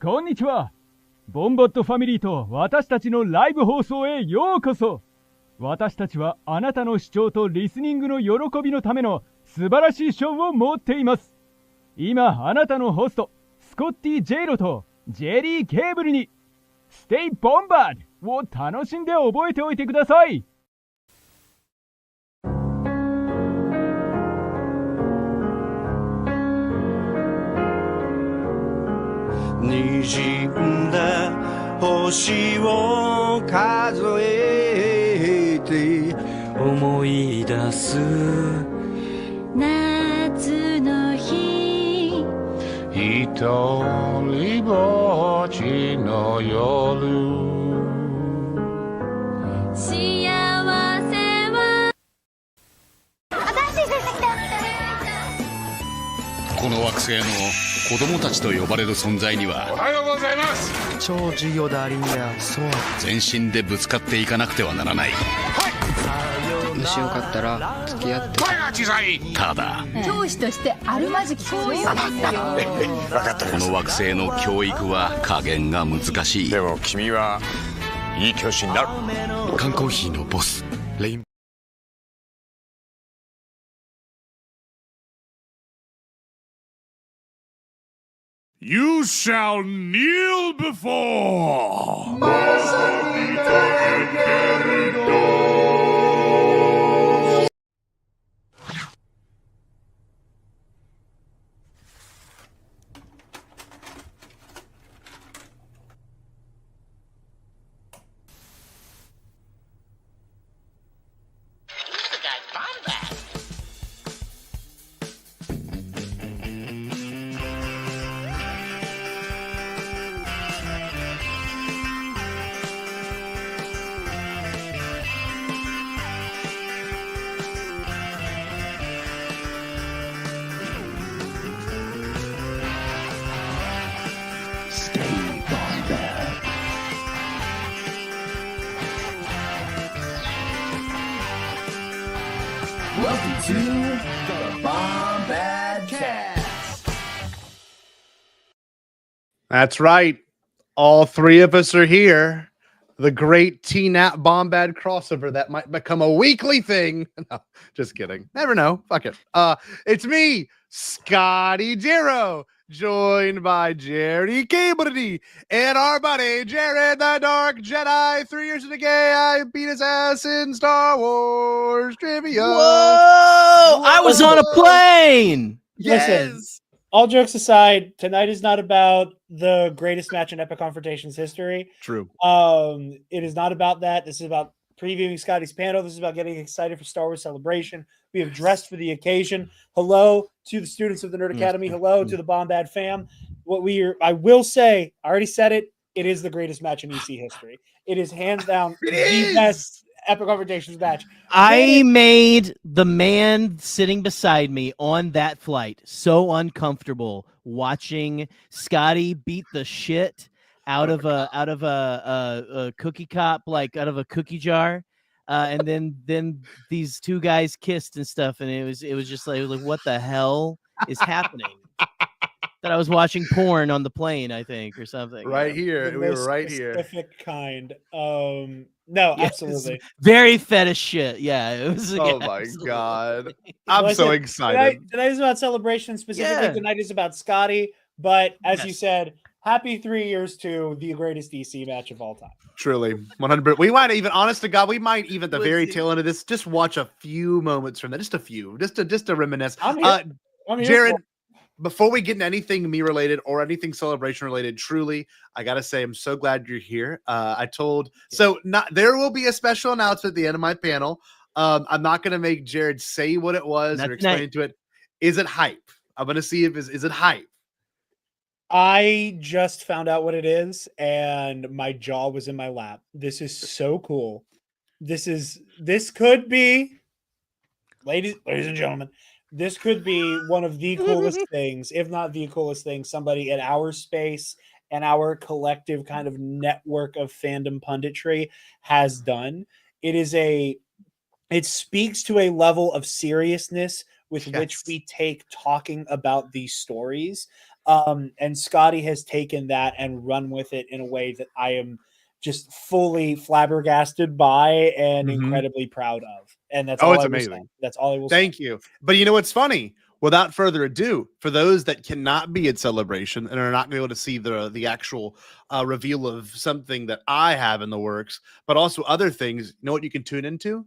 こんにちは。ボンバットファミリーと私たちのライブ放送へようこそ。私たちはあなたの視聴とリスニングの喜びのための素晴らしいショーを持っています。今、あなたのホスト、スコッティ・ジェイロとジェリー・ケーブルに、ステイ・ボンバードを楽しんで覚えておいてください。滲んだ星を数えて思い出す夏の日一人ぼっちの夜幸せは新しい成績だ。この惑星の子供たちと呼ばれる存在にはおはようございます。超重要でありんやそう全身でぶつかっていかなくてはならない。もしよかったら付き合って声が小さい。ただ教師としてあるまじきそういうこの惑星の教育は加減が難しい。でも君はいい教師になる。缶コーヒーのボスレイン。You shall kneel before. Welcome to the Bombad Cast. That's right. All three of us are here. The great TNAP Bombad crossover that might become a weekly thing. No, just kidding. Never know. Fuck it. It's me, Scotty Jayro, joined by Jerry Cable and our buddy Jared the Dark Jedi. 3 years into gay, I beat his ass in Star Wars trivia. Whoa! I was on a plane. Yes. Listen, all jokes aside, tonight is not about the greatest match in Epic Confrontations history. True. It is not about that. This is about previewing Scotty's panel. This is about getting excited for Star Wars Celebration. We have dressed for the occasion. Hello to the students of the Nerd Academy. Hello to the Bombad fam. I will say, I already said it. It is the greatest match in EC history. It is hands down the best Epic Confrontations match. I made the man sitting beside me on that flight so uncomfortable watching Scotty beat the shit out of a cookie cup, like out of a cookie jar. And then these two guys kissed and stuff, and it was just like what the hell is happening? That I was watching porn on the plane, I think, or something. Right here, we were right here. Specific kind. No, Yes, absolutely. Very fetish shit. Yeah, it was. Oh yeah, my absolutely. God. I'm Listen, so excited. Tonight is about celebration. Specifically, Yeah. tonight is about Scotty. But as you Yes. said, happy 3 years to the greatest DC match of all time. Truly, 100%. We might even, honest to God, we might even at the very Listen. tail end of this just watch a few moments from that, just a few, just to reminisce. I'm here. I'm here Jared, for it. before we get into anything me related or anything celebration related, truly, I gotta say I'm so glad you're here. There will be a special announcement at the end of my panel. I'm not gonna make Jared say what it was or explain to it. Is it hype? I'm gonna see if is it hype. I just found out what it is, and my jaw was in my lap. This is so cool. This could be, ladies and gentlemen, this could be one of the coolest things, if not the coolest thing, somebody in our space and our collective kind of network of fandom punditry has done. It speaks to a level of seriousness with which we take talking about these stories. And Scotty has taken that and run with it in a way that I am just fully flabbergasted by and incredibly proud of. And that's all it's I will say. amazing. That's all I will say. Thank you. But you know what's funny? Without further ado, for those that cannot be at Celebration and are not going to be able to see the actual reveal of something that I have in the works, but also other things, you know what you can tune into?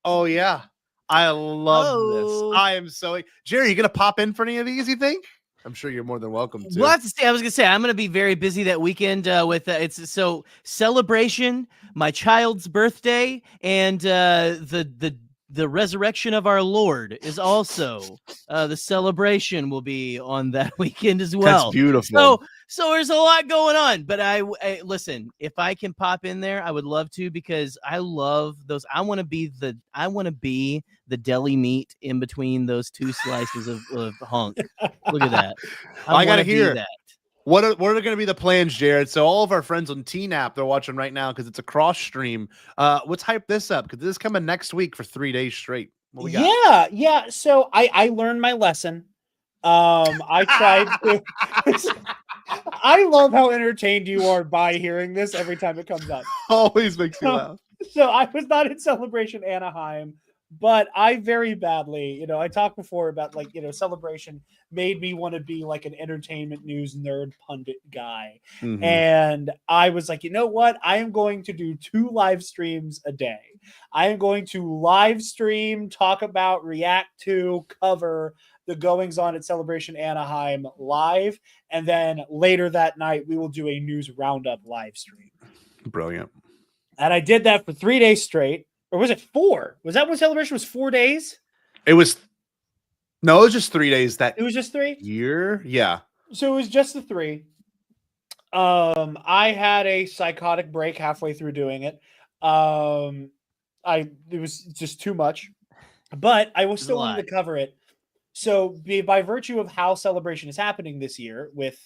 Oh, yeah. I love this. I am so... Jerry, you going to pop in for any of these, you think? I'm sure you're more than welcome to. We'll have to say, I was going to say, I'm going to be very busy that weekend with it's so Celebration, my child's birthday, and the resurrection of our Lord is also the celebration will be on that weekend as well. That's beautiful. So there's a lot going on, but I listen, if I can pop in there, I would love to, because I love those. I want to be the deli meat in between those two slices of hunk. Look at that. I got to hear that. What are going to be the plans, Jared? So all of our friends on TNAP, they're watching right now because it's a cross stream. Let's hype this up, because this is coming next week for 3 days straight. What we got? Yeah. So I learned my lesson. I tried to. I love how entertained you are by hearing this every time it comes up. Always makes me laugh. So I was not in Celebration Anaheim, but I very badly, I talked before about Celebration made me want to be like an entertainment news nerd pundit guy. And I was like, you know what? I am going to do 2 live streams a day. I am going to live stream, talk about, react to, cover the goings on at Celebration Anaheim live. And then later that night, we will do a news roundup live stream. Brilliant. And I did that for 3 days straight. Or was it 4? Was that when Celebration was 4 days? It was just 3 days. It was just 3 year. Yeah. So it was just the 3. I had a psychotic break halfway through doing it. It was just too much, but I was still wanting to cover it. So by virtue of how Celebration is happening this year, with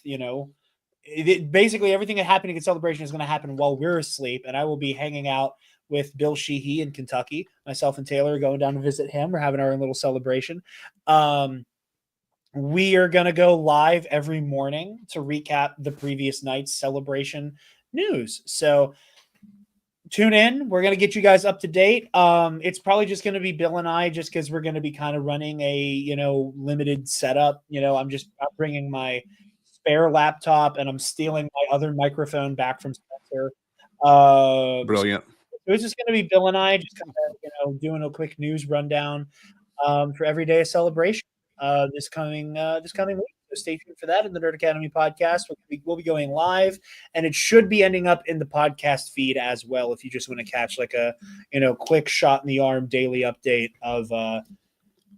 basically everything happening at Celebration is going to happen while we're asleep, and I will be hanging out with Bill Sheehy in Kentucky. Myself and Taylor are going down to visit him. We're having our own little celebration. We are going to go live every morning to recap the previous night's Celebration news. So tune in. We're going to get you guys up to date. It's probably just going to be Bill and I, just because we're going to be kind of running a, limited setup. I'm bringing my spare laptop, and I'm stealing my other microphone back from Spencer. Brilliant. So it's just going to be Bill and I just kind of, doing a quick news rundown for every day of Celebration this coming week. So stay tuned for that in the Nerd Academy podcast. We'll be going live, and it should be ending up in the podcast feed as well, if you just want to catch like a quick shot in the arm daily update of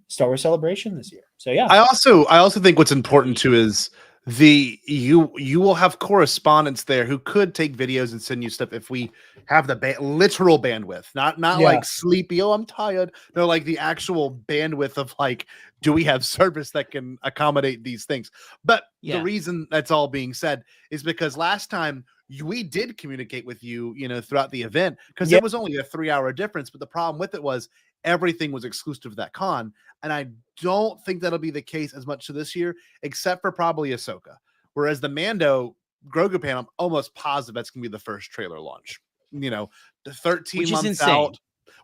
Star Wars Celebration this year. So yeah. I also think what's important too is you will have correspondents there who could take videos and send you stuff if we have the literal bandwidth, not like sleepy, I'm tired. No, like the actual bandwidth of like, do we have service that can accommodate these things? But the reason that's all being said is because last time we did communicate with you, throughout the event, because it was only a 3-hour difference. But the problem with it was everything was exclusive to that con. And I don't think that'll be the case as much to this year, except for probably Ahsoka. Whereas the Mando Grogu panel, I'm almost positive that's going to be the first trailer launch. The 13 months out,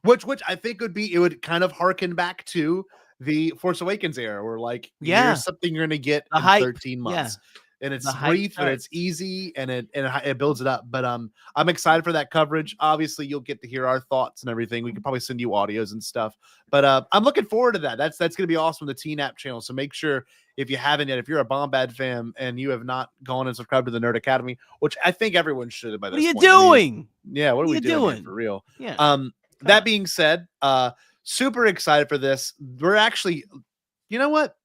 which I think it would kind of harken back to the Force Awakens era, where like, here's something you're going to get in 13 months. And it's brief and it's easy and it builds it up. But I'm excited for that coverage. Obviously, you'll get to hear our thoughts and everything. We can probably send you audios and stuff. But I'm looking forward to that. That's going to be awesome on the TNAP channel. So make sure, if you haven't yet, if you're a Bombad fan and you have not gone and subscribed to the Nerd Academy, which I think everyone should by this point. What are you doing? What are we doing for real? Yeah. That being said, super excited for this. We're actually, you know what?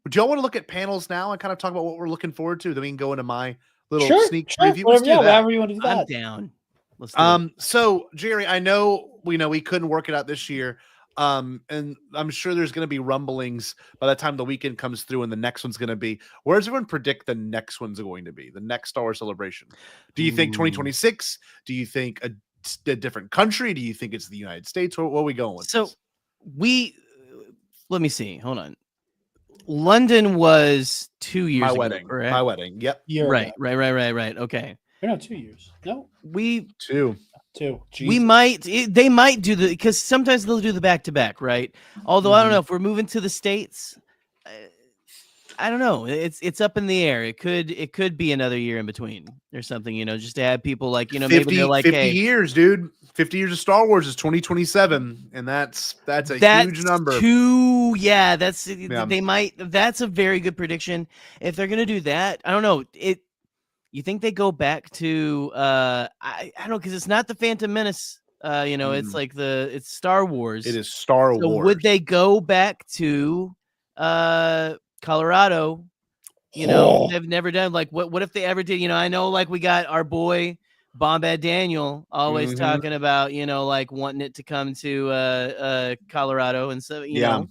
Do y'all want to look at panels now and kind of talk about what we're looking forward to? Then we can go into my little sneak preview. Whatever you want to do that. I'm down. Let's do it. So Jerry, I know we couldn't work it out this year. And I'm sure there's going to be rumblings by the time the weekend comes through and the next one's going to be. Where does everyone predict the next one's going to be? The next Star Wars Celebration? Do you think 2026? Do you think a different country? Do you think it's the United States? What are we going with? So let me see. Hold on. London was 2 years My ago, wedding. correct? My wedding. Yep. Right. Okay. No, 2 years. No, We 2. two. we Jesus. might they might do the because sometimes they'll do the back to back, right? Although I don't Mhm. know if we're moving to the States. I don't know. It's up in the air. It could be another year in between or something, just to have people like, maybe they're like, 50 hey, years, dude. 50 years of Star Wars is 2027, and that's a huge number. They might. That's a very good prediction. If they're gonna do that, I don't know. You think they go back to I don't know, because it's not the Phantom Menace. It's like it's Star Wars. It is Star So Wars. would they go back to Colorado? They've never done like what if they ever did? I know like we got our boy Bombad Daniel always talking about, like wanting it to come to Colorado, and so you know,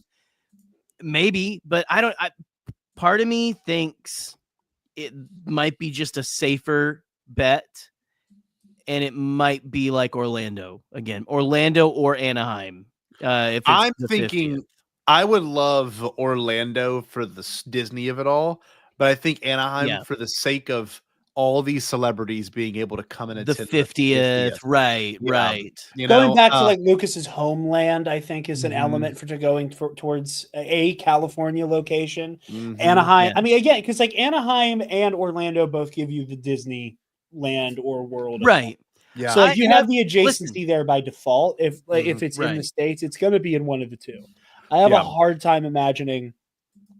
maybe, but part of me thinks it might be just a safer bet, and it might be like Orlando or Anaheim. If it's I'm the thinking 50th. I would love Orlando for the Disney of it all, but I think Anaheim for the sake of all these celebrities being able to come and the attend 50th. Right. Going back to like Lucas's homeland, I think is an element for going towards a California location. Anaheim. I mean, again, because like Anaheim and Orlando both give you the Disney land or world, right? Yeah. So like you have the adjacency there by default. If it's in the States, it's going to be in one of the two. I have a hard time imagining.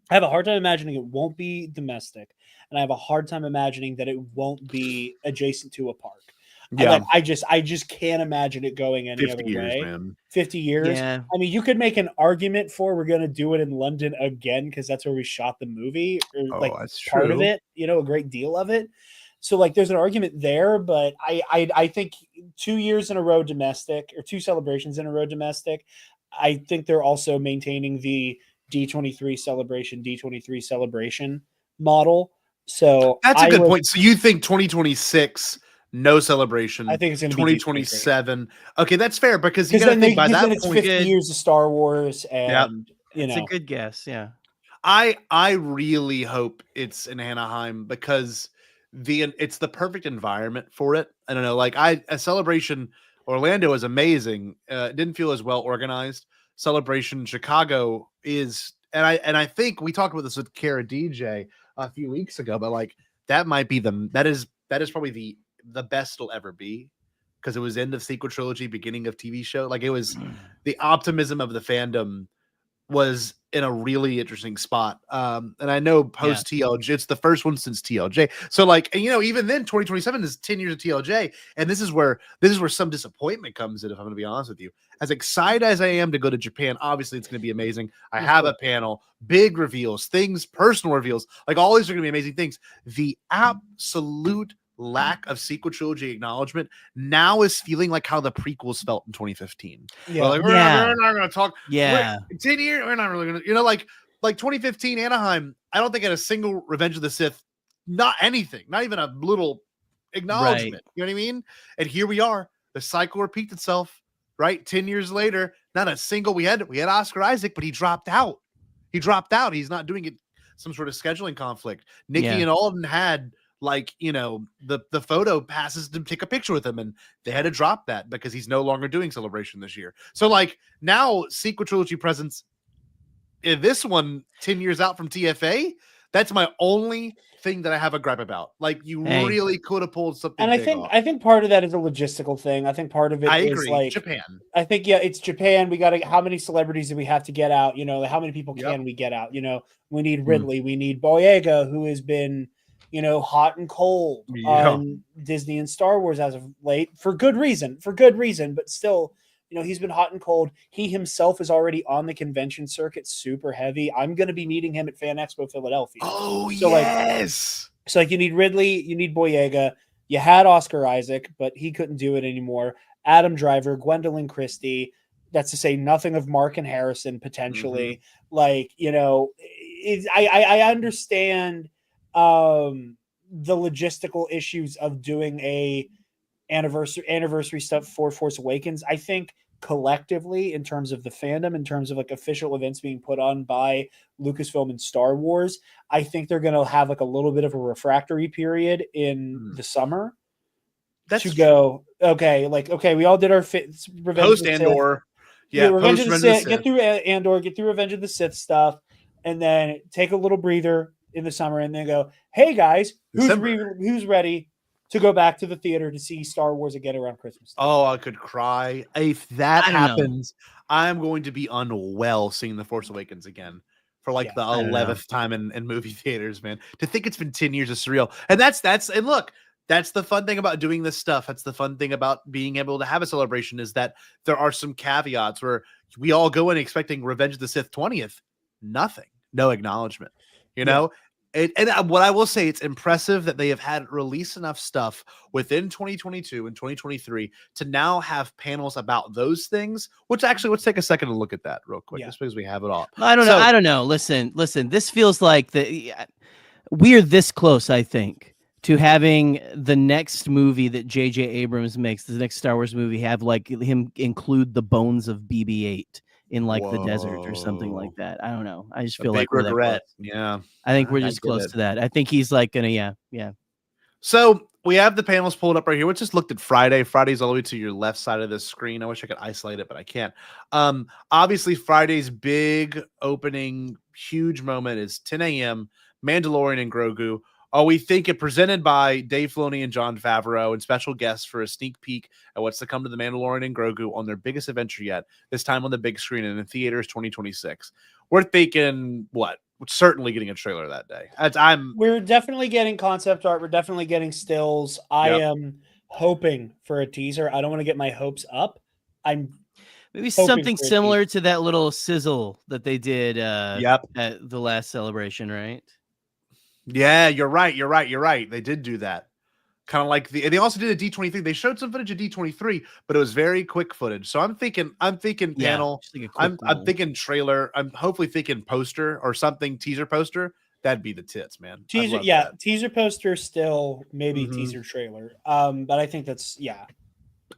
It won't be domestic, and I have a hard time imagining that it won't be adjacent to a park. Yeah, I just can't imagine it going any other way. Man. 50 years. Yeah. I mean, you could make an argument for we're going to do it in London again because that's where we shot the movie, or that's part true. of it. A great deal of it. So like, there's an argument there, but I think 2 years in a row domestic, or 2 celebrations in a row domestic. I think they're also maintaining the D23 celebration model. So that's a good point. So you think 2026 no celebration? I think it's going to be 2027. Okay, that's fair, because you got to think by that it's point 50 years of Star Wars, and it's a good guess. Yeah, I really hope it's in Anaheim, because it's the perfect environment for it. I don't know, like a celebration Orlando is amazing. It didn't feel as well organized. Celebration Chicago is, and I think we talked about this with Kara DJ a few weeks ago, but like that might be that is probably the best it'll ever be, because it was end of sequel trilogy, beginning of TV show. Like, it was the optimism of the fandom was in a really interesting spot. And I know post TLJ, it's the first one since TLJ. So like, and even then 2027 is 10 years of TLJ. And this is where some disappointment comes in, if I'm going to be honest with you. As excited as I am to go to Japan, obviously it's going to be amazing. I have a panel, big reveals, personal reveals, like all these are going to be amazing things. The absolute lack of sequel trilogy acknowledgement now is feeling like how the prequels felt in 2015. Yeah, we're not going to talk. 10 years, we're not really going to, like 2015 Anaheim. I don't think had a single Revenge of the Sith, not anything, not even a little acknowledgement. Right. You know what I mean? And here we are. The cycle repeats itself. Right, 10 years later, not a single. We had Oscar Isaac, but he dropped out. He's not doing it. Some sort of scheduling conflict. Nikki and Alden had the photo passes to take a picture with him, and they had to drop that because he's no longer doing Celebration this year. So like now sequel trilogy presence in this one 10 years out from TFA, that's my only thing that I have a gripe about. Like, you really could have pulled something. And I think part of that is a logistical thing. I think part of it is like Japan. I think it's Japan. We got to, how many celebrities do we have to get out? How many people can we get out? We need Ridley, we need Boyega, who has been hot and cold on Disney and Star Wars as of late, for good reason, but still, he's been hot and cold. He himself is already on the convention circuit, super heavy. I'm going to be meeting him at Fan Expo Philadelphia. Oh, so yes. So you need Ridley, you need Boyega. You had Oscar Isaac, but he couldn't do it anymore. Adam Driver, Gwendolyn Christie. That's to say nothing of Mark and Harrison potentially. I understand the logistical issues of doing a anniversary stuff for Force Awakens. I think collectively in terms of the fandom, in terms of like official events being put on by Lucasfilm and Star Wars, I think they're going to have like a little bit of a refractory period in the summer to go, okay, we all did our Revenge Post of the Andor. Sith. Yeah, Revenge of the Sith. Get through Andor, get through Revenge of the Sith stuff, and then take a little breather in the summer and then go, hey guys, who's ready to go back to the theater to see Star Wars again around Christmas time? Oh, I could cry. If that happens, I'm going to be unwell seeing The Force Awakens again for like the 11th time in movie theaters, man. To think it's been 10 years is surreal. And and look, that's the fun thing about doing this stuff. That's the fun thing about being able to have a celebration, is that there are some caveats where we all go in expecting Revenge of the Sith 20th. Nothing. No acknowledgement. You know? And what I will say, it's impressive that they have had release enough stuff within 2022 and 2023 to now have panels about those things, which actually, let's take a second to look at that real quick, just because we have it all. I don't know. Listen, this feels like we're this close, I think, to having the next movie that J.J. Abrams makes, the next Star Wars movie, have like him include the bones of BB-8 in like the desert or something like that. I don't know. I just feel like we're regret. Yeah. I think we're just close to that. I think he's like gonna, yeah. So we have the panels pulled up right here. We just looked at Friday. Friday's all the way to your left side of the screen. I wish I could isolate it, but I can't. Obviously Friday's big opening, huge moment is 10 a.m. Mandalorian and Grogu. We think it presented by Dave Filoni and Jon Favreau and special guests for a sneak peek at what's to come to the Mandalorian and Grogu on their biggest adventure yet, this time on the big screen and in theaters 2026. We're thinking, what? We're certainly getting a trailer that day. We're definitely getting concept art. We're definitely getting stills. I am hoping for a teaser. I don't want to get my hopes up. Maybe something similar to that little sizzle that they did at the last celebration, right? Yeah, you're right. They did do that. Kind of like they also did a D23. They showed some footage of D23, but it was very quick footage. So I'm thinking panel. I'm thinking trailer. I'm hopefully thinking poster or something, teaser poster. That'd be the tits, man. Teaser, teaser poster still, maybe teaser trailer. But I think that's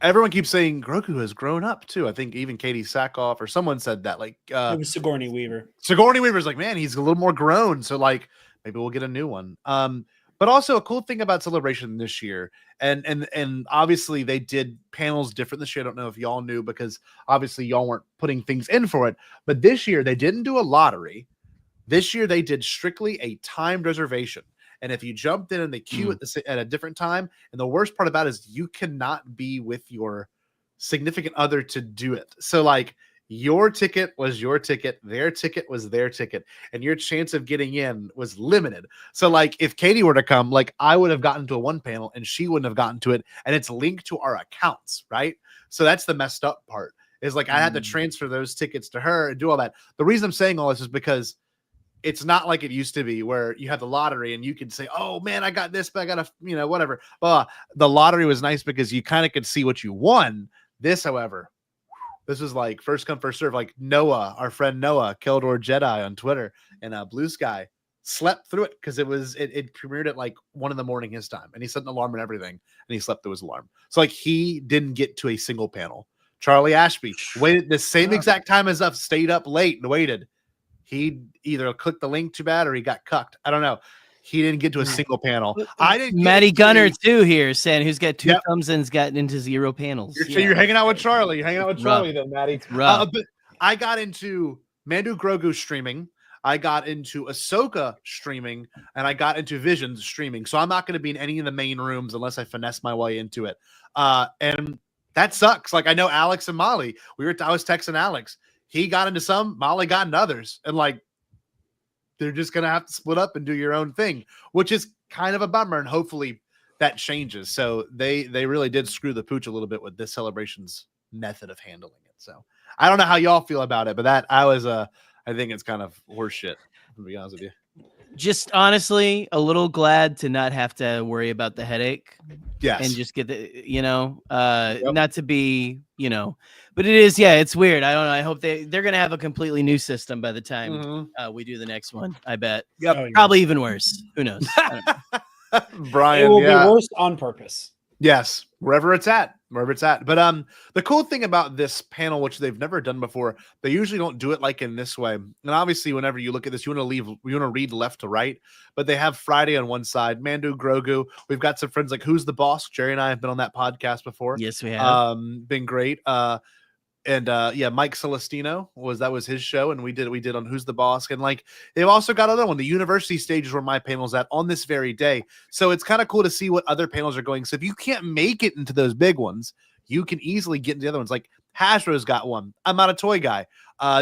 Everyone keeps saying Grogu has grown up too. I think even Katie Sackhoff or someone said that. Like it was Sigourney Weaver. Sigourney Weaver's like, man, he's a little more grown. So like, maybe we'll get a new one. But also a cool thing about Celebration this year, and obviously they did panels different this year. I don't know if y'all knew, because obviously y'all weren't putting things in for it. But this year they didn't do a lottery. This year they did strictly a timed reservation. And if you jumped in the queue at a different time, and the worst part about it is you cannot be with your significant other to do it. So like, your ticket was your ticket, their ticket was their ticket, and your chance of getting in was limited. So like, if Katie were to come, like I would have gotten to a one panel and she wouldn't have gotten to it, and it's linked to our accounts, right? So that's the messed up part, is like I had to transfer those tickets to her and do all that. The reason I'm saying all this is because it's not like it used to be where you have the lottery and you could say, oh man, I got this, but I got to, whatever. The lottery was nice because you kind of could see what you won. This, however, this was like first come, first serve. Like Noah, our friend Noah, Keldor Jedi on Twitter and Blue Sky, slept through it because it premiered at like 1 a.m. his time, and he set an alarm and everything, and he slept through his alarm. So like he didn't get to a single panel. Charlie Ashby waited the same exact time as us, stayed up late and waited. He either clicked the link too bad or he got cucked. I don't know. He didn't get to a single panel. I didn't. Matty Gunner too here saying who's got 2 thumbs and's gotten into 0 panels. So you're hanging out with Charlie. You're hanging out with Charlie then, Matty. But I got into Mandu Grogu streaming. I got into Ahsoka streaming, and I got into Visions streaming. So I'm not going to be in any of the main rooms unless I finesse my way into it. And that sucks. Like I know Alex and Molly. I was texting Alex. He got into some, Molly got into others, and like they're just gonna have to split up and do your own thing, which is kind of a bummer. And hopefully that changes. So they really did screw the pooch a little bit with this celebration's method of handling it. So I don't know how y'all feel about it, but I think it's kind of horseshit, to be honest with you. Just honestly, a little glad to not have to worry about the headache. Yes. And just get not to be, but it is, it's weird. I don't know. I hope they're going to have a completely new system by the time we do the next one. I bet. Yep. Probably even worse. Who knows? I don't know. Brian, it will be worse on purpose. Yes, wherever it's at. But the cool thing about this panel, which they've never done before, they usually don't do it like in this way. And obviously, whenever you look at this, you want to read left to right. But they have Friday on one side, Mandu, Grogu. We've got some friends like Who's the Boss? Jerry and I have been on that podcast before. Yes, we have. Been great. Yeah, Mike Celestino was his show, and we did on Who's the Boss, and like they've also got another one. The university stage is where my panel's at on this very day, so it's kind of cool to see what other panels are going. So if you can't make it into those big ones, you can easily get into the other ones. Like Hasbro's got one. I'm not a toy guy,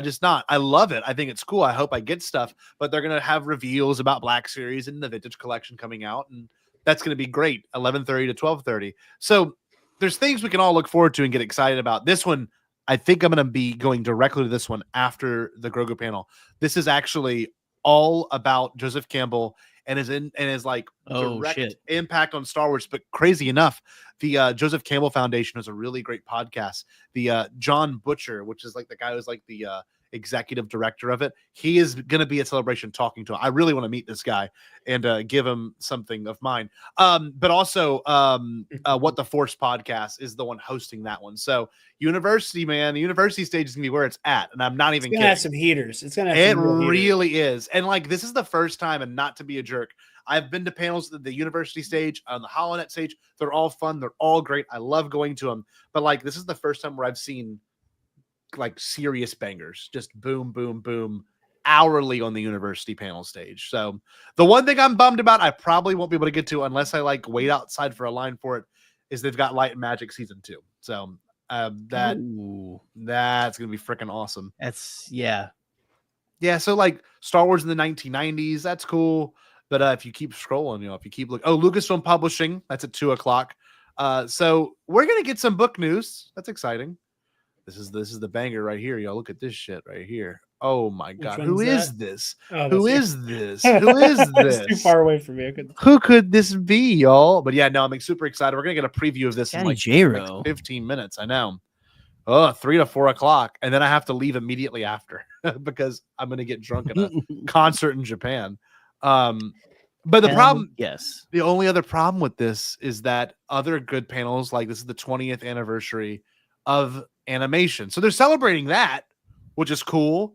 just not. I love it. I think it's cool. I hope I get stuff, but they're gonna have reveals about Black Series and the vintage collection coming out, and that's gonna be great. 11:30 to 12:30. So there's things we can all look forward to and get excited about. This one, I think I'm going to be going directly to this one after the Grogu panel. This is actually all about Joseph Campbell and his like direct impact on Star Wars. But crazy enough, the Joseph Campbell Foundation is a really great podcast. The John Butcher, which is like the guy who's like the executive director of it, he is going to be at Celebration talking to him. I really want to meet this guy and give him something of mine. But also What the Force podcast is the one hosting that one. So university, man, the university stage is gonna be where it's at, and I'm not even kidding. Have some heaters. It's gonna have it some really is. And like this is the first time, and not to be a jerk, I've been to panels at the university stage, on the HoloNet stage. They're all fun, they're all great. I love going to them, but like this is the first time where I've seen like serious bangers, just boom, boom, boom, hourly on the university panel stage. So the one thing I'm bummed about, I probably won't be able to get to unless I like wait outside for a line for it, is they've got Light and Magic season 2. So that's gonna be freaking awesome. Yeah. So like Star Wars in the 1990s, that's cool. But if you keep scrolling, if you keep looking, Lucasfilm Publishing, that's at 2:00. So we're gonna get some book news. That's exciting. This is the banger right here, y'all. Look at this shit right here. Oh my god, who is this? Who is this? Who is this? It's too far away from me. Who could this be, y'all? But yeah, no, I'm super excited. We're gonna get a preview of this Scotty in like Jayro. 15 minutes. I know. 3 to 4 o'clock, and then I have to leave immediately after because I'm gonna get drunk at a concert in Japan. But the problem, the only other problem with this is that other good panels, like this is the 20th anniversary of animation, so they're celebrating that, which is cool.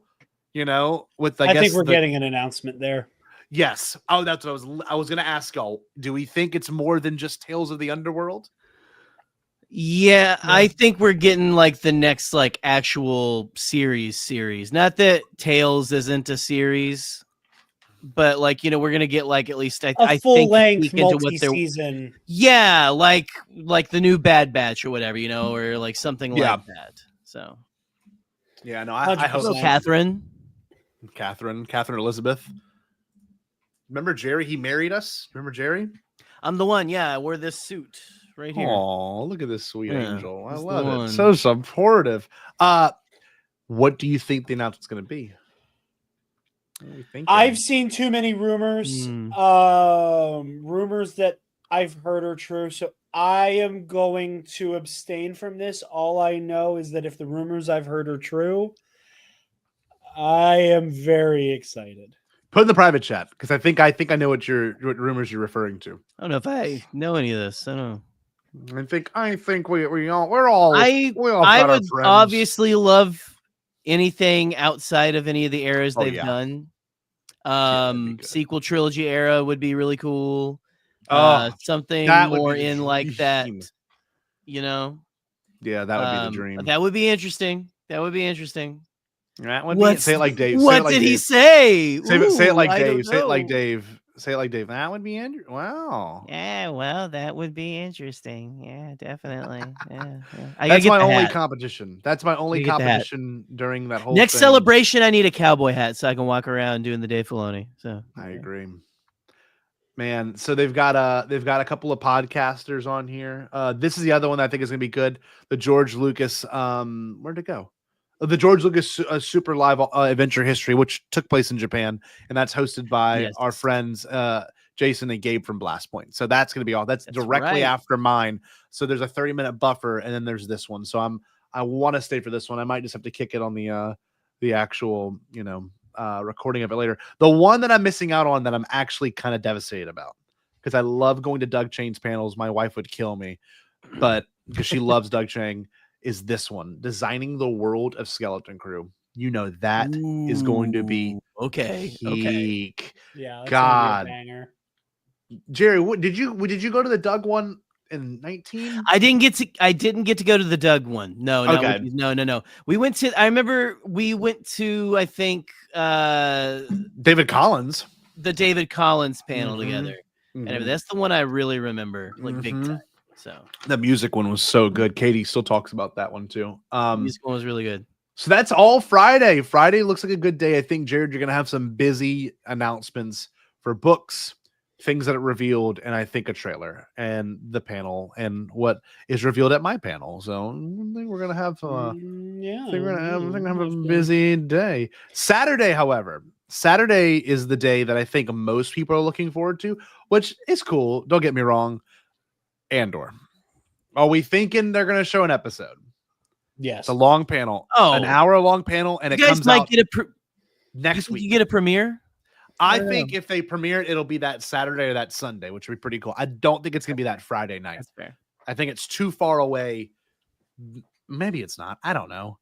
With I think we're getting an announcement there. Yes. That's what I was going to ask y'all. Do we think it's more than just Tales of the Underworld? Yeah, I think we're getting like the next like actual series. Not that Tales isn't a series, but like we're gonna get like at least I full think length multi-season. Yeah, like the new Bad Batch or whatever, or like something like that. So yeah, no, I hope so. Catherine Elizabeth. Remember Jerry? He married us. Remember Jerry? I'm the one. Yeah, I wore this suit right here. Oh, look at this sweet angel. I love it. So supportive. What do you think the announcement's going to be? I've seen too many rumors. Rumors that I've heard are true. So I am going to abstain from this. All I know is that if the rumors I've heard are true, I am very excited. Put in the private chat because I think I know what rumors you're referring to. I don't know if I know any of this. I don't know. I think we're all. I would obviously love anything outside of any of the eras they've done. Sequel trilogy era would be really cool. Something more in like that. Yeah, that would be the dream. That would be interesting. That would be, say it like Dave. What did he say? Say it like Dave. Say it like Dave. Say it like Dave. That would be wow. Yeah, well, that would be interesting. Yeah, definitely. Yeah. That's my only competition. That's my only competition during that whole next thing. Celebration. I need a cowboy hat so I can walk around doing the Dave Filoni. So I agree, man. So they've got a couple of podcasters on here. This is the other one that I think is gonna be good. The George Lucas. Where'd it go? The George Lucas Super Live Adventure History, which took place in Japan, and that's hosted by our friends Jason and Gabe from Blast Point. So that's going to be that's directly after mine. So there's a 30-minute buffer, and then there's this one. So I want to stay for this one. I might just have to kick it on the actual recording of it later. The one that I'm missing out on that I'm actually kind of devastated about because I love going to Doug Chang's panels. My wife would kill me, but because she loves Doug Chang, is this one, Designing the World of Skeleton Crew. You know, that is going to be okay. peak. Yeah, that's God. gonna be a banger. Jerry, what did you go to the Doug one in 19? I didn't get to go to the Doug one. No, Okay. no. We went to. I remember we went to. I think David Collins, the David Collins panel together, and that's the one I really remember, like big time. So the music one was so good. Katie still talks about that one too. The music one was really good. So that's all Friday. Friday looks like a good day. I think, Jared, you're gonna have some busy announcements for books, things that are revealed, and I think a trailer and the panel and what is revealed at my panel. So I think we're gonna have we're gonna have a busy day. Saturday, however, Saturday is the day that I think most people are looking forward to, which is cool. Don't get me wrong. Andor. Are we thinking they're gonna show an episode? Yes. It's a long panel. An hour-long panel, and you it guys comes might out get a next week. You get a premiere? I think if they premiere it, it'll be that Saturday or that Sunday, which would be pretty cool. I don't think it's going to be that Friday night. That's fair. I think it's too far away. Maybe it's not. I don't know.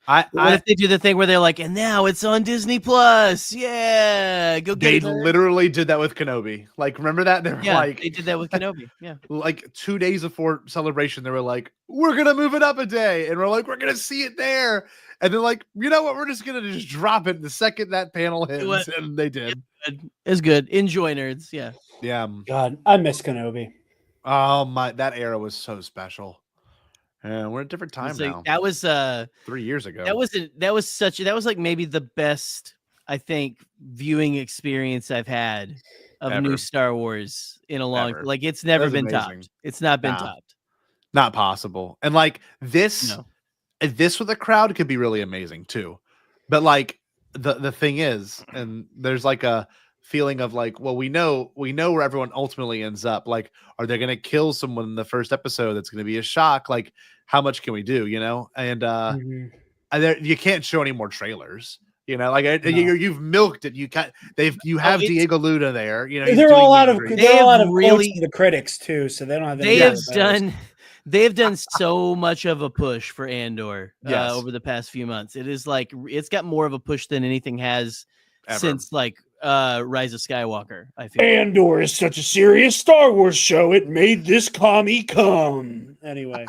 What if they do the thing where they're like, and now it's on Disney Plus? Yeah, go get it. They literally did that with Kenobi. Like, remember that? They were like, they did that with Kenobi. Yeah, like 2 days before Celebration, they were like, "We're gonna move it up a day," and we're like, "We're gonna see it there." And they're like, "You know what? We're just gonna just drop it the second that panel hits," and they did. It's good. Enjoy, nerds. Yeah. God, I miss Kenobi. Oh my, that era was so special. And we're at a different time now. That was 3 years ago. That was like maybe the best, I think, viewing experience I've had of new Star Wars in a long time. Like, it's never been topped. It's not been topped. Not possible. And like this with a crowd could be really amazing too. But like the thing is, and there's like a feeling of like, well, we know where everyone ultimately ends up. Like, are they gonna kill someone in the first episode? That's gonna be a shock. Like, how much can we do, you know? And you can't show any more trailers, you know, like you've milked it. You have Diego Luna there, you know. They're all out of really the critics too, so they don't have they have done so much of a push for Andor over the past few months. It is like it's got more of a push than anything has since like Rise of Skywalker. I feel Andor is such a serious Star Wars show. It made this commie come. Anyway,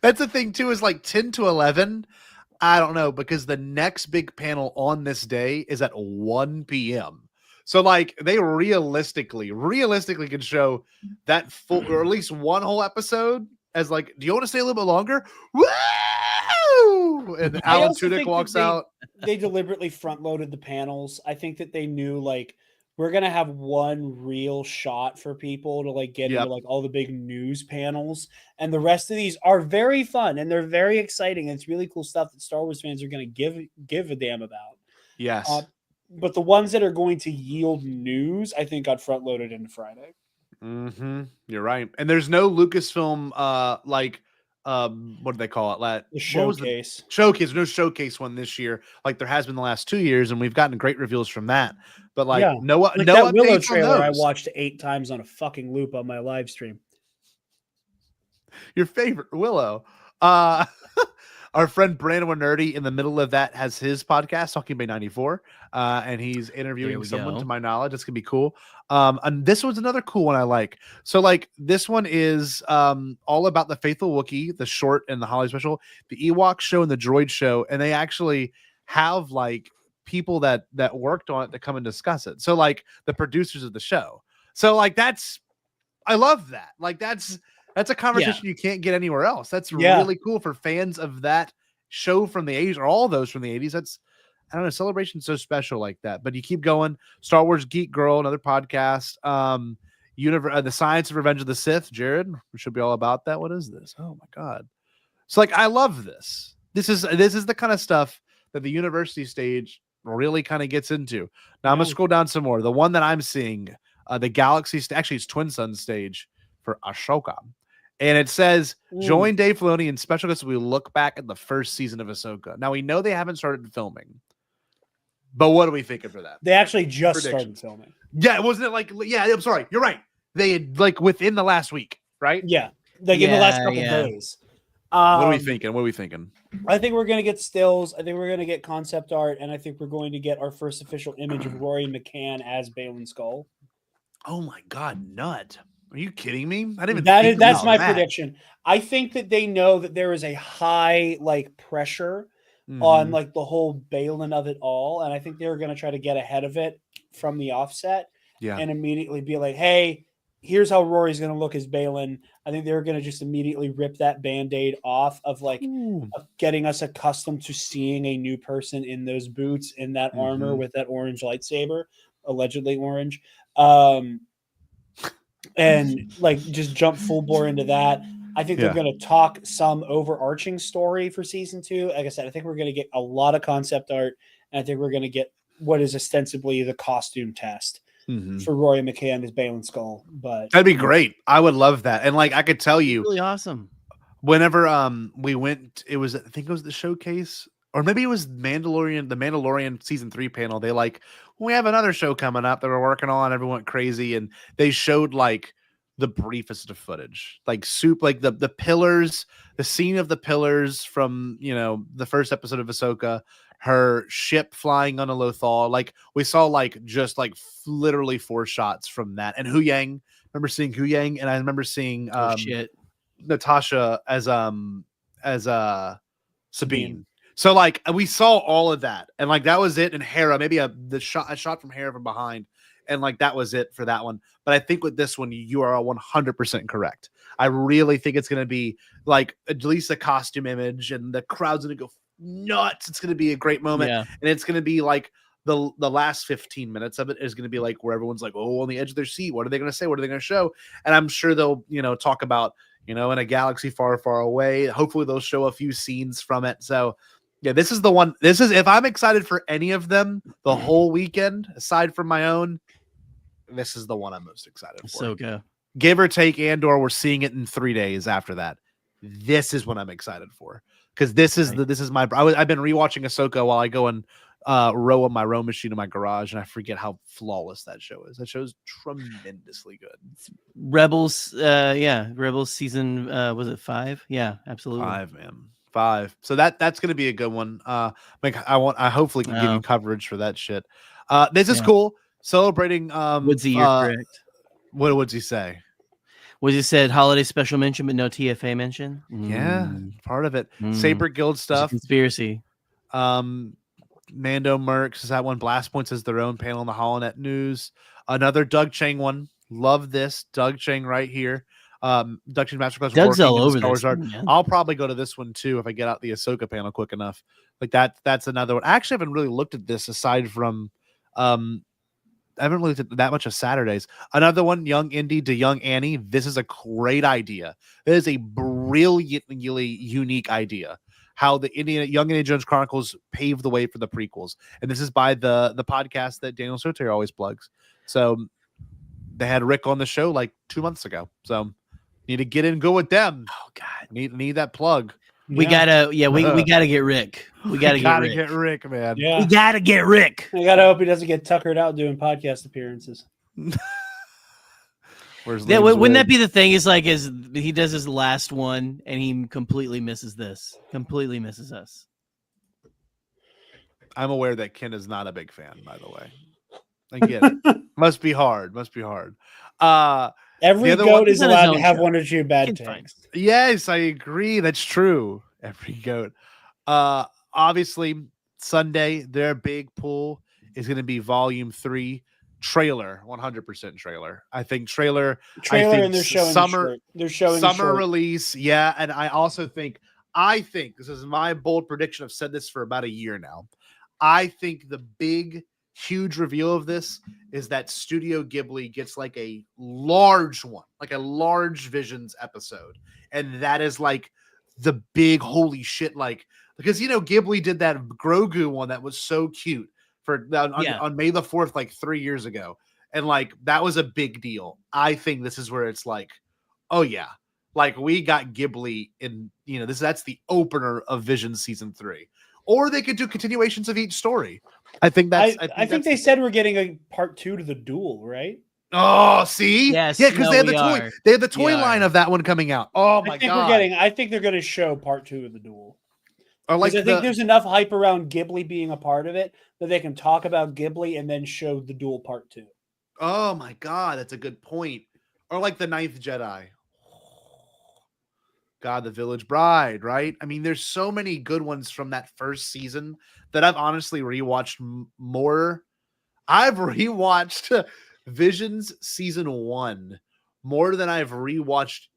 that's the thing too. Is like 10 to 11. I don't know, because the next big panel on this day is at 1 p.m. So like they realistically can show that full, or at least one whole episode as like, do you want to stay a little bit longer? Woo! And Alan Tudyk walks out. They deliberately front loaded the panels. I think that they knew like we're gonna have one real shot for people to like get into like all the big news panels, and the rest of these are very fun and they're very exciting. It's really cool stuff that Star Wars fans are gonna give a damn about. Yes. But the ones that are going to yield news, I think, got front loaded into Friday. You're right. And there's no Lucasfilm what do they call it? The showcase. Showcase. No showcase one this year, like there has been the last 2 years, and we've gotten great reveals from that. But like no that Willow updates trailer on I those. watched 8 times on a fucking loop on my live stream. Your favorite Willow. Our friend Brandon Nerdy in the middle of that has his podcast, Talking Bay 94, and he's interviewing someone to my knowledge. It's gonna be cool. And this was another cool one I like. So like this one is all about the Faithful Wookiee, the short and the holiday special, the Ewok show and the Droid show, and they actually have like people that worked on it to come and discuss it. So like the producers of the show. So like I love that. Like that's a conversation you can't get anywhere else. That's really cool for fans of that show from the 80s, or all those from the 80s. That's, I don't know, Celebration's so special like that. But you keep going. Star Wars Geek Girl, another podcast. The Science of Revenge of the Sith. Jared, we should be all about that. What is this? Oh my God. It's like, I love this. This is the kind of stuff that the university stage really kind of gets into. Now I'm gonna scroll down some more. The one that I'm seeing, the Galaxy, actually it's Twin Sun stage for Ahsoka. And it says, join Dave Filoni and special guests. We look back at the first season of Ahsoka. Now we know they haven't started filming, But what are we thinking for that? They actually just Predictions. started filming. Yeah, wasn't it like? Yeah, I'm sorry. You're right. They had like within the last week, right? Yeah, like in the last couple days. What are we thinking? What are we thinking? I think we're going to get stills. I think we're going to get concept art, and I think we're going to get our first official image of Rory McCann as Balin Skull. Oh my God, nut! Are you kidding me? I didn't even. That's my prediction. I think that they know that there is a high like pressure on like the whole Balin of it all, and I think they're going to try to get ahead of it from the offset, and immediately be like, "Hey, here's how Rory's going to look as Balin." I think they're going to just immediately rip that Band-Aid off of like of getting us accustomed to seeing a new person in those boots, in that armor with that orange lightsaber, allegedly orange. And like just jump full bore into that. I think they're going to talk some overarching story for season 2. Like I said, I think we're going to get a lot of concept art, and I think we're going to get what is ostensibly the costume test for Rory McCann as Balin Skull. But that'd be great. I would love that. And like I could tell you, really awesome. Whenever we went, I think it was the showcase, or maybe it was the Mandalorian season 3 panel. They like, we have another show coming up that we're working on. Everyone went crazy, and they showed like the briefest of footage, like the pillars, the scene of the pillars from the first episode of Ahsoka, her ship flying on a Lothal. Like we saw like just like literally 4 shots from that. And Hu Yang, remember seeing Hu Yang, and I remember seeing Natasha as Sabine. So like we saw all of that, and like that was it. And Hera, maybe a shot from Hera from behind, and like that was it for that one. But I think with this one, you are 100% correct. I really think it's going to be like at least a costume image, and the crowd's going to go nuts. It's going to be a great moment, and it's going to be like the last 15 minutes of it is going to be like where everyone's like, oh, on the edge of their seat. What are they going to say? What are they going to show? And I'm sure they'll talk about in a galaxy far, far away. Hopefully they'll show a few scenes from it. So yeah, this is the one. This is, if I'm excited for any of them the whole weekend, aside from my own, this is the one I'm most excited for. So good. Give or take, Andor, we're seeing it in 3 days after that. This is what I'm excited for, because this is I've been rewatching Ahsoka while I go and row on my row machine in my garage, and I forget how flawless that show is. That show is tremendously good. Rebels, Rebels season was it 5? Yeah, absolutely 5, man. 5. So that's gonna be a good one. I hopefully can give you coverage for that shit. This is cool. Celebrating Woodsy, you're correct. What did Woodsy say? Woodsy said holiday special mention, but no TFA mention. Yeah, part of it. Saber Guild stuff. Conspiracy. Mando Mercs is that one. Blast Points is their own panel in the HoloNet News. Another Doug Chang one. Love this. Doug Chang right here. Doug Chang Masterclass. Doug's all over this. I'll probably go to this one too if I get out the Ahsoka panel quick enough. Like that's another one. I actually haven't really looked at this aside from I haven't looked at that much of Saturdays. Another one, Young Indy to Young Annie. This is a great idea. It is a brilliantly unique idea. How the Young Indiana Jones Chronicles paved the way for the prequels, and this is by the podcast that Daniel Soter always plugs. So they had Rick on the show like 2 months ago. So need to get in and go with them. Oh God, need that plug. We gotta get Rick. We gotta get Rick, man. Yeah. We gotta get Rick. I gotta hope he doesn't get tuckered out doing podcast appearances. Wouldn't that be the thing? Is like he does his last one and he completely misses this. Completely misses us. I'm aware that Ken is not a big fan, by the way. I get it. Must be hard. Every goat is allowed to have one or two bad takes. Yes, I agree. That's true. Every goat. Obviously, Sunday, their big pull is going to be Volume 3 trailer, 100% trailer. I think trailer, and they're showing summer release. Yeah, and I think this is my bold prediction. I've said this for about a year now. I think the big, huge reveal of this is that Studio Ghibli gets like a large one, like a large Visions episode. And that is like the big holy shit, like, because Ghibli did that Grogu one that was so cute on May the 4th, like 3 years ago. And like that was a big deal. I think this is where it's like, oh yeah, like we got Ghibli in, that's the opener of Visions season 3. or they could do continuations of each story. I think that's. I think they said we're getting a part 2 to the duel, right? Oh, see, Yes, yeah, because no, they have we the toy. are. They have the We toy line are. of that one coming out. Oh my god! I think they're going to show part 2 of the duel. Or like I think there's enough hype around Ghibli being a part of it that they can talk about Ghibli and then show the duel part 2. Oh my god, that's a good point. Or like the Ninth Jedi. God, the Village Bride, right? I mean, there's so many good ones from that first season that I've honestly rewatched more. I've rewatched Visions season 1 more than I've rewatched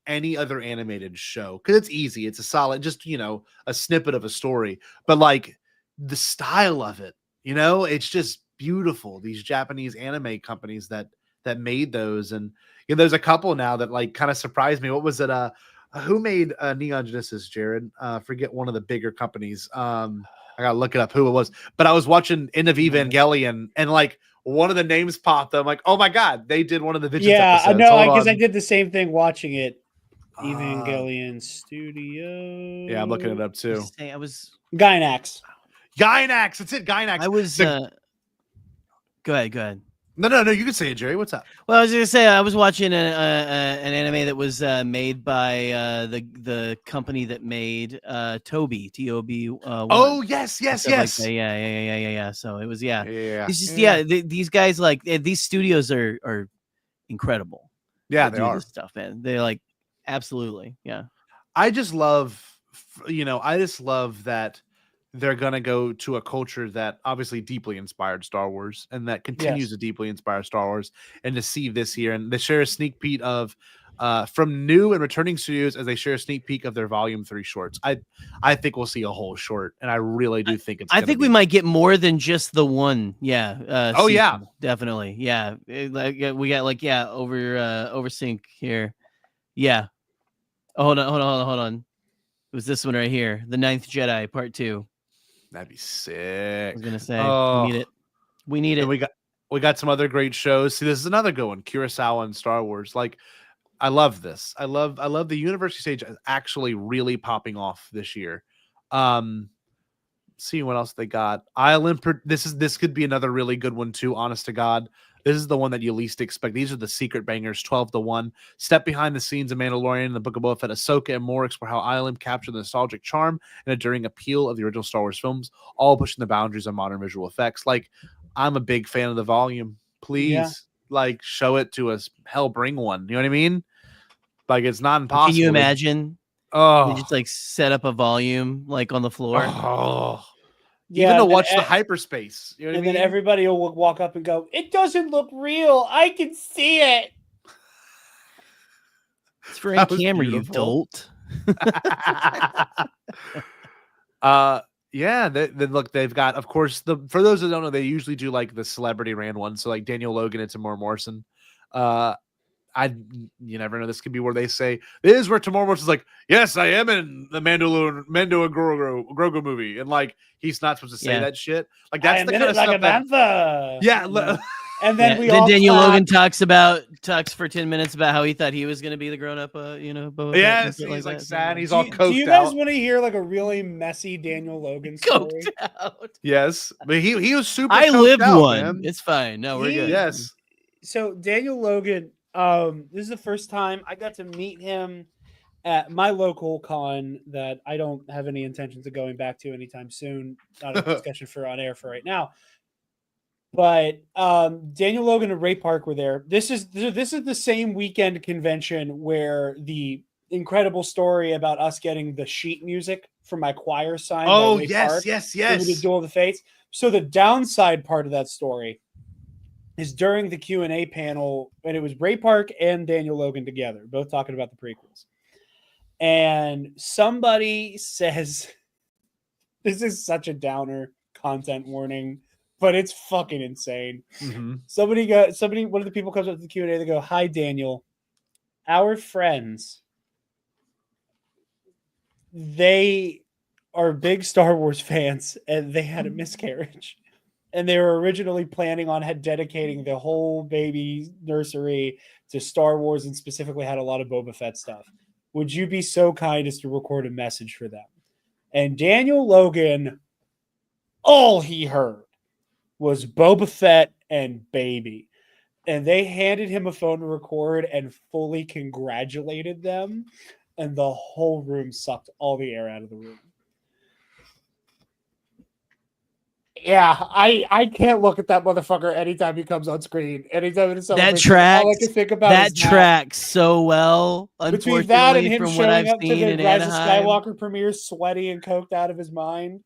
any other animated show, because it's easy. It's a solid, just, a snippet of a story, but like the style of it, it's just beautiful. These Japanese anime companies that made those, and there's a couple now that like kind of surprised me. What was it? Who made Neon Genesis, Jared? Forget one of the bigger companies. I gotta look it up who it was. But I was watching End of Evangelion, and like one of the names popped up. I'm like, oh my god, they did one of the Visions episodes. I know, because I did the same thing watching it. Evangelion Studio. Yeah, I'm looking it up too. I was Gainax. That's it. Gainax. I was. Go ahead. No. You can say it, Jerry. What's up? Well, I was gonna say I was watching an anime that was made by the company that made Toby, Tob. Oh yes. Like yeah. So it was Yeah. It's just these guys, like these studios are incredible. Yeah, they are. this stuff, man. They're like absolutely I just love that they're going to go to a culture that obviously deeply inspired Star Wars, and that continues to deeply inspire Star Wars, and to see this here, and they share a sneak peek of from new and returning studios as they share a sneak peek of their volume 3 shorts. I think we'll see a whole short, and I really do think I think we might get more than just the one. Oh yeah, definitely. Yeah. We got over sync here. Yeah. Oh, hold on. It was this one right here. The Ninth Jedi Part 2. That'd be sick. I was gonna say we need it. And we got some other great shows. See, this is another good one. Kurosawa and Star Wars. Like, I love this. I love the university stage actually really popping off this year. See what else they got. Island. This could be another really good one too. Honest to God. This is the one that you least expect. These are the secret bangers, 12-1. Step behind the scenes of Mandalorian and the Book of Boba Fett, Ahsoka, and more explore how Island captured the nostalgic charm and enduring appeal of the original Star Wars films, all pushing the boundaries of modern visual effects. Like, I'm a big fan of the volume. Please, show it to us. Hell, bring one. You know what I mean? Like, it's not impossible. Can you imagine? You just set up a volume on the floor. Oh. Even to watch the hyperspace. You know what I mean? Then everybody will walk up and go, "It doesn't look real. I can see it." It's for a camera, you dolt. Look, they've got, of course, for those that don't know, they usually do the celebrity ran one. So Daniel Logan and Tamora Morrison. You never know. This could be where they say, this is where Tamora Morrison's like, yes, I am in the Mando and Grogu movie. And he's not supposed to say that shit. That's the kind of stuff that, And then Daniel Logan talks for 10 minutes about how he thought he was going to be the grown up, Boba Yes, Fett, he's that. sad. He's all coked out. Do you guys want to hear a really messy Daniel Logan story? Coked out. Yes, but he was super. I lived out, one. Man. It's fine. No, we're good. Yes. So Daniel Logan. This is the first time I got to meet him at my local con that I don't have any intentions of going back to anytime soon. Not a discussion for on air for right now. But Daniel Logan and Ray Park were there. This is the same weekend convention where the incredible story about us getting the sheet music for my choir signed. Oh, by Ray yes, Park, yes. We did Duel of the Fates. So the downside part of that story is during the Q&A panel, and it was Ray Park and Daniel Logan together, both talking about the prequels. And somebody says, this is such a downer content warning, but it's fucking insane. Mm-hmm. One of the people comes up to the Q&A, they go, "Hi, Daniel. Our friends, they are big Star Wars fans, and they had a miscarriage. And they were originally planning on dedicating the whole baby nursery to Star Wars, and specifically had a lot of Boba Fett stuff. Would you be so kind as to record a message for them?" And Daniel Logan, all he heard was Boba Fett and baby. And they handed him a phone to record and fully congratulated them. And the whole room sucked all the air out of the room. Yeah, I can't look at that motherfucker anytime he comes on screen. Anytime in a That celebration, all I tracks. can think about That is tracks so well. between that and Unfortunately, him from what showing I've up to seen the in Rise of Anaheim. Skywalker premiere, sweaty and coked out of his mind.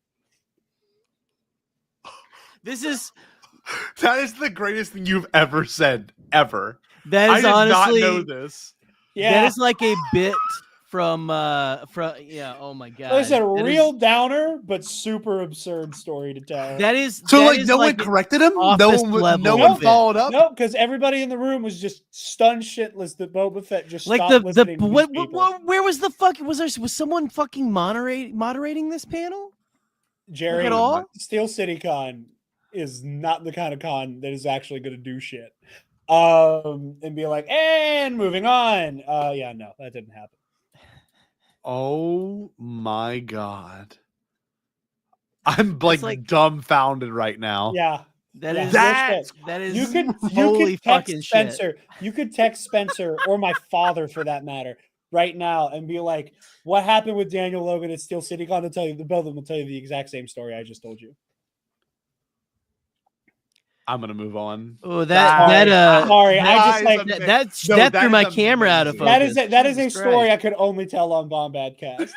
This is That is the greatest thing you've ever said, ever. that I is did honestly not know this. Yeah, that is like a bit from yeah. Oh my god, like I said, a That real is- downer but super absurd story to tell. That is So that like is no like one an corrected him? No office one, level no one bit. followed up? No, because everybody in the room was just stunned shitless that Boba Fett just Like stopped the listening to these what, people. where was the fuck was someone fucking moderating this panel? Jerry, at all? Steel City Con is not the kind of con that is actually going to do shit. And be like, and moving on. Yeah, no, that didn't happen. Oh my god. I'm like, like- dumbfounded right now. Yeah, That yeah, is real shit. that is You could holy text fucking shit. Spencer. You could text Spencer or my father for that matter right now and be like, "What happened with Daniel Logan at Steel City Con?" To tell you, the both of them will tell you the exact same story I just told you. I'm gonna move on. Oh, Sorry, I just like that threw my camera out of focus. that is a Jesus story Christ. I could only tell on Bombad Cast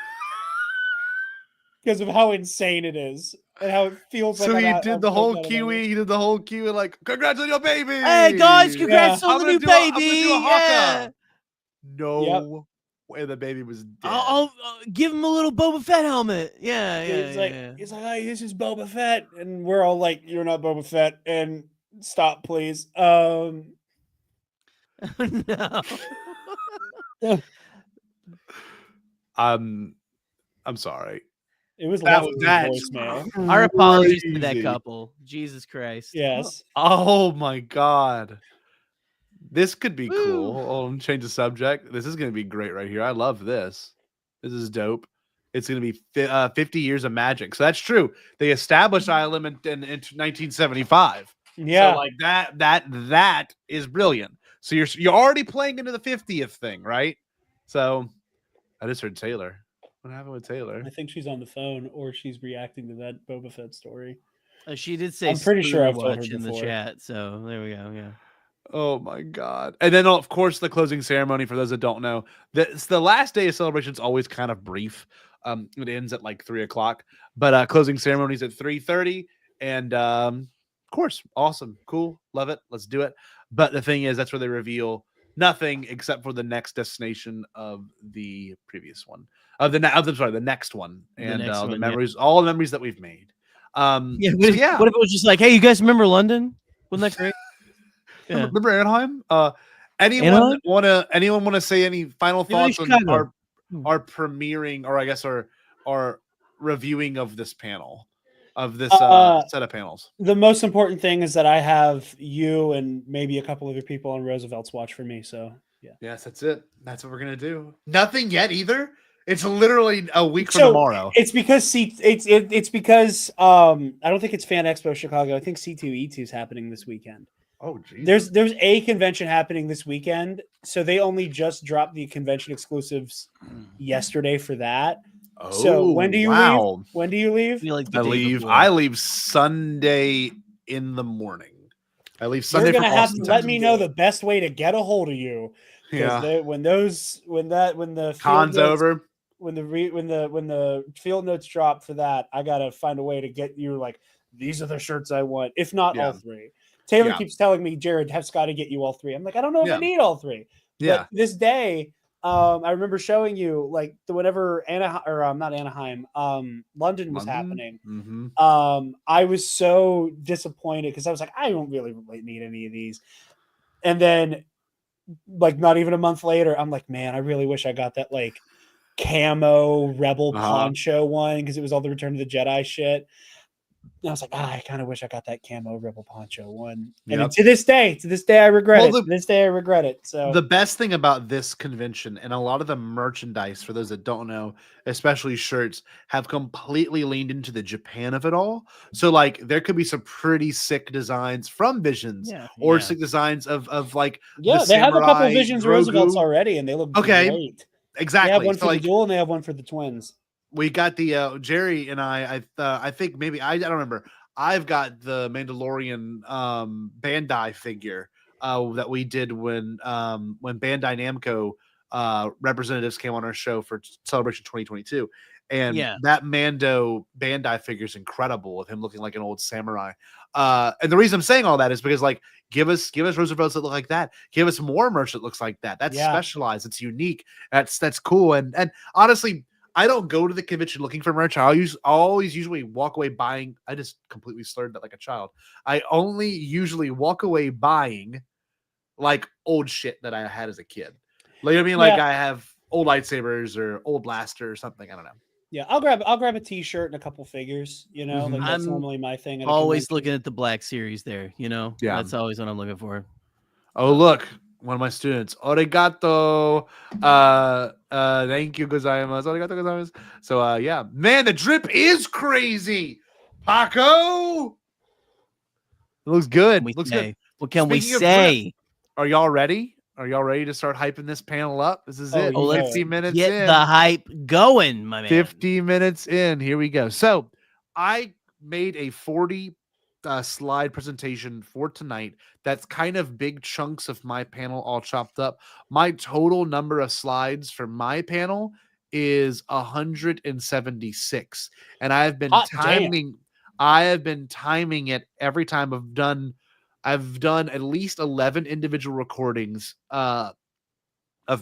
because of how insane it is and how it feels. So like he I'm did out- the I'm whole out of Kiwi. it. He did the whole Kiwi, like, congrats on your baby. Hey guys, congrats Yeah. on the new I'm gonna baby. do a Yeah. haka. No way the baby was dead. I'll give him a little Boba Fett helmet. Yeah, yeah. He's like, yeah. hey, this is Boba Fett, and we're all like, you're not Boba Fett, and stop, please. No. I'm sorry. It was That lovely was that. voicemail. Our apologies to that Crazy. couple. Jesus Christ. Yes. Oh my god. This could be cool. Woo. I'll change the subject. This is going to be great right here. I love this. This is dope. It's going to be 50 years of magic. So that's true. They established ILM in 1975. Yeah. So like that is brilliant. So you're already playing into the 50th thing, right? So I just heard Taylor. What happened with Taylor? I think she's on the phone or she's reacting to that Boba Fett story. She did say I'm pretty sure I've told her watch in the before. chat. So there we go. Yeah. Oh my god. And then of course the closing ceremony, for those that don't know, the last day of celebration is always kind of brief. It ends at like 3:00, but closing ceremonies at 3:30. And of course, awesome, cool, love it, let's do it. But the thing is, that's where they reveal nothing except for the next destination of the previous one, the next one, and next the one, memories, all the memories that we've made. Yeah. So What if it was just like, hey, you guys remember London? Wasn't that great? Yeah. Remember Anaheim? Anyone Anaheim? want to say any final Maybe thoughts on Chicago. our premiering, or I guess our reviewing of this panel, of this set of panels? The most important thing is that I have you and maybe a couple other people on Roosevelt's watch for me. So yeah. Yes, that's it. That's what we're gonna do. Nothing yet either. It's literally a week from So, tomorrow. It's because it's because I don't think it's Fan Expo Chicago. I think C2E2 is happening this weekend. Oh, geez. There's a convention happening this weekend, so they only just dropped the convention exclusives yesterday for that. So when do you leave? When do you leave? I leave Sunday in the morning. I leave Sunday. You're gonna from have Austin, to let Texas. me know the best way to get a hold of you. Yeah. When the Con's over. When the field notes drop for that, I gotta find a way to get you like these are the shirts I want. If not all three. Taylor keeps telling me, Jared, have Scotty get you all three. I'm like, I don't know if I need all three. Yeah. But this day, I remember showing you like whenever Anaheim, London was happening. Mm-hmm. I was so disappointed because I was like, I don't really need any of these. And then, like, not even a month later, I'm like, man, I really wish I got that like camo rebel poncho one because it was all the Return of the Jedi shit. And I was like, I kind of wish I got that camo rebel poncho one. And Yep. to this day, I regret it. Well, To this day, I regret it. So the best thing about this convention and a lot of the merchandise, for those that don't know, especially shirts, have completely leaned into the Japan of it all. So like there could be some pretty sick designs from Visions or sick designs of like they have a couple Visions Roosevelts already, and they look great. Exactly. They have one so for the duel, and they have one for the twins. We got the Jerry and I think maybe I don't remember. I've got the Mandalorian Bandai figure that we did when Bandai Namco representatives came on our show for Celebration 2022, and that Mando Bandai figure is incredible with him looking like an old samurai. And the reason I'm saying all that is because like give us Roosevelts that look like that. Give us more merch that looks like that. That's specialized. It's unique. That's cool. And honestly, I don't go to the convention looking for merch. I always usually walk away buying. I just completely slurred that like a child. I only usually walk away buying like old shit that I had as a kid. Like I mean, like I have old lightsabers or old blaster or something. I don't know. Yeah, I'll grab a T-shirt and a couple figures. You know, like that's normally my thing. Always looking at the Black Series there. You know, that's always what I'm looking for. Oh look. One of my students, arigato, thank you, gozaimasu, arigato gozaimasu. So, yeah, man, the drip is crazy. Paco, it looks good. Looks good. What can we say? Are y'all ready? Are y'all ready to start hyping this panel up? This is it. 50 minutes get in. the hype going, my man. 50 minutes in. Here we go. So, I made a 40 slide presentation for tonight that's kind of big chunks of my panel all chopped up. My total number of slides for my panel is 176, and I have been timing it every time I've done at least 11 individual recordings of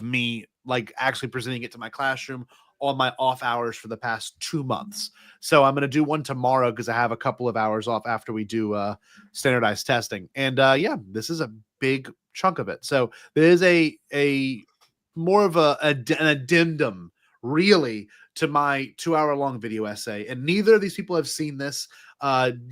me like actually presenting it to my classroom on my off hours for the past 2 months. So I'm going to do one tomorrow because I have a couple of hours off after we do standardized testing. And this is a big chunk of it. So there's a more of an addendum really to my 2-hour-long video essay. And neither of these people have seen this.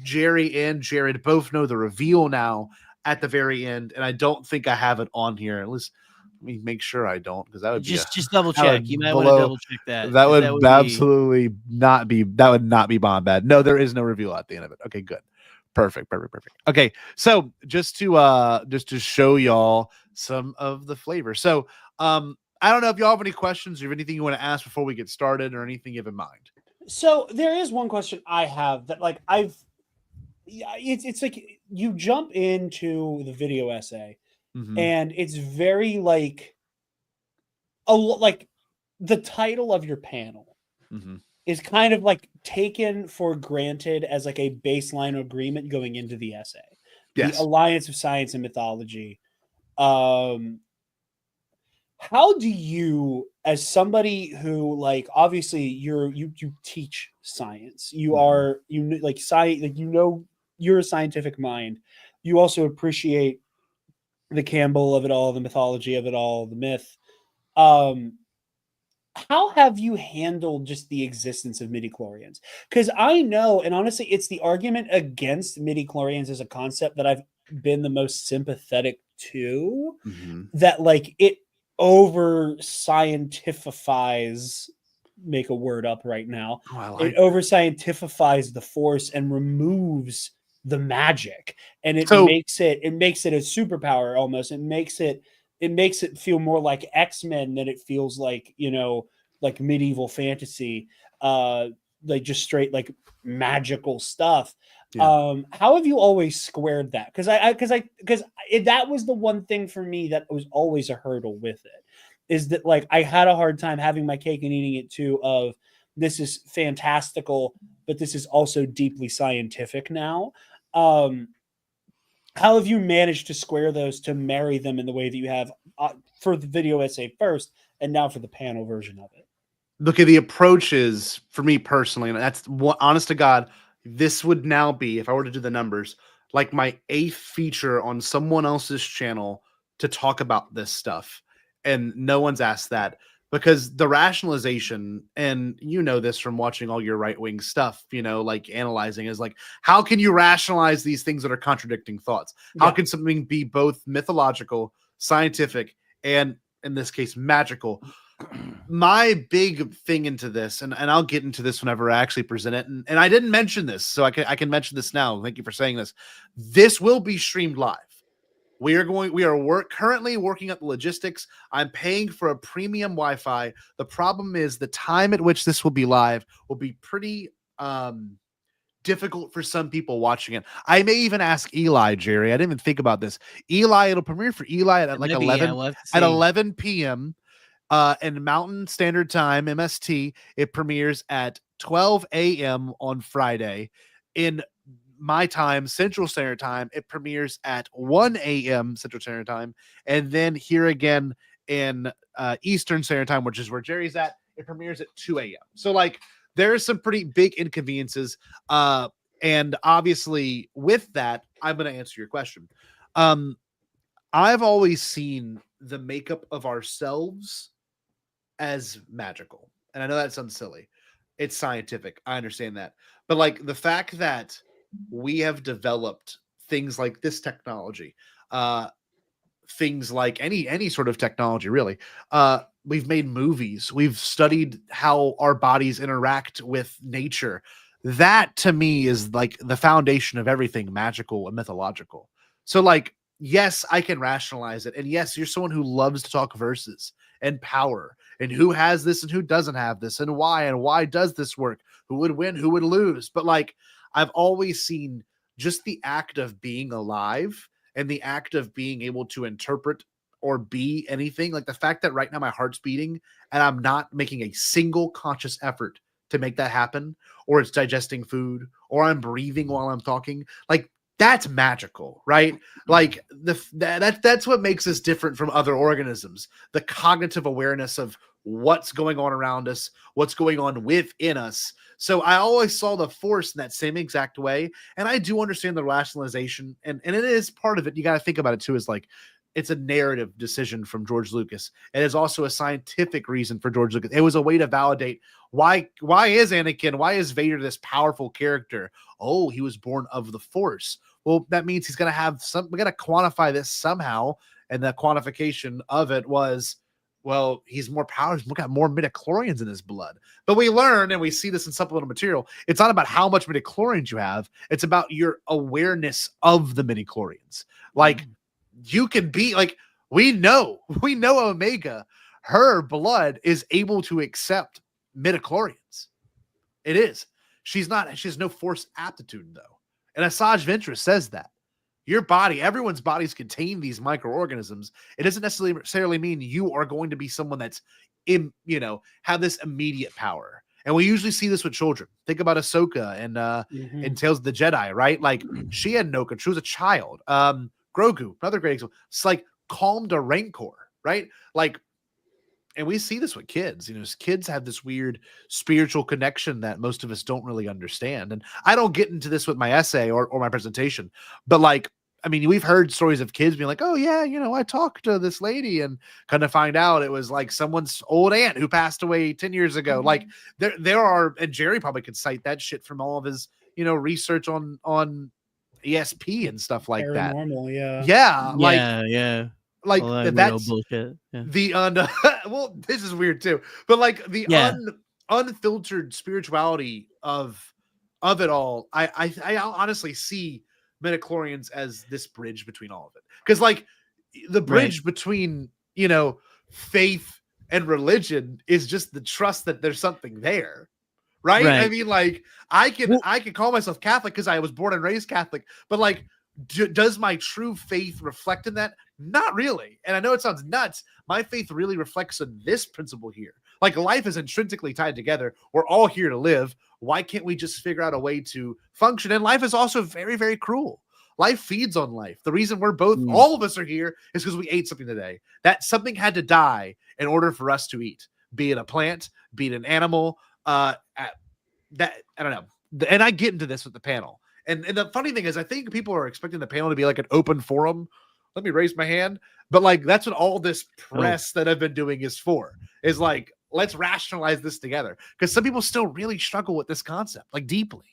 Jerry and Jared both know the reveal now at the very end. And I don't think I have it on here. At least let me make sure I don't, because that would just double check. You might want to double check that. That would absolutely not be Bombad. No, there is no reveal at the end of it. Okay, good. Perfect. Okay, so just to show y'all some of the flavor. So I don't know if y'all have any questions or anything you want to ask before we get started or anything you have in mind. So there is one question I have that like it's like you jump into the video essay. Mm-hmm. And it's very like the title of your panel is kind of like taken for granted as like a baseline agreement going into the essay. Yes. The Alliance of Science and Mythology. How do you, as somebody who like obviously you teach science, you're a scientific mind. You also appreciate the Campbell of it all, the mythology of it all, the myth. How have you handled just the existence of midi-chlorians? Because I know, and honestly, it's the argument against midi-chlorians as a concept that I've been the most sympathetic to, that like it over-scientifies, make a word up right now, it over-scientifies the Force and removes the magic, and it makes it a superpower almost. It makes it feel more like X-Men than it feels like, you know, like medieval fantasy, like just straight like magical stuff. Yeah. How have you always squared that? Because that was the one thing for me that was always a hurdle with it, is that like I had a hard time having my cake and eating it too. Of this is fantastical, but this is also deeply scientific now. How have you managed to square those to marry them in the way that you have for the video essay first and now for the panel version of it? Look at the approaches for me personally, and that's what, honest to God, this would now be, if I were to do the numbers, like my 8th feature on someone else's channel to talk about this stuff. And no one's asked that. because the rationalization, and you know this from watching all your right-wing stuff, you know, like analyzing, is like, how can you rationalize these things that are contradicting thoughts? How can something be both mythological, scientific, and in this case magical? My big thing into this, and I'll get into this whenever I actually present it, and I didn't mention this, so I can mention this now. Thank you for saying this. This will be streamed live. We are currently working at the logistics. I'm paying for a premium Wi-Fi. The problem is the time at which this will be live will be pretty difficult for some people watching it. I may even ask Eli, Jerry. I didn't even think about this. Eli, it'll premiere for Eli at like 11 p.m. In Mountain Standard Time, MST. It premieres at 12 a.m. on Friday. In my time, Central Standard Time, it premieres at 1 a.m. Central Standard Time. And then here again in Eastern Standard Time, which is where Jerry's at, it premieres at 2 a.m. So, like, there's some pretty big inconveniences. And obviously, with that, I'm going to answer your question. I've always seen the makeup of ourselves as magical. And I know that sounds silly. It's scientific. I understand that. But, like, the fact that we have developed things like this technology, things like any sort of technology, really. We've made movies. We've studied how our bodies interact with nature. That, to me, is like the foundation of everything magical and mythological. So, like, yes, I can rationalize it. And yes, you're someone who loves to talk verses and power and who has this and who doesn't have this and why does this work? Who would win? Who would lose? But, like, I've always seen just the act of being alive and the act of being able to interpret or be anything, like the fact that right now my heart's beating and I'm not making a single conscious effort to make that happen, or it's digesting food, or I'm breathing while I'm talking, like, that's magical, right? Like, that's what makes us different from other organisms. The cognitive awareness of what's going on around us, what's going on within us. So I always saw the Force in that same exact way. And I do understand the rationalization, and it is part of it. You got to think about it too, is like, it's a narrative decision from George Lucas. It is also a scientific reason for George Lucas. It was a way to validate why is Anakin, why is Vader this powerful character? Oh, he was born of the Force. Well, that means he's going to have we got to quantify this somehow. And the quantification of it was, well, he's more powerful. He's got more midi-chlorians in his blood. But we learn, and we see this in supplemental material, it's not about how much midi-chlorians you have. It's about your awareness of the midi-chlorians. Like, you can be like, we know Omega, her blood is able to accept midi-chlorians. It is. She has no Force aptitude, though. And Asajj Ventress says that. Your body, everyone's bodies contain these microorganisms. It doesn't necessarily mean you are going to be someone that's, have this immediate power. And we usually see this with children. Think about Ahsoka and in Tales of the Jedi, right? Like, she had no control. She was a child. Grogu, another great example. It's like calmed a rancor, right? Like, and we see this with kids. Kids have this weird spiritual connection that most of us don't really understand. And I don't get into this with my essay or my presentation, but, like, I mean, we've heard stories of kids being like, oh yeah, I talked to this lady and kind of find out it was like someone's old aunt who passed away 10 years ago. Like, there are, and Jerry probably could cite that shit from all of his, research on ESP and stuff like that. Yeah. Like, that's bullshit. Yeah. Well, this is weird too, but like the unfiltered spirituality of it all. I honestly see midi-chlorians as this bridge between all of it, because, like, the bridge between faith and religion is just the trust that there's something there. Right? I mean, like, I can call myself Catholic because I was born and raised Catholic, but, like, does my true faith reflect in that? Not really. And I know it sounds nuts. My faith really reflects on this principle here. Like, life is intrinsically tied together. We're all here to live. Why can't we just figure out a way to function? And life is also very, very cruel. Life feeds on life. The reason we're all of us are here is because we ate something today. That something had to die in order for us to eat, be it a plant, be it an animal, that I don't know. And I get into this with the panel. And the funny thing is, I think people are expecting the panel to be like an open forum let me raise my hand. But like, that's what all this press that I've been doing is for, is like, let's rationalize this together. Because some people still really struggle with this concept, like deeply.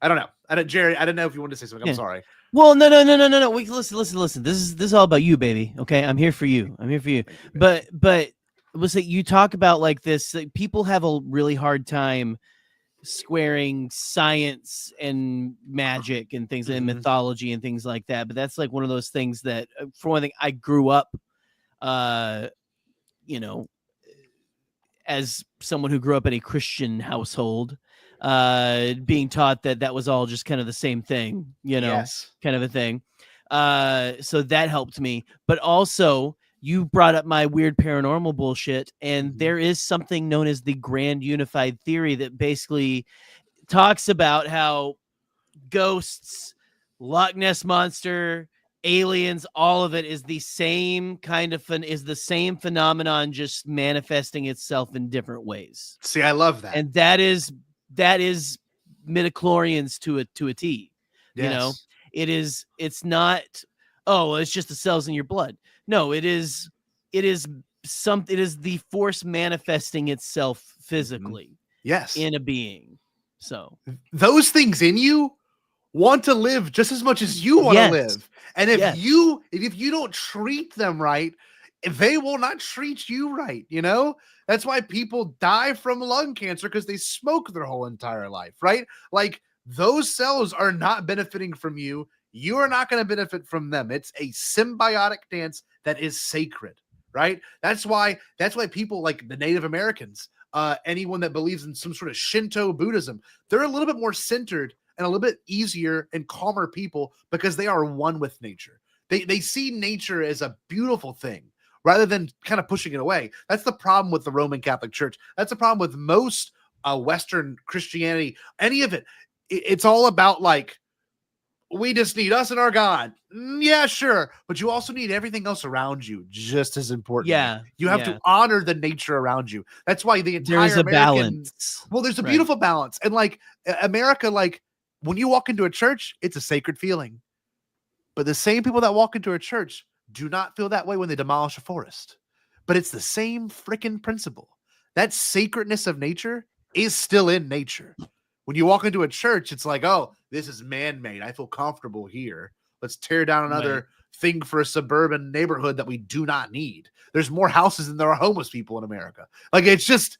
I don't know. Jerry, I didn't know if you wanted to say something. I'm sorry. Well, no. Wait, listen. This is all about you, baby. Okay, I'm here for you. But was it you talk about like this? Like, people have a really hard time squaring science and magic and things and mythology and things like that. But that's like one of those things that, for one thing, I grew up, as someone who grew up in a Christian household, being taught that was all just kind of the same thing, kind of a thing. So that helped me. But also, you brought up my weird paranormal bullshit, and there is something known as the Grand Unified Theory that basically talks about how ghosts, Loch Ness Monster, aliens, all of it is the same kind of the same phenomenon, just manifesting itself in different ways. See, I love that. And that is Midi-chlorians to a T. Yes. It's not, oh, it's just the cells in your blood. No, it is the force manifesting itself physically. Yes. In a being. So those things in you want to live just as much as you want to live. And if you don't treat them right, they will not treat you right. That's why people die from lung cancer, because they smoke their whole entire life, right? Like, those cells are not benefiting from you. You are not going to benefit from them. It's a symbiotic dance that is sacred, right? That's why people like the Native Americans, anyone that believes in some sort of Shinto Buddhism, they're a little bit more centered and a little bit easier and calmer people, because they are one with nature. They see nature as a beautiful thing, rather than kind of pushing it away. That's the problem with the Roman Catholic Church. That's the problem with most Western Christianity. Any of it. It's all about like, we just need us and our God. Yeah, sure. But you also need everything else around you just as important. Yeah. You have to honor the nature around you. That's why the entire there's a balance. Well, there's a beautiful balance. And like America, like when you walk into a church, it's a sacred feeling. But the same people that walk into a church do not feel that way when they demolish a forest. But it's the same freaking principle. That sacredness of nature is still in nature. When you walk into a church, it's like, oh, this is man-made. I feel comfortable here. Let's tear down another thing for a suburban neighborhood that we do not need. There's more houses than there are homeless people in America. Like, it's just,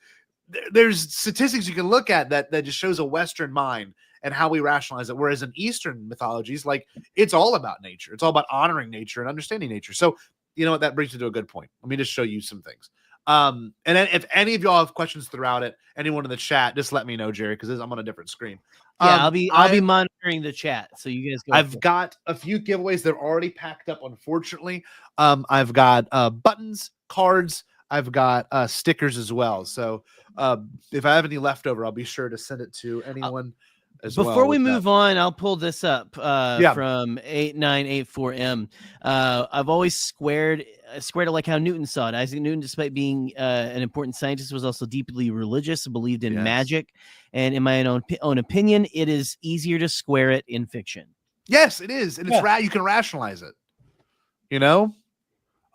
there's statistics you can look at that just shows a Western mind and how we rationalize it. Whereas in Eastern mythologies, like, it's all about nature. It's all about honoring nature and understanding nature. So, you know what? That brings me to a good point. Let me just show you some things. And then if any of y'all have questions throughout it, anyone in the chat, just let me know, Jerry, because I'm on a different screen. Yeah, I'll be monitoring the chat, so you guys go. I've got a few giveaways that are already packed up, unfortunately. I've got buttons, cards, I've got stickers as well. So if I have any leftover, I'll be sure to send it to anyone as well. Before we move on, I'll pull this up from 8984M. I've always squared it like how Newton saw it. Isaac Newton, despite being an important scientist, was also deeply religious, believed in magic. And in my own opinion, it is easier to square it in fiction. Yes, it is. And it's you can rationalize it. You know?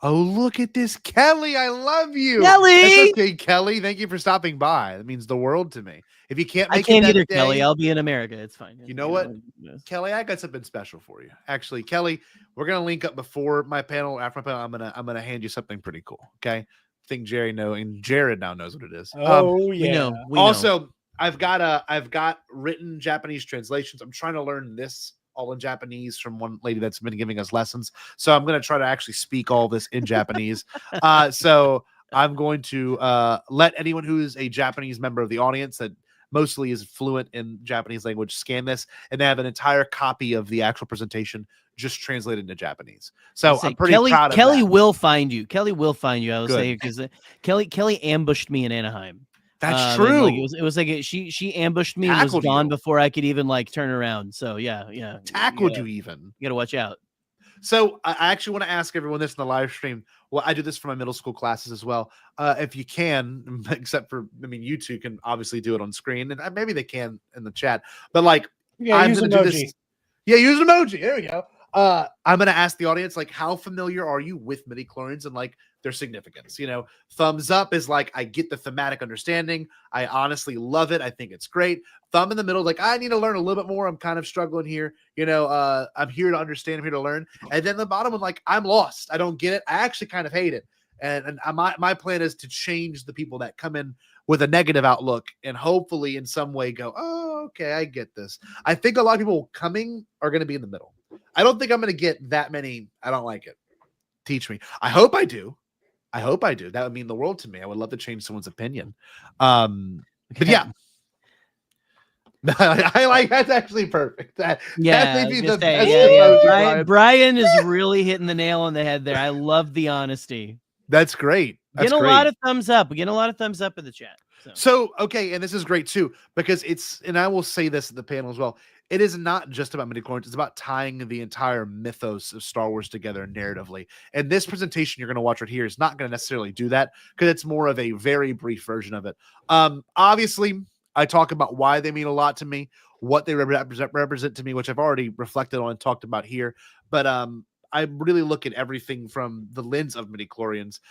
Oh, look at this. Kelly, I love you. Kelly! That's okay, Kelly. Thank you for stopping by. That means the world to me. If you can't make I can't it that either, day, Kelly. I'll be in America. It's fine. You know what? Kelly, I got something special for you. Actually, Kelly, we're gonna link up before my panel. After my panel, I'm gonna hand you something pretty cool. Okay. I think Jerry knows, and Jared now knows what it is. Oh yeah. We know. Also, I've got written Japanese translations. I'm trying to learn this all in Japanese from one lady that's been giving us lessons. So I'm going to try to actually speak all this in Japanese. So I'm going to let anyone who is a Japanese member of the audience that mostly is fluent in Japanese language scan this, and they have an entire copy of the actual presentation just translated into Japanese. So I'm pretty proud of Kelly that. will find you. Kelly will find you. I will say, because Kelly ambushed me in Anaheim. That's true. It was like she ambushed me and was gone before I could even like turn around. So yeah. Tackled you even. You got to watch out. So I actually want to ask everyone this in the live stream. Well, I do this for my middle school classes as well. If you can, except for, you two can obviously do it on screen, and maybe they can in the chat. But like, use gonna do emoji. this. Yeah, use an emoji. There we go. I'm gonna ask the audience, like, how familiar are you with midi-chlorians and like their significance? You know, thumbs up is like, I get the thematic understanding. I honestly love it. I think it's great. Thumb in the middle, like, I need to learn a little bit more. I'm kind of struggling here. You know, I'm here to understand. I'm here to learn. And then the bottom one, like, I'm lost. I don't get it. I actually kind of hate it. And my plan is to change the people that come in with a negative outlook and hopefully in some way go, oh, okay, I get this. I think a lot of people coming are going to be in the middle. I don't think I'm going to get that many. I don't like it. Teach me. I hope I do. I hope I do. That would mean the world to me. I would love to change someone's opinion. But yeah. I like that's actually perfect. That may be the best. Brian is really hitting the nail on the head there. I love the honesty. That's great. That's getting a lot of thumbs up. We're getting a lot of thumbs up in the chat. So okay, and this is great too, because it's, and I will say this at the panel as well, it is not just about midi-chlorians, it's about tying the entire mythos of Star Wars together narratively. And this presentation you're going to watch right here is not going to necessarily do that, because it's more of a very brief version of it. Obviously, I talk about why they mean a lot to me, what they represent to me, which I've already reflected on and talked about here. But I really look at everything from the lens of midi-chlorians.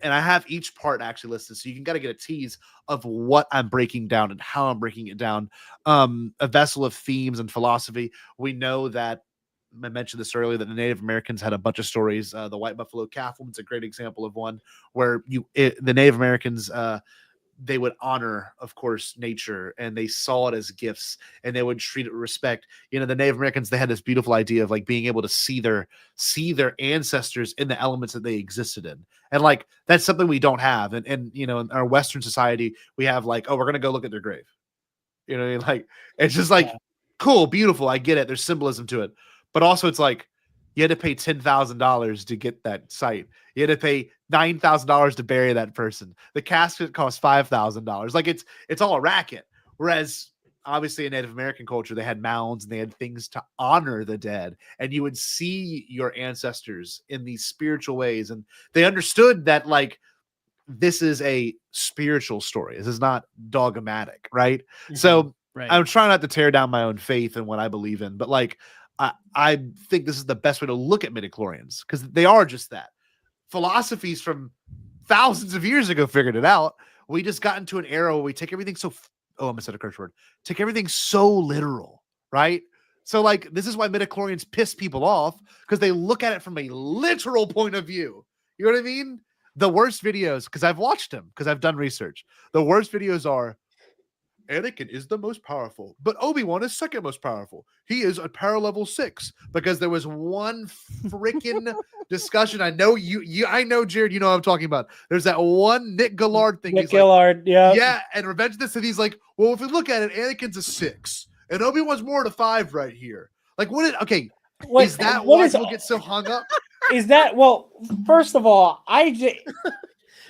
And I have each part actually listed, so you can kind of get a tease of what I'm breaking down and how I'm breaking it down. A vessel of themes and philosophy. We know that, I mentioned this earlier, that the Native Americans had a bunch of stories. The White Buffalo Calf woman's a great example of one where the Native Americans, they would honor, of course, nature, and they saw it as gifts, and they would treat it with respect. You know, the Native Americans, they had this beautiful idea of like being able to see their ancestors in the elements that they existed in. And like, that's something we don't have. And you know, in our Western society, we have like, oh, we're going to go look at their grave. You know what I mean? Like, it's just like, cool, beautiful. I get it. There's symbolism to it. But also it's like, you had to pay $10,000 to get that site. You had to pay $9,000 to bury that person. The casket cost $5,000. Like it's all a racket. Whereas obviously in Native American culture, they had mounds and they had things to honor the dead, and you would see your ancestors in these spiritual ways. And they understood that like, this is a spiritual story. This is not dogmatic. Right. Mm-hmm. So I'm trying not to tear down my own faith and what I believe in, but like, I think this is the best way to look at midi-chlorians, because they are just that. Philosophies from thousands of years ago figured it out. We just got into an era where we take everything so, I almost said a curse word, take everything so literal, right? So like, this is why midi-chlorians piss people off, because they look at it from a literal point of view. You know what I mean? The worst videos, because I've watched them, because I've done research. The worst videos are, Anakin is the most powerful, but Obi-Wan is second most powerful. He is a power level 6, because there was one freaking discussion. I know I know, Jared, you know what I'm talking about. There's that one Nick Gillard thing. Nick Gillard, yeah. Yeah, and Revenge of the Sith, he's like, well, if we look at it, Anakin's a 6, and Obi-Wan's more to 5 right here. Like, is that why people get so hung up? Is that, well, first of all,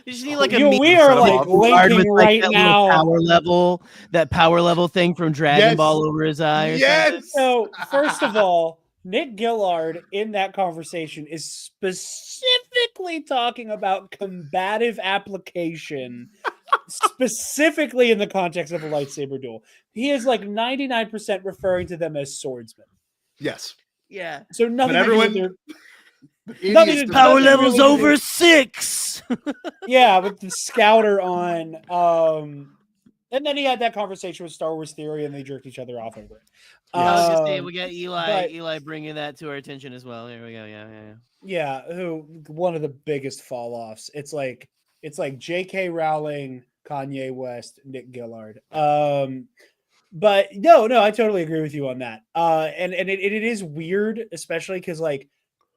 You just need like we are like linking right now. That power level thing from Dragon Ball over his eye. Or something. So first of all, Nick Gillard in that conversation is specifically talking about combative application, specifically in the context of a lightsaber duel. He is like 99% referring to them as swordsmen. Yes. Yeah. So nothing. But everyone. Power levels over 6. Yeah, with the scouter on. And then he had that conversation with Star Wars Theory, and they jerked each other off over it. We got Eli bringing that to our attention as well. Here we go. Yeah. Who one of the biggest fall offs? It's like J.K. Rowling, Kanye West, Nick Gillard. But no, I totally agree with you on that. And it is weird, especially because like,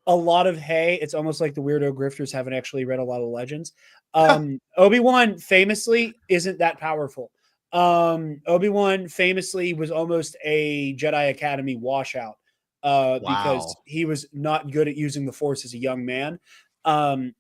a lot of it's almost like the weirdo grifters haven't actually read a lot of Legends. Obi-Wan famously isn't that powerful. Obi-Wan famously was almost a Jedi Academy washout because he was not good at using the Force as a young man. And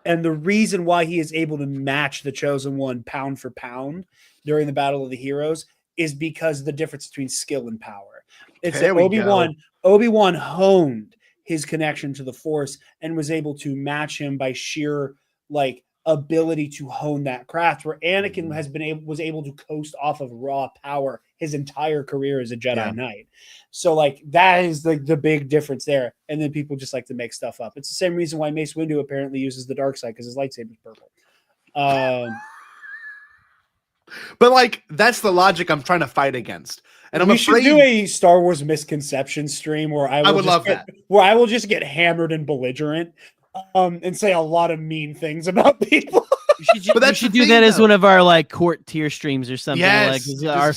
the reason why he is able to match the Chosen One pound for pound during the Battle of the Heroes is because of the difference between skill and power. It's that Obi-Wan honed his connection to the Force and was able to match him by sheer like ability to hone that craft, where Anakin was able to coast off of raw power his entire career as a Jedi Knight. So like that is the big difference there. And then people just like to make stuff up. It's the same reason why Mace Windu apparently uses the dark side, because his lightsaber's purple. But like that's the logic I'm trying to fight against. And I'm should do a Star Wars misconception stream where I would love that. Where I will just get hammered and belligerent and say a lot of mean things about people. We should do that as one of our like court tier streams or something. Yes, like our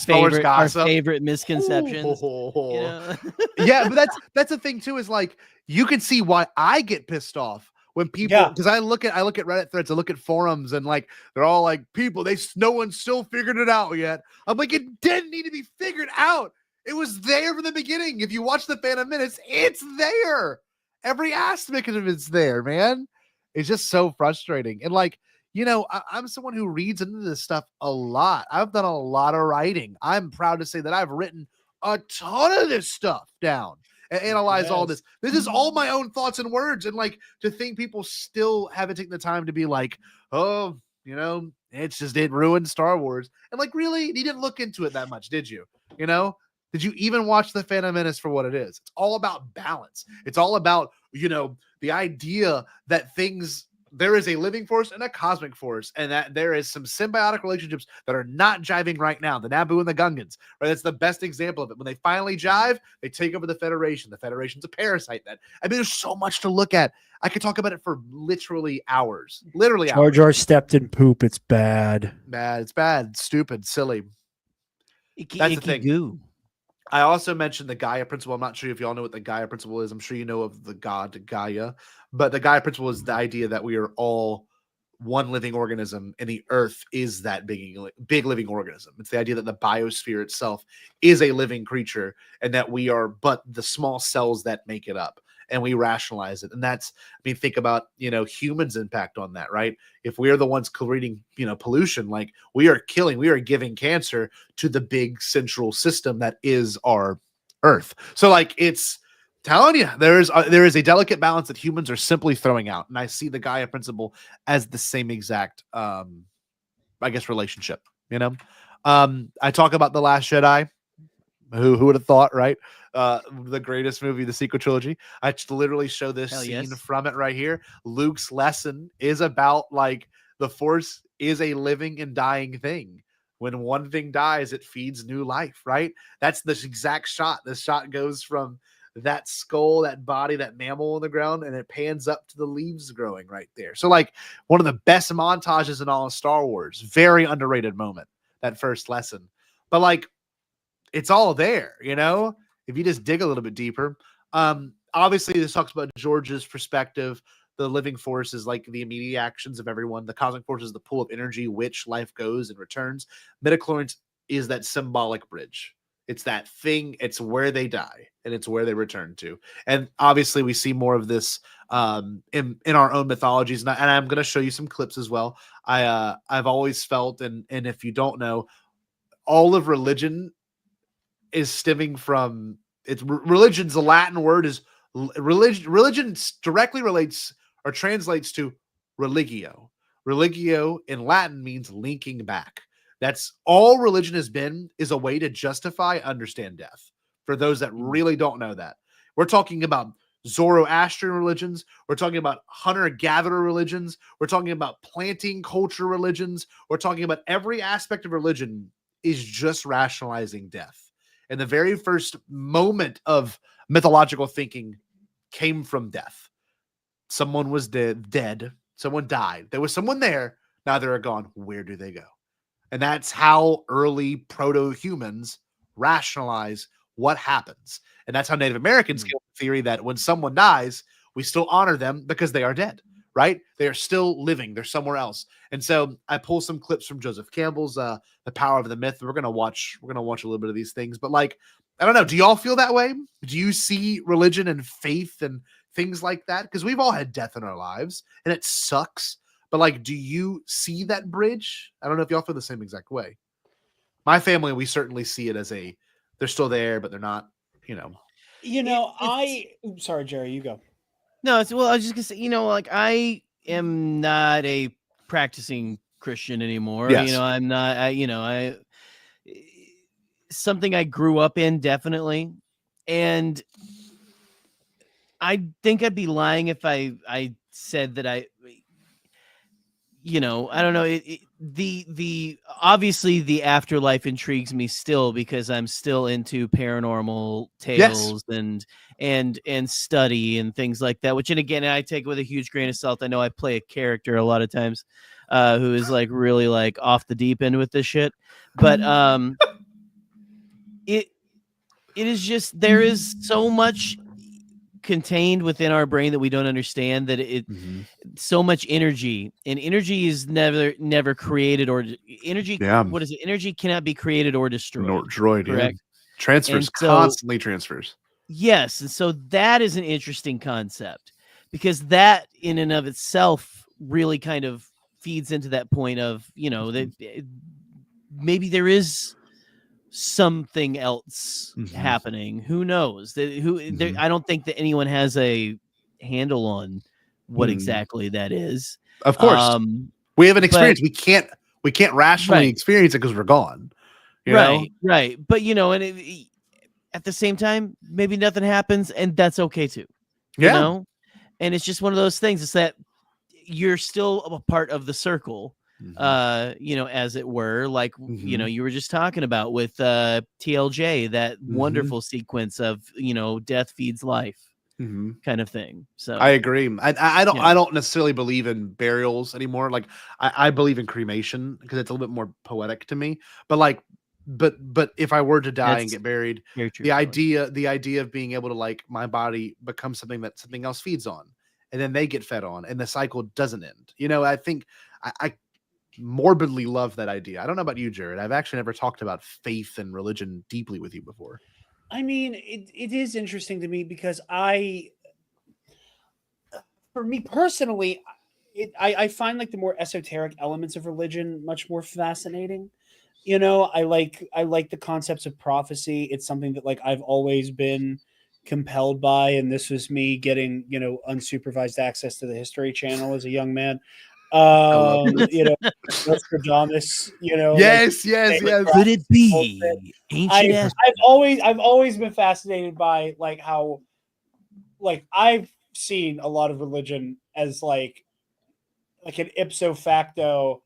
favorite misconceptions. You know? Yeah, but that's the thing too, is like you can see why I get pissed off when people, because I look at Reddit threads, I look at forums, and like they're all like, people, no one's still figured it out yet. I'm like, it didn't need to be figured out. It was there from the beginning. If you watch the Phantom Menace, it's there. Every aspect of it's there, man. It's just so frustrating. And like, you know, I'm someone who reads into this stuff a lot. I've done a lot of writing. I'm proud to say that I've written a ton of this stuff down and analyze all this. This is all my own thoughts and words. And like, to think people still haven't taken the time to be like, oh, you know, it ruined Star Wars. And like, really, you didn't look into it that much, did you? You know, did you even watch the Phantom Menace for what it is? It's all about balance. It's all about, you know, the idea that there is a living force and a cosmic force, and that there is some symbiotic relationships that are not jiving right now. The Naboo and the Gungans, right? That's the best example of it. When they finally jive, they take over the Federation. The Federation's a parasite. There's so much to look at. I could talk about it for literally hours. Jar Jar stepped in poop. It's bad. It's bad. Stupid. Silly. That's the thing. Goo. I also mentioned the Gaia principle. I'm not sure if y'all know what the Gaia principle is. I'm sure you know of the god Gaia, but the Gaia principle is the idea that we are all one living organism, and the Earth is that big living organism. It's the idea that the biosphere itself is a living creature, and that we are but the small cells that make it up. And we rationalize it. And that's, I mean, think about, you know, humans' impact on that, right? If we are the ones creating, you know, pollution, like we are giving cancer to the big central system that is our Earth. So like, it's telling you, there is a delicate balance that humans are simply throwing out. And I see the Gaia principle as the same exact, I guess, relationship, you know? I talk about The Last Jedi. Who would have thought, right? The greatest movie, the sequel trilogy. I literally show this scene from it right here. Luke's lesson is about like the Force is a living and dying thing. When one thing dies, it feeds new life, right? That's the exact shot. The shot goes from that skull, that body, that mammal on the ground, and it pans up to the leaves growing right there. So like one of the best montages in all of Star Wars. Very underrated moment, that first lesson. But like, it's all there, you know, if you just dig a little bit deeper. Obviously, this talks about George's perspective. The living force is like the immediate actions of everyone. The cosmic force is the pool of energy, which life goes and returns. Midi-chlorians is that symbolic bridge. It's that thing. It's where they die, and it's where they return to. And obviously, we see more of this in our own mythologies. And I'm going to show you some clips as well. I've always felt, and if you don't know, all of religion is stemming from religion's the Latin word is religion directly relates or translates to religio. Religio in Latin means linking back. That's all religion has been, is a way to justify, understand death. For those that really don't know that, we're talking about Zoroastrian religions. We're talking about hunter-gatherer religions. We're talking about planting culture religions. We're talking about every aspect of religion is just rationalizing death. And the very first moment of mythological thinking came from death. Someone was dead. Someone died. There was someone there. Now they're gone. Where do they go? And that's how early proto-humans rationalize what happens. And that's how Native Americans came up with the theory that when someone dies, we still honor them because they are dead, right? They are still living. They're somewhere else. And so I pull some clips from Joseph Campbell's The Power of the Myth. We're going to watch a little bit of these things, but like, I don't know. Do y'all feel that way? Do you see religion and faith and things like that? Because we've all had death in our lives and it sucks. But like, do you see that bridge? I don't know if y'all feel the same exact way. My family, we certainly see it as they're still there, but they're not, you know. Sorry, Jerry, you go. No, I was just gonna say, you know, like I am not a practicing Christian anymore. Yes. You know, I'm not. Something I grew up in, definitely, and I think I'd be lying if I said that I don't know. The obviously the afterlife intrigues me still because I'm still into paranormal tales and study and things like that. Which, and again, I take with a huge grain of salt. I know I play a character a lot of times who is like really like off the deep end with this shit, but it is just there is so much contained within our brain that we don't understand that so much energy, and energy is never created or energy. What is it? Energy cannot be created or destroyed. Correct. Transfers, constantly transfers. Yes. And so that is an interesting concept because that in and of itself really kind of feeds into that point of, that maybe there is something else happening. Who knows? I don't think that anyone has a handle on what exactly that is. Of course, we have an experience. We can't rationally experience it because we're gone. Right. But and at the same time, maybe nothing happens, and that's okay too. You know, and it's just one of those things. It's that you're still a part of the circle. As it were, like you were just talking about with TLJ, that wonderful sequence of death feeds life kind of thing. So I agree. I don't necessarily believe in burials anymore. Like I believe in cremation because it's a little bit more poetic to me. But if I were to die and get buried, the idea of being able to like my body becomes something that something else feeds on, and then they get fed on, and the cycle doesn't end. I think I morbidly love that idea. I don't know about you, Jared. I've actually never talked about faith and religion deeply with you before. I mean, it is interesting to me because for me personally, I find like the more esoteric elements of religion much more fascinating. I like the concepts of prophecy. It's something that like I've always been compelled by, and this was me getting unsupervised access to the History Channel as a young man. Nostradamus, yes. Could it be ancient? I've always been fascinated by like how, like I've seen a lot of religion as like an ipso facto.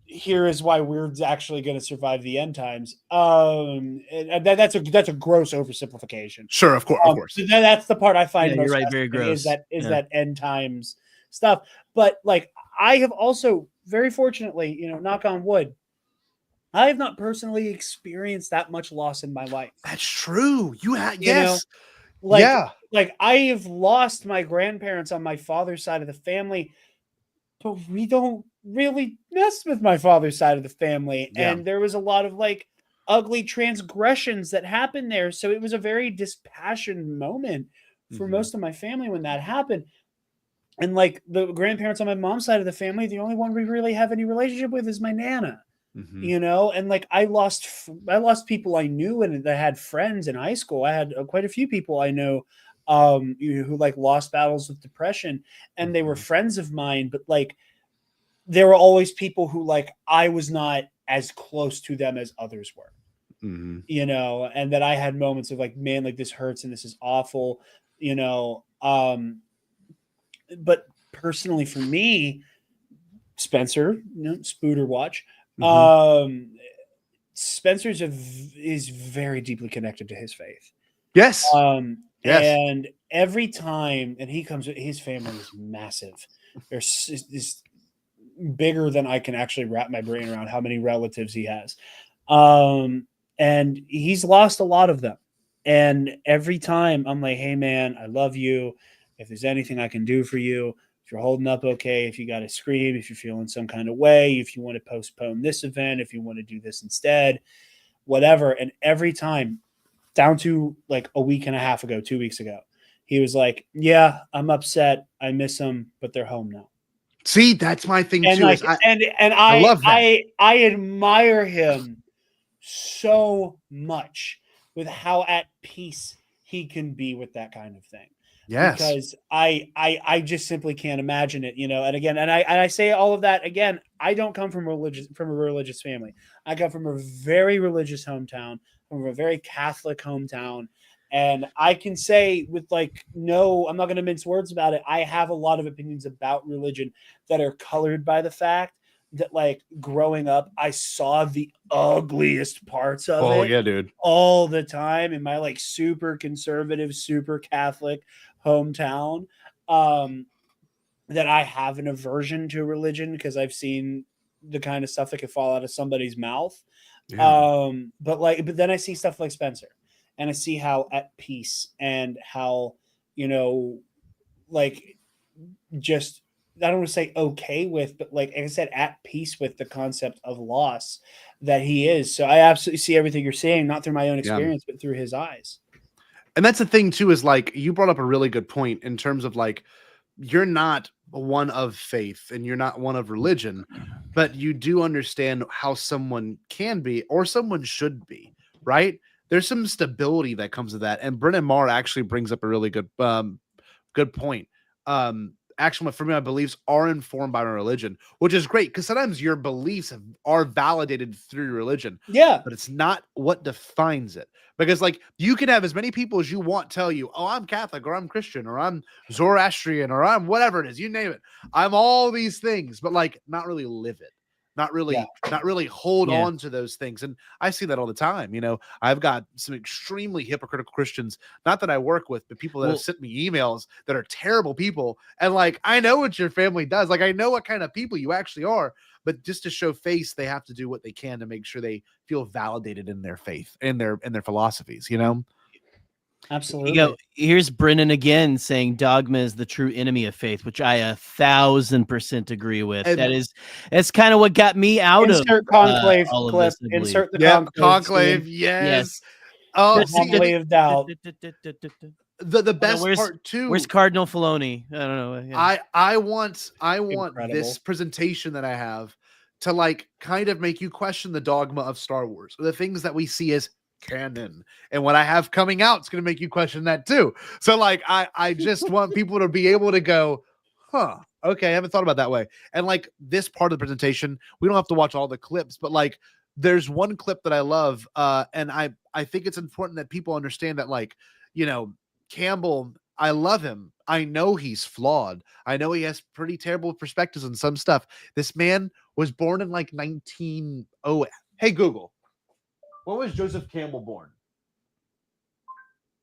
Here is why we're actually going to survive the end times. And that's a gross oversimplification. Sure, of course. That's the part I find most you're right, very gross. Is that end times stuff. But like I have also very fortunately, knock on wood, I have not personally experienced that much loss in my life. That's true. You have like I have lost my grandparents on my father's side of the family, but we don't really mess with my father's side of the family. And there was a lot of like ugly transgressions that happened there. So it was a very dispassionate moment for most of my family when that happened. And like the grandparents on my mom's side of the family, the only one we really have any relationship with is my Nana, and like I lost people I knew and that had friends in high school. I had quite a few people I know who like lost battles with depression, and they were friends of mine, but like there were always people who like I was not as close to them as others were, and that I had moments of like, man, like this hurts and this is awful, but personally for me, Spencer, Spooter watch, Spencer's is very deeply connected to his faith. Yes. And every time, and he comes, his family is massive. Is bigger than I can actually wrap my brain around how many relatives he has. And he's lost a lot of them. And every time I'm like, hey man, I love you. If there's anything I can do for you, if you're holding up okay, if you got to scream, if you're feeling some kind of way, if you want to postpone this event, if you want to do this instead, whatever. And every time, down to like a week and a half ago, 2 weeks ago, he was like, yeah, I'm upset. I miss them, but they're home now. See, that's my thing too. Like, I love that. I admire him so much with how at peace he can be with that kind of thing. Yes. Because I just simply can't imagine it, And again, and I say all of that again. I don't come from a religious family. I come from a very religious hometown, from a very Catholic hometown, and I can say with no, I'm not going to mince words about it. I have a lot of opinions about religion that are colored by the fact that growing up, I saw the ugliest parts of it. Oh yeah, dude. All the time in my super conservative, super Catholic hometown. That I have an aversion to religion because I've seen the kind of stuff that could fall out of somebody's mouth. Yeah. But then I see stuff like Spencer, and I see how at peace and how just I don't want to say okay with, but like I said, at peace with the concept of loss that he is. So I absolutely see everything you're saying, not through my own experience, but through his eyes. And that's the thing too, is you brought up a really good point in terms of you're not one of faith and you're not one of religion, but you do understand how someone can be or someone should be, right? There's some stability that comes with that. And Brennan Maher actually brings up a really good point. Actually, for me, my beliefs are informed by my religion, which is great because sometimes your beliefs are validated through your religion. Yeah. But it's not what defines it. Because you can have as many people as you want tell you, oh, I'm Catholic or I'm Christian or I'm Zoroastrian or I'm whatever it is, you name it. I'm all these things, but not really live it. Not really hold on to those things. And I see that all the time. I've got some extremely hypocritical Christians, not that I work with, but people that have sent me emails that are terrible people. And I know what your family does. I know what kind of people you actually are, but just to show face, they have to do what they can to make sure they feel validated in their faith and their philosophies, Absolutely. Here's Brennan again saying dogma is the true enemy of faith, which I 1,000% agree with. And that's kind of what got me out of conclave all clip. of this. Insert the conclave. Yes. Oh, hallway of doubt. The best part too. Where's Cardinal Filoni? I don't know. Yeah. I want Incredible. this presentation that I have to kind of make you question the dogma of Star Wars, or the things that we see as canon, and what I have coming out is going to make you question that too. So I just want people to be able to go, huh, okay, I haven't thought about that way. And this part of the presentation, we don't have to watch all the clips, but there's one clip that I love, and I think it's important that people understand that Campbell, I love him. I know he's flawed. I know he has pretty terrible perspectives on some stuff. This man was born in 1908. Hey Google, when was Joseph Campbell born?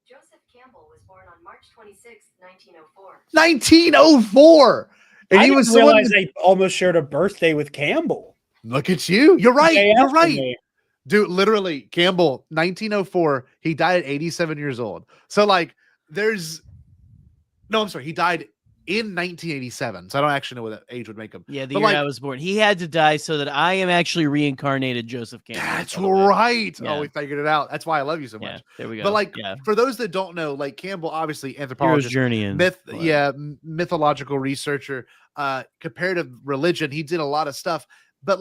Joseph Campbell was born on March 26, 1904. 1904! And he was realize I almost shared a birthday with Campbell. Look at you. You're right. You're right. Me. Dude, literally, Campbell, 1904, he died at 87 years old. So he died in 1987. So I don't actually know what that age would make him. Yeah, the year I was born. He had to die so that I am actually reincarnated Joseph Campbell. That's right. Yeah. Oh, we figured it out. That's why I love you so much. Yeah, there we go. But for those that don't know, Campbell, obviously anthropologist, mythological researcher, comparative religion. He did a lot of stuff, but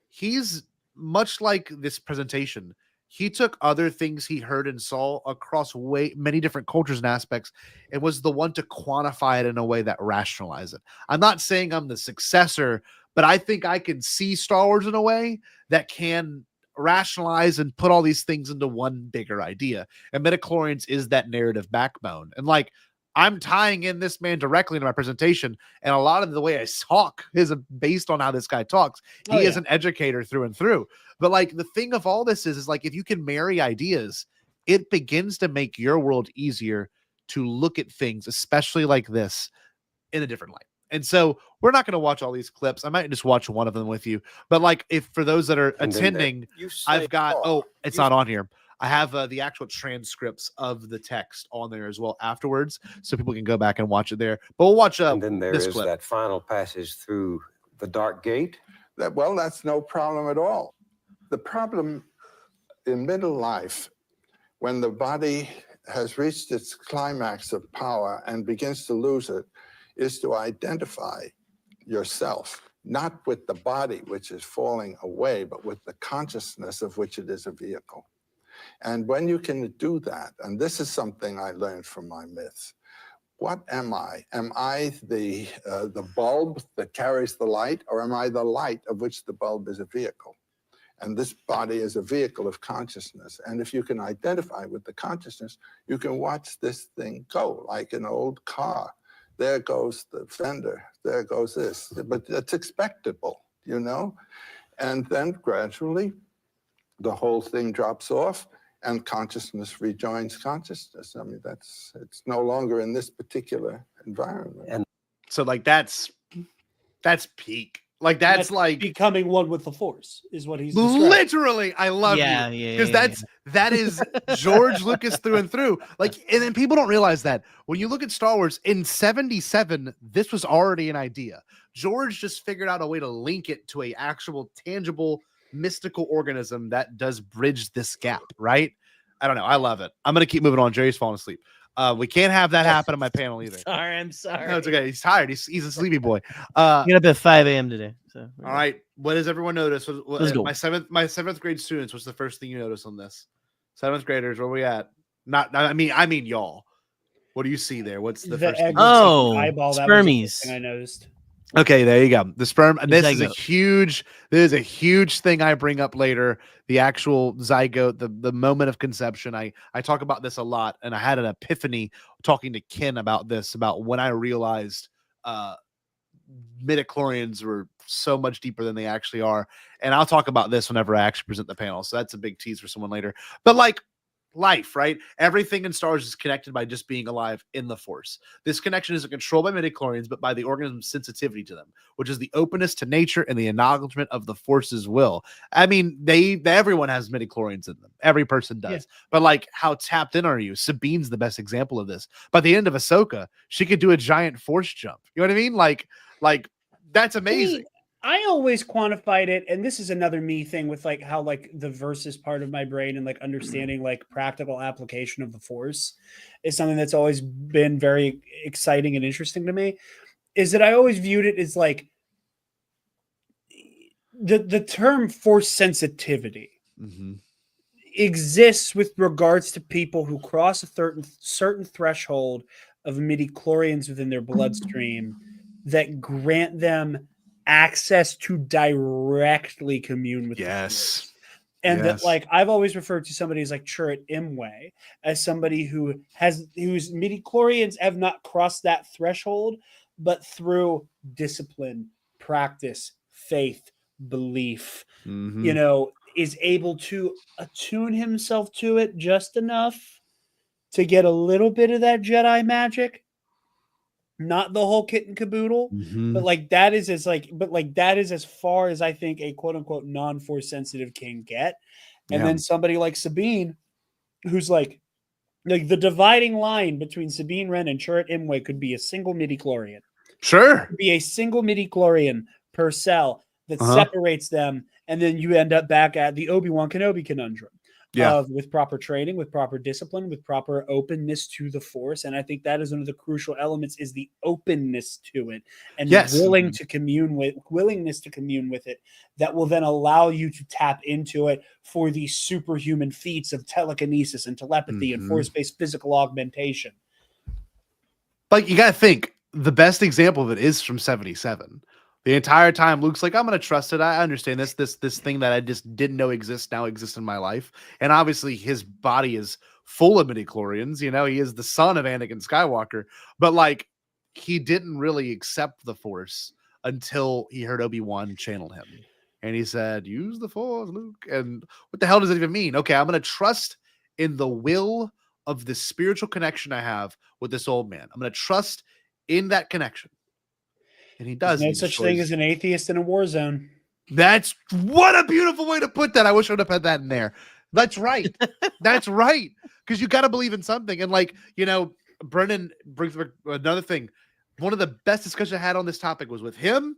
he's much like this presentation. He took other things he heard and saw across many different cultures and aspects and was the one to quantify it in a way that rationalized it. I'm not saying I'm the successor, but I think I can see Star Wars in a way that can rationalize and put all these things into one bigger idea. And Midi-chlorians is that narrative backbone. And I'm tying in this man directly into my presentation, and a lot of the way I talk is based on how this guy talks. He is an educator through and through. But the thing of all this is if you can marry ideas, it begins to make your world easier to look at things, especially like this, in a different light. And so we're not going to watch all these clips. I might just watch one of them with you. But if for those that are attending, I've got, it's not on here. I have the actual transcripts of the text on there as well afterwards, so people can go back and watch it there. But we'll watch and then there this is clip. That final passage through the dark gate. That's no problem at all. The problem in middle life, when the body has reached its climax of power and begins to lose it, is to identify yourself, not with the body which is falling away, but with the consciousness of which it is a vehicle. And when you can do that, and this is something I learned from my myths, what am I? Am I the bulb that carries the light, or am I the light of which the bulb is a vehicle? And this body is a vehicle of consciousness. And if you can identify with the consciousness, you can watch this thing go like an old car. There goes the fender, there goes this. But it's expectable, you know? And then gradually, the whole thing drops off and consciousness rejoins consciousness. I mean, it's no longer in this particular environment. And so like that's peak. Like that's like becoming one with the Force is what he's describing. Literally. I love you because that is George Lucas through and through. Like, and then people don't realize that when you look at Star Wars in 77, this was already an idea. George just figured out a way to link it to a actual tangible mystical organism that does bridge this gap, right? I don't know. I love it. I'm gonna keep moving on. Jerry's falling asleep. We can't have that happen on my panel either. I'm sorry. No, it's okay. He's tired. He's a sleepy boy. Get up at 5 a.m. today. So all right. What does everyone notice? Let's go. My seventh grade students. What's the first thing you notice on this? Seventh graders. Where we at? I mean y'all. What do you see there? What's the first thing? Oh, eyeball. spermies. That was the thing I noticed. Okay, there you go. The sperm. This is a huge thing I bring up later. The actual zygote, the moment of conception. I talk about this a lot, and I had an epiphany talking to Ken about this, about when I realized Midi-chlorians were so much deeper than they actually are. And I'll talk about this whenever I actually present the panel. So that's a big tease for someone later. But like life, right? Everything in Star Wars is connected by just being alive in the Force. This connection isn't controlled by Midi-chlorians, but by the organism's sensitivity to them, which is the openness to nature and the acknowledgement of the Force's will. I mean, everyone has Midi-chlorians in them. Every person does. Yeah. But like, how tapped in are you? Sabine's the best example of this. By the end of Ahsoka, she could do a giant Force jump. You know what I mean? Like that's amazing. I always quantified it, and this is another me thing with like how like the versus part of my brain and like understanding like practical application of the Force is something that's always been very exciting and interesting to me. Is that I always viewed it as like the term Force sensitivity exists with regards to people who cross a certain threshold of midi-chlorians within their bloodstream that grant them access to directly commune with the Force. And that like I've always referred to somebody as like Chirrut Imwe as somebody whose midi-chlorians have not crossed that threshold, but through discipline, practice, faith, belief, you know, is able to attune himself to it just enough to get a little bit of that Jedi magic. Not the whole kit and caboodle, but like that is as far as I think a quote unquote non-Force sensitive can get. And then somebody like Sabine, who's like the dividing line between Sabine Wren and Chirrut Imwe could be a single midi-chlorian. Sure. Could be a single midi-chlorian per cell that separates them. And then you end up back at the Obi-Wan Kenobi conundrum. With proper training, with proper discipline, with proper openness to the Force. And I think that is one of the crucial elements is the openness to it and willingness to commune with it that will then allow you to tap into it for these superhuman feats of telekinesis and telepathy and Force-based physical augmentation. Like, you got to think, the best example of it is from 77. The entire time, Luke's like, I'm going to trust it. I understand this thing that I just didn't know now exists in my life. And obviously his body is full of midi-chlorians. You know, he is the son of Anakin Skywalker. But like, he didn't really accept the Force until he heard Obi-Wan channel him. And he said, use the Force, Luke. And what the hell does it even mean? Okay, I'm going to trust in the will of the spiritual connection I have with this old man. I'm going to trust in that connection. And he does. There's no such thing as an atheist in a war zone. That's what a beautiful way to put that. I wish I would have put that in there. That's right. That's right. Because you got to believe in something. And like, you know, Brennan brings up another thing. One of the best discussions I had on this topic was with him.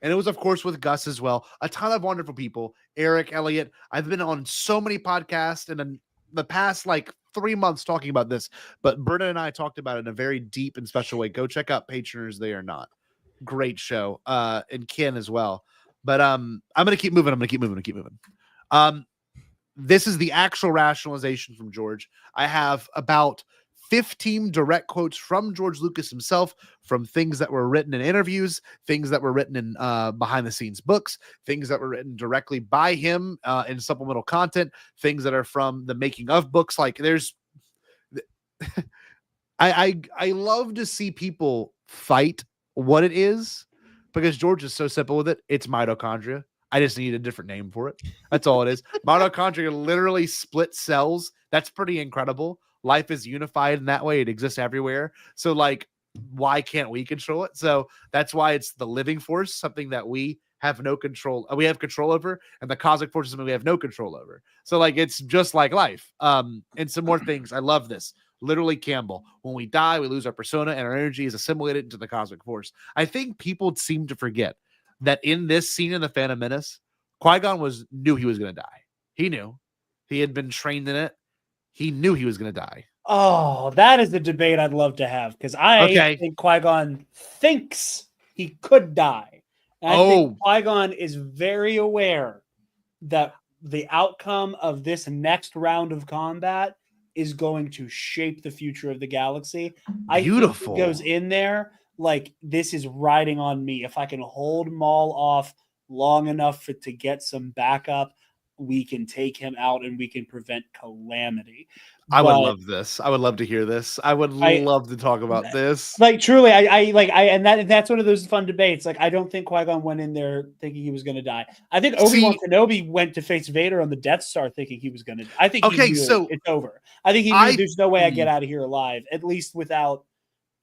And it was, of course, with Gus as well. A ton of wonderful people. Eric, Elliott. I've been on so many podcasts in the past like 3 months talking about this. But Brennan and I talked about it in a very deep and special way. Go check out Patroners They Are Not. Great show. And Ken as well. But I'm gonna keep moving. This is the actual rationalization from George. I have about 15 direct quotes from George Lucas himself, from things that were written in interviews, things that were written in behind the scenes books, things that were written directly by him in supplemental content, things that are from the making of books. Like there's, I love to see people fight what it is, because George is so simple with it. It's mitochondria. I just need a different name for it. That's all it is. Mitochondria literally split cells. That's pretty incredible. Life is unified in that way. It exists everywhere. So like, why can't we control it? So that's why it's the living force, something that we have no control. We have control over, and the cosmic force is something we have no control over. So like, it's just like life. And some more things. I love this. Literally, Campbell, when we die, we lose our persona and our energy is assimilated into the cosmic force. I think people seem to forget that in this scene in The Phantom Menace, Qui-Gon knew he was going to die. He knew. He had been trained in it. He knew he was going to die. Oh, that is the debate I'd love to have, because I think Qui-Gon thinks he could die. And I think Qui-Gon is very aware that the outcome of this next round of combat is going to shape the future of the galaxy. Beautiful. I think he goes in there like, this is riding on me. If I can hold Maul off long enough to get some backup, we can take him out and we can prevent calamity. I would love this. I would love to hear this. I would love to talk about this. Like, truly, and that's one of those fun debates. Like, I don't think Qui-Gon went in there thinking he was going to die. I think Obi-Wan Kenobi went to face Vader on the Death Star thinking he was going to. I think he knew it's over. I think he knew there's no way I get out of here alive. At least without.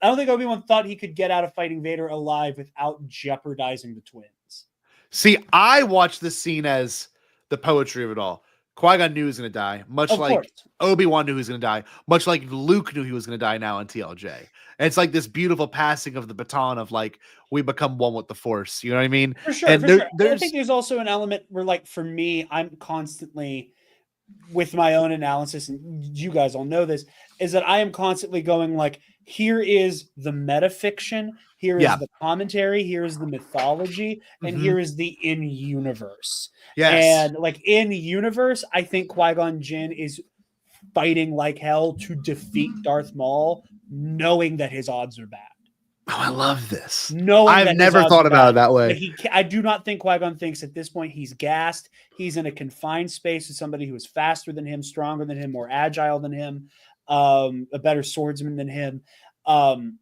I don't think Obi-Wan thought he could get out of fighting Vader alive without jeopardizing the twins. See, I watched this scene as the poetry of it all. Qui-Gon knew he was going to die, much like Obi-Wan knew he was going to die, much like Luke knew he was going to die now in TLJ. And it's like this beautiful passing of the baton of like, we become one with the Force. You know what I mean? For sure. And for sure. I think there's also an element where, like, for me, I'm constantly, with my own analysis, and you guys all know this, is that I am constantly going like, here is the metafiction, here is the commentary, here is the mythology, and here is the in-universe. Yes. And like in universe, I think Qui-Gon Jinn is fighting like hell to defeat Darth Maul, knowing that his odds are bad. Oh, I love this. I've never thought about it that way. I do not think Qui-Gon thinks at this point he's gassed. He's in a confined space with somebody who is faster than him, stronger than him, more agile than him, a better swordsman than him. And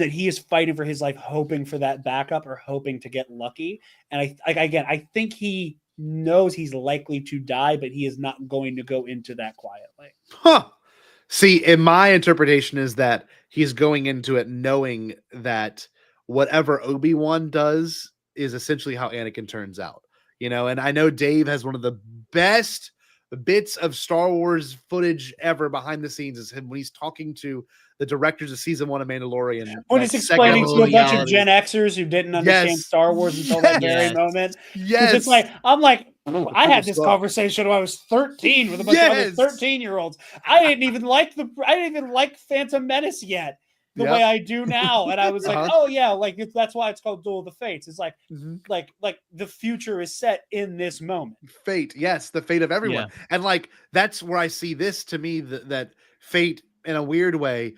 that he is fighting for his life, hoping for that backup or hoping to get lucky. And I think he knows he's likely to die, but he is not going to go into that quietly. Huh. See, in my interpretation is that he's going into it knowing that whatever Obi-Wan does is essentially how Anakin turns out, you know? And I know Dave has one of the best bits of Star Wars footage ever behind the scenes is him when he's talking to the directors of season 1 of Mandalorian. When he's explaining to a bunch of Gen Xers who didn't understand Star Wars until that very moment. Yes. It's like, I'm like, I had this conversation when I was 13 with a bunch of other 13-year-olds. I didn't even like Phantom Menace yet the way I do now. And I was like, oh yeah, like that's why it's called Duel of the Fates. It's like, like the future is set in this moment. Fate, yes, the fate of everyone. Yeah. And like that's where I see this to me that fate in a weird way.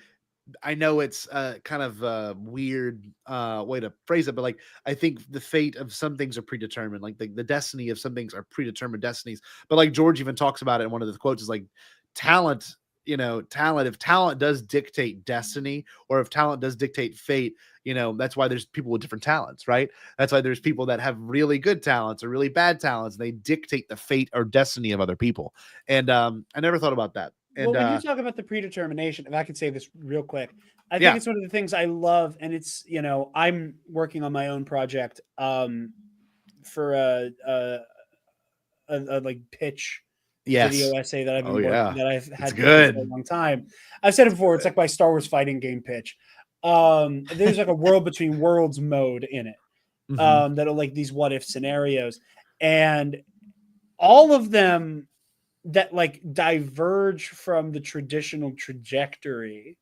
I know it's kind of a weird way to phrase it, but like I think the fate of some things are predetermined, like the destiny of some things are predetermined destinies. But like George even talks about it in one of the quotes is like talent, if talent does dictate destiny, or if talent does dictate fate, that's why there's people with different talents, right? That's why there's people that have really good talents or really bad talents, and they dictate the fate or destiny of other people. And I never thought about that. And when you talk about the predetermination, if I could say this real quick, I think it's one of the things I love, and it's I'm working on my own project for a like pitch video essay that I've been working, that I've had for a long time. I've said it before, it's like my Star Wars fighting game pitch. There's like a world between worlds mode in it that'll like these what if scenarios, and all of them that like diverge from the traditional trajectory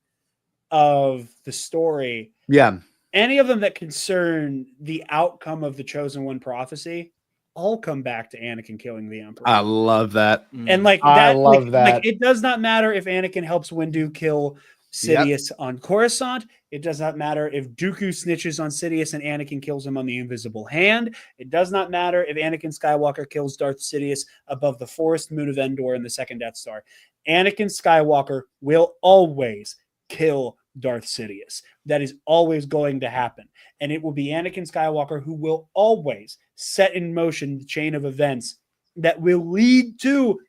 of the story. Yeah. Any of them that concern the outcome of the Chosen One prophecy all come back to Anakin killing the Emperor. I love that. And like I that, love that. Like, it does not matter if Anakin helps Windu kill Sidious on Coruscant. It does not matter if Dooku snitches on Sidious and Anakin kills him on the Invisible Hand. It does not matter if Anakin Skywalker kills Darth Sidious above the forest moon of Endor in the second Death Star. Anakin Skywalker will always kill Darth Sidious. That is always going to happen. And it will be Anakin Skywalker who will always set in motion the chain of events that will lead to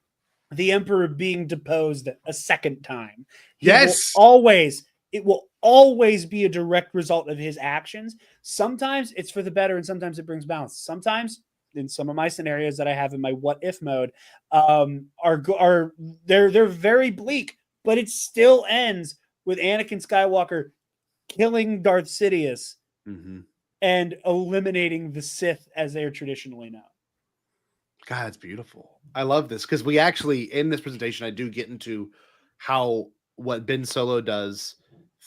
the Emperor being deposed a second time. It will always be a direct result of his actions. Sometimes it's for the better and sometimes it brings balance. Sometimes, in some of my scenarios that I have in my what if mode, they're very bleak, but it still ends with Anakin Skywalker killing Darth Sidious and eliminating the Sith as they are traditionally known. God, it's beautiful. I love this because we actually, in this presentation, I do get into how what Ben Solo does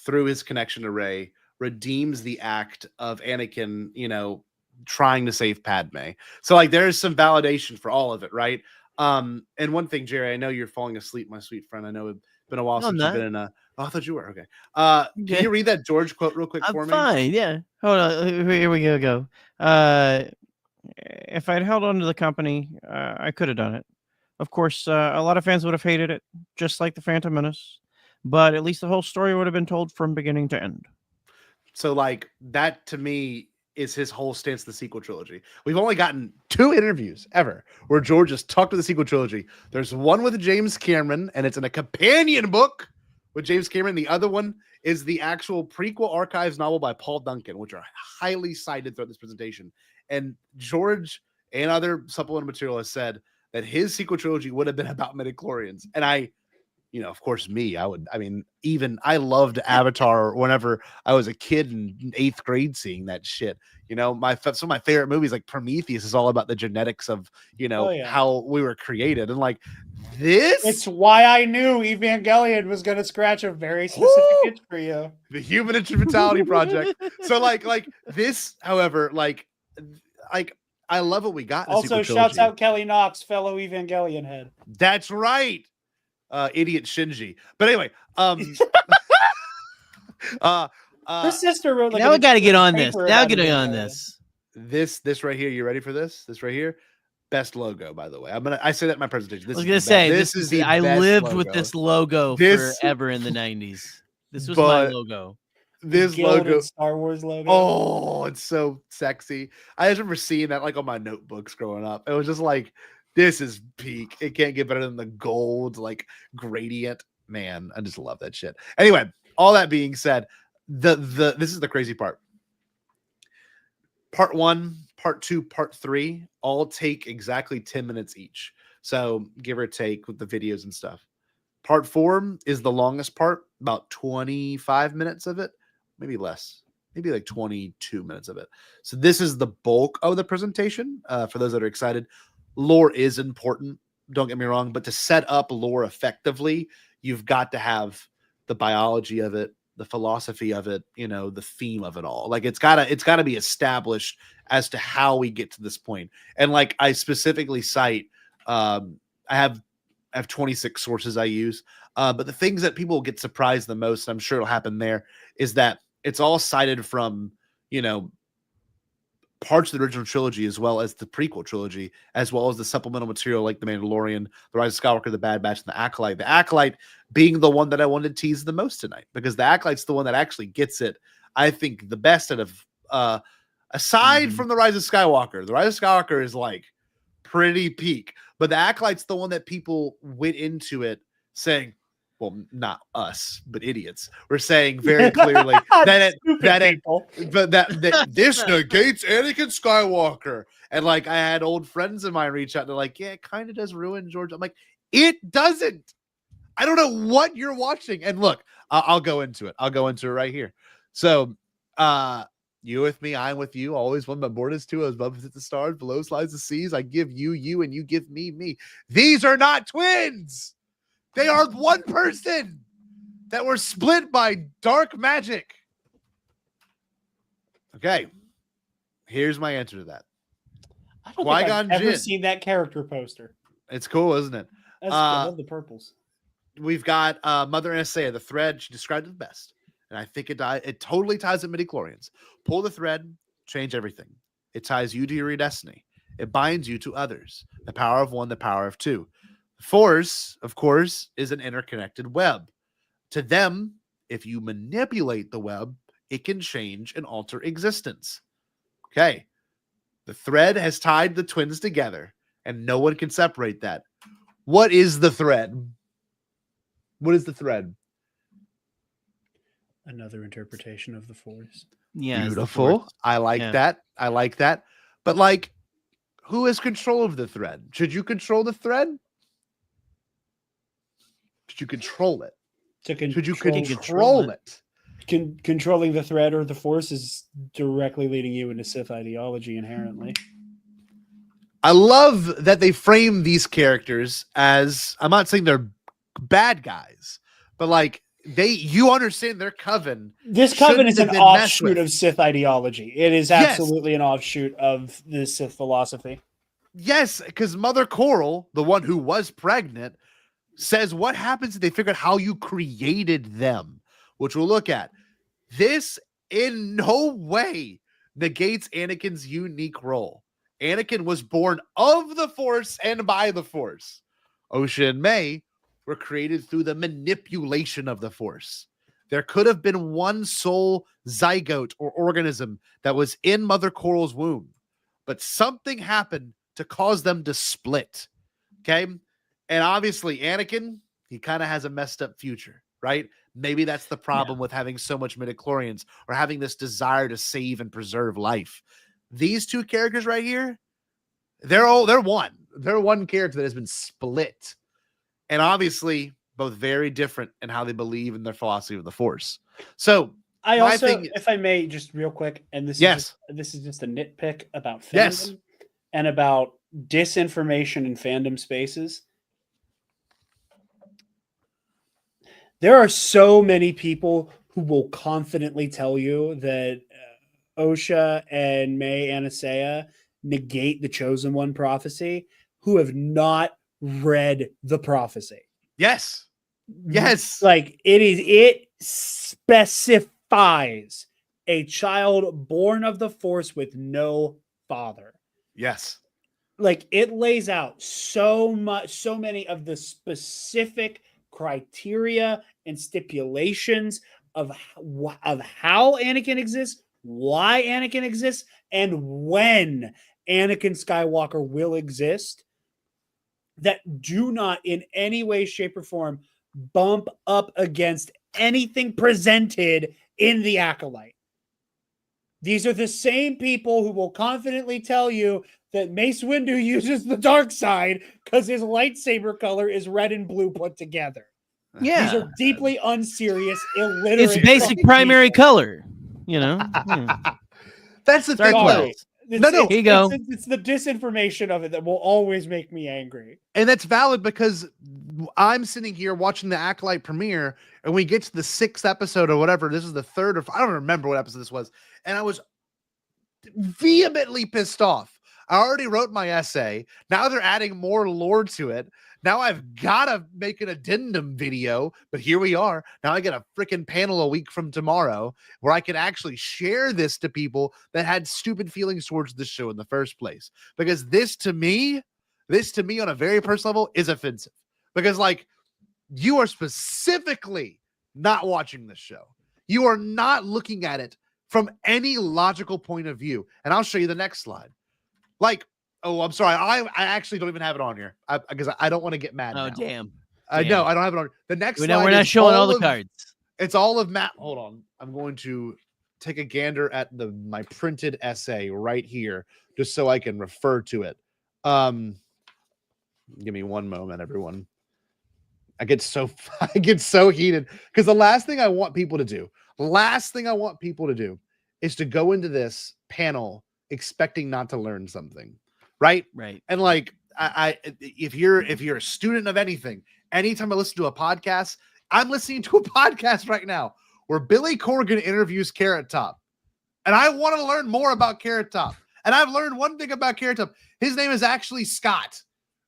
through his connection to Rey redeems the act of Anakin, trying to save Padme. So like there's some validation for all of it, right? And one thing, Jerry, I know you're falling asleep, my sweet friend. I know it's been a while since you've been in a. Oh, I thought you were. Okay. Can you read that George quote real quick for me? Fine. Yeah. Hold on. Here we go. If I'd held on to the company, I could have done it. Of course, a lot of fans would have hated it, just like the Phantom Menace. But at least the whole story would have been told from beginning to end. So, like, that to me is his whole stance of the sequel trilogy. We've only gotten 2 interviews ever where George has talked to the sequel trilogy. There's one with James Cameron, and it's in a companion book with James Cameron. The other one is the actual prequel archives novel by Paul Duncan, which are highly cited throughout this presentation. And George and other supplemental material has said that his sequel trilogy would have been about Midi-chlorians. And I loved Avatar whenever I was a kid in 8th grade seeing that shit. Some of my favorite movies, like Prometheus, is all about the genetics of, how we were created. And like this. It's why I knew Evangelion was going to scratch a very specific itch for you. The Human Instrumentality Project. So like this, however, like I love what we got. In also, shouts out Kelly Knox, fellow Evangelion head. That's right. Idiot Shinji. But anyway, her sister wrote. Now we got to get on this. Now get on this. This right here. You ready for this? This right here. Best logo, by the way. I say that in my presentation. I was gonna say this is I lived with this logo forever in the 90s. This was my logo. This logo, Star Wars logo. Oh, it's so sexy. I just remember seeing that like on my notebooks growing up. It was just like, this is peak. It can't get better than the gold like gradient. Man, I just love that shit. Anyway, all that being said, this is the crazy part. Part 1, part 2, part 3 all take exactly 10 minutes each. So give or take with the videos and stuff. Part 4 is the longest part, about 25 minutes of it. Maybe less, maybe like 22 minutes of it. So this is the bulk of the presentation. For those that are excited, lore is important. Don't get me wrong, but to set up lore effectively, you've got to have the biology of it, the philosophy of it, the theme of it all. Like it's gotta be established as to how we get to this point. And like I specifically cite, I have 26 sources I use. But the things that people get surprised the most, I'm sure it'll happen there, is that it's all cited from, parts of the original trilogy, as well as the prequel trilogy, as well as the supplemental material like The Mandalorian, The Rise of Skywalker, The Bad Batch, and The Acolyte. The Acolyte being the one that I wanted to tease the most tonight, because The Acolyte's the one that actually gets it, I think, the best out of, aside from The Rise of Skywalker. The Rise of Skywalker is like pretty peak, but The Acolyte's the one that people went into it saying, well, not us, but idiots. We're saying very clearly that this negates Anakin Skywalker. And like I had old friends of mine reach out and they're like, yeah, it kind of does ruin George. I'm like, it doesn't. I don't know what you're watching. And look, I'll go into it. I'll go into it right here. So you with me, I'm with you. Always one, but board is two. As above hits the stars, below slides the seas. I give you, and you give me. These are not twins. They are one person that were split by dark magic. Okay. Here's my answer to that. I I don't think Qui-Gon I've ever Jinn. seen that character poster. It's cool, isn't it? I love the purples. We've got Mother Anastasia, the thread. She described it the best. And I think it totally ties in midi-chlorians. Pull the thread, change everything. It ties you to your destiny. It binds you to others. The power of one, the power of two. The force, of course, is an interconnected web. To them, if you manipulate the web, it can change and alter existence. Okay. The thread has tied the twins together, and no one can separate that. What is the thread? What is the thread? Another interpretation of the Force. Yeah, Beautiful. I like that. I like that. But like, who has control of the thread? Should you control the thread? Should you control it? Should you control it? Controlling the thread or the Force is directly leading you into Sith ideology inherently. I love that they frame these characters as, I'm not saying they're bad guys, but like you understand their coven. This coven is an offshoot of Sith ideology. It is absolutely an offshoot of the Sith philosophy. Yes, because Mother Coral, the one who was pregnant, says what happens if they figure out how you created them, which we'll look at. This in no way negates Anakin's unique role. Anakin was born of the Force and by the Force. Osha and May were created through the manipulation of the Force. There could have been one soul zygote or organism that was in Mother Coral's womb, but something happened to cause them to split. Okay? And obviously, Anakin, he kind of has a messed up future, right? Maybe that's the problem with having so much midi-chlorians or having this desire to save and preserve life. These two characters right here, they're one. They're one character that has been split. And obviously, both very different in how they believe in their philosophy of the Force. So I also, if I may, just real quick, and this is just a nitpick about fandom and about disinformation in fandom spaces. There are so many people who will confidently tell you that Osha and May Anastasia negate the Chosen One prophecy who have not read the prophecy. Yes. Yes. Like it specifies a child born of the Force with no father. Yes. Like it lays out so many of the specific criteria and stipulations of how Anakin exists, why Anakin exists, and when Anakin Skywalker will exist that do not in any way, shape, or form bump up against anything presented in the Acolyte. These are the same people who will confidently tell you that Mace Windu uses the dark side because his lightsaber color is red and blue put together. Yeah. These are deeply unserious, illiterate. It's basic primary color, you know. That's the thing. No. Here you go. It's the disinformation of it that will always make me angry. And that's valid because I'm sitting here watching the Acolyte premiere and we get to the 6th episode or whatever. This is the 3rd or I don't remember what episode this was. And I was vehemently pissed off. I already wrote my essay. Now they're adding more lore to it. Now I've got to make an addendum video, but here we are. Now I get a freaking panel a week from tomorrow where I can actually share this to people that had stupid feelings towards the show in the first place. Because this to me on a very personal level is offensive. Because like you are specifically not watching this show. You are not looking at it from any logical point of view. And I'll show you the next slide. Like, oh, I'm sorry. I actually don't even have it on here because I don't want to get mad. Oh, now. damn. No, I don't have it on. The next we're slide not showing all the cards. It's all of Matt. Hold on. I'm going to take a gander at my printed essay right here just so I can refer to it. Give me one moment, everyone. I get so heated because the last thing I want people to do is to go into this panel expecting not to learn something. Right. And like, if you're a student of anything, anytime I listen to a podcast, I'm listening to a podcast right now where Billy Corgan interviews Carrot Top. And I want to learn more about Carrot Top. And I've learned one thing about Carrot Top. His name is actually Scott.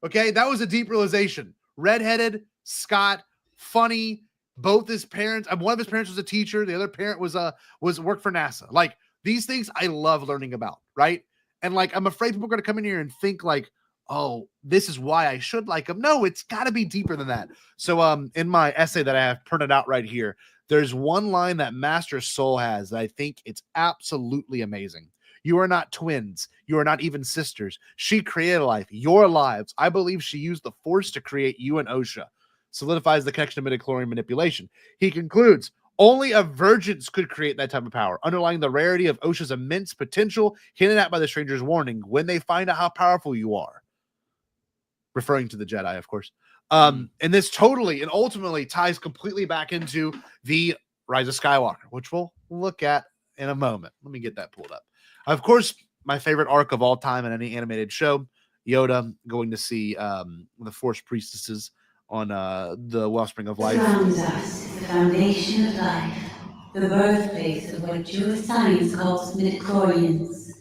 Okay, that was a deep realization. Redheaded, Scott, funny. Both his parents, one of his parents was a teacher. The other parent was worked for NASA. Like, these things I love learning about, right? And like, I'm afraid people are going to come in here and think like, oh, this is why I should like him. No, it's got to be deeper than that. So in my essay that I have printed out right here, there's one line that Master Soul has that I think it's absolutely amazing. You are not twins. You are not even sisters. She created life, your lives. I believe she used the Force to create you and Osha. Solidifies the connection to midi-chlorian manipulation. He concludes, only a virgins could create that type of power, underlying the rarity of Osha's immense potential, hinted at by the stranger's warning, when they find out how powerful you are. Referring to the Jedi, of course. And this totally and ultimately ties completely back into the Rise of Skywalker, which we'll look at in a moment. Let me get that pulled up. Of course, my favorite arc of all time in any animated show, Yoda going to see the Force priestesses on the Wellspring of Life. Surrounds us, the foundation of life, the birthplace of what Jewish science calls Midi-chlorians,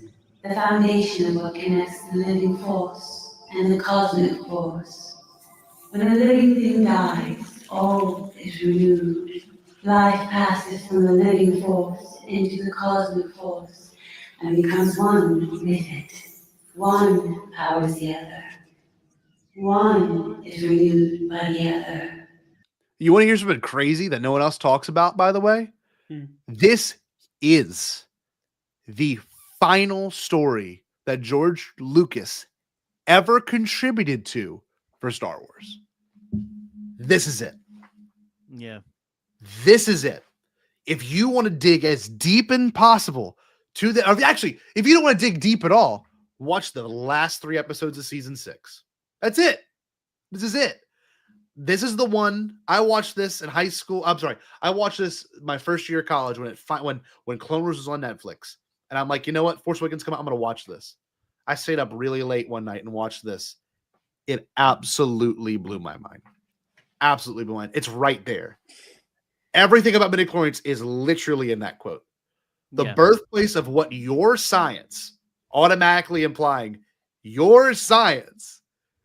the foundation of what connects the living force and the cosmic force. When a living thing dies, all is renewed. Life passes from the living force into the cosmic force and becomes one with it. One powers the other. One is renewed by the other. You want to hear something crazy that no one else talks about, by the way? This is the final story that George Lucas ever contributed to for Star Wars. This is it. Yeah. This is it. If you want to dig as deep as possible to the... Actually, if you don't want to dig deep at all, watch the last 3 episodes of season 6. That's it. This is it. This is the one. I watched this in high school. I'm sorry. I watched this my first year of college when Clone Wars was on Netflix. And I'm like, you know what? Force Awakens come out. I'm going to watch this. I stayed up really late one night and watched this. It absolutely blew my mind. Absolutely blew my mind. It's right there. Everything about midi-chlorians is literally in that quote. The birthplace of what your science, automatically implying your science.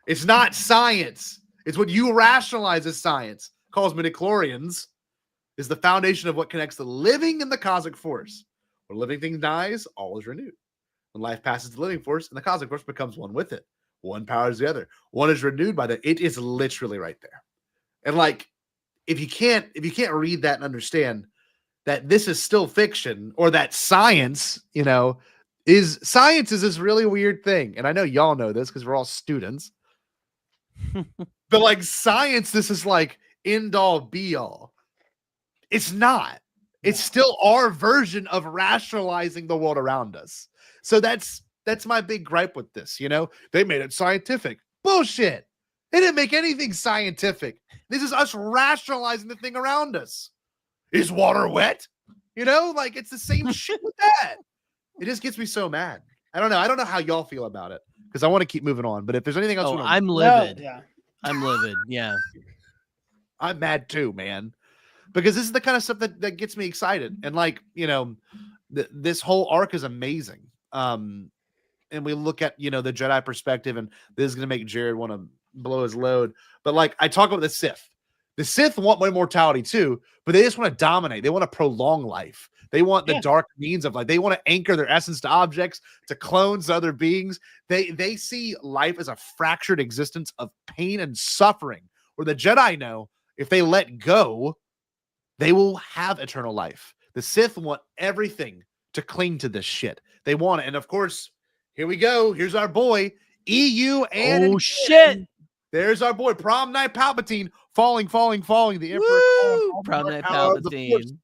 It's not science. It's what you rationalize as science, calls midi-chlorians, is the foundation of what connects the living and the cosmic force. When a living thing dies, all is renewed. When life passes the living force, and the cosmic force becomes one with it. One powers the other. One is renewed by the. It is literally right there. And like, if you can't read that and understand that this is still fiction, or that science, is this really weird thing. And I know y'all know this because we're all students. But like science, this is like end all be all. It's not. It's still our version of rationalizing the world around us. So that's my big gripe with this. They made it scientific. Bullshit. They didn't make anything scientific. This is us rationalizing the thing around us. Is water wet? Like it's the same shit with that. It just gets me so mad. I don't know. I don't know how y'all feel about it because I want to keep moving on. But if there's anything else, I'm livid. I'm livid. Yeah. I'm mad too, man. Because this is the kind of stuff that gets me excited. And like, this whole arc is amazing. And we look at, the Jedi perspective, and this is going to make Jared want to blow his load. But like, I talk about the Sith. The Sith want immortality too, but they just want to dominate. They want to prolong life. They want the dark means of life. They want to anchor their essence to objects, to clones, to other beings. They see life as a fractured existence of pain and suffering, where the Jedi know if they let go, they will have eternal life. The Sith want everything to cling to this shit. They want it. And of course, here we go. Here's our boy, EU and... Oh, shit. There's our boy, Prom Night Palpatine, falling. The Emperor. Woo! Prom Night Palpatine.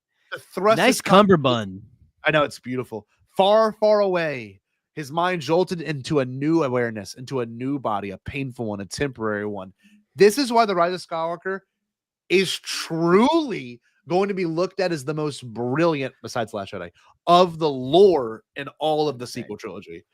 Nice cummerbund. I know, it's beautiful. Far, far away. His mind jolted into a new awareness, into a new body, a painful one, a temporary one. This is why The Rise of Skywalker is truly going to be looked at as the most brilliant, besides Last Jedi, of the lore in all of the sequel trilogy.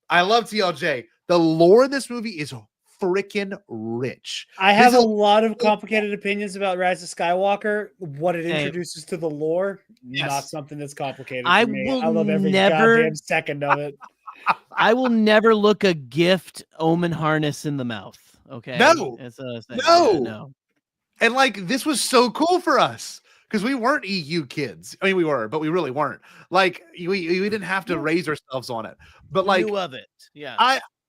I love TLJ. The lore in this movie is freaking rich. I have a lot of complicated opinions about Rise of Skywalker. What it introduces to the lore, not something that's complicated for me. I love every goddamn second of it. I will never look a gift omen harness in the mouth. Okay. No. No. No. And like this was so cool for us because we weren't EU kids. I mean, we were, but we really weren't. Like we didn't have to raise ourselves on it. But like Knew of it. Yeah.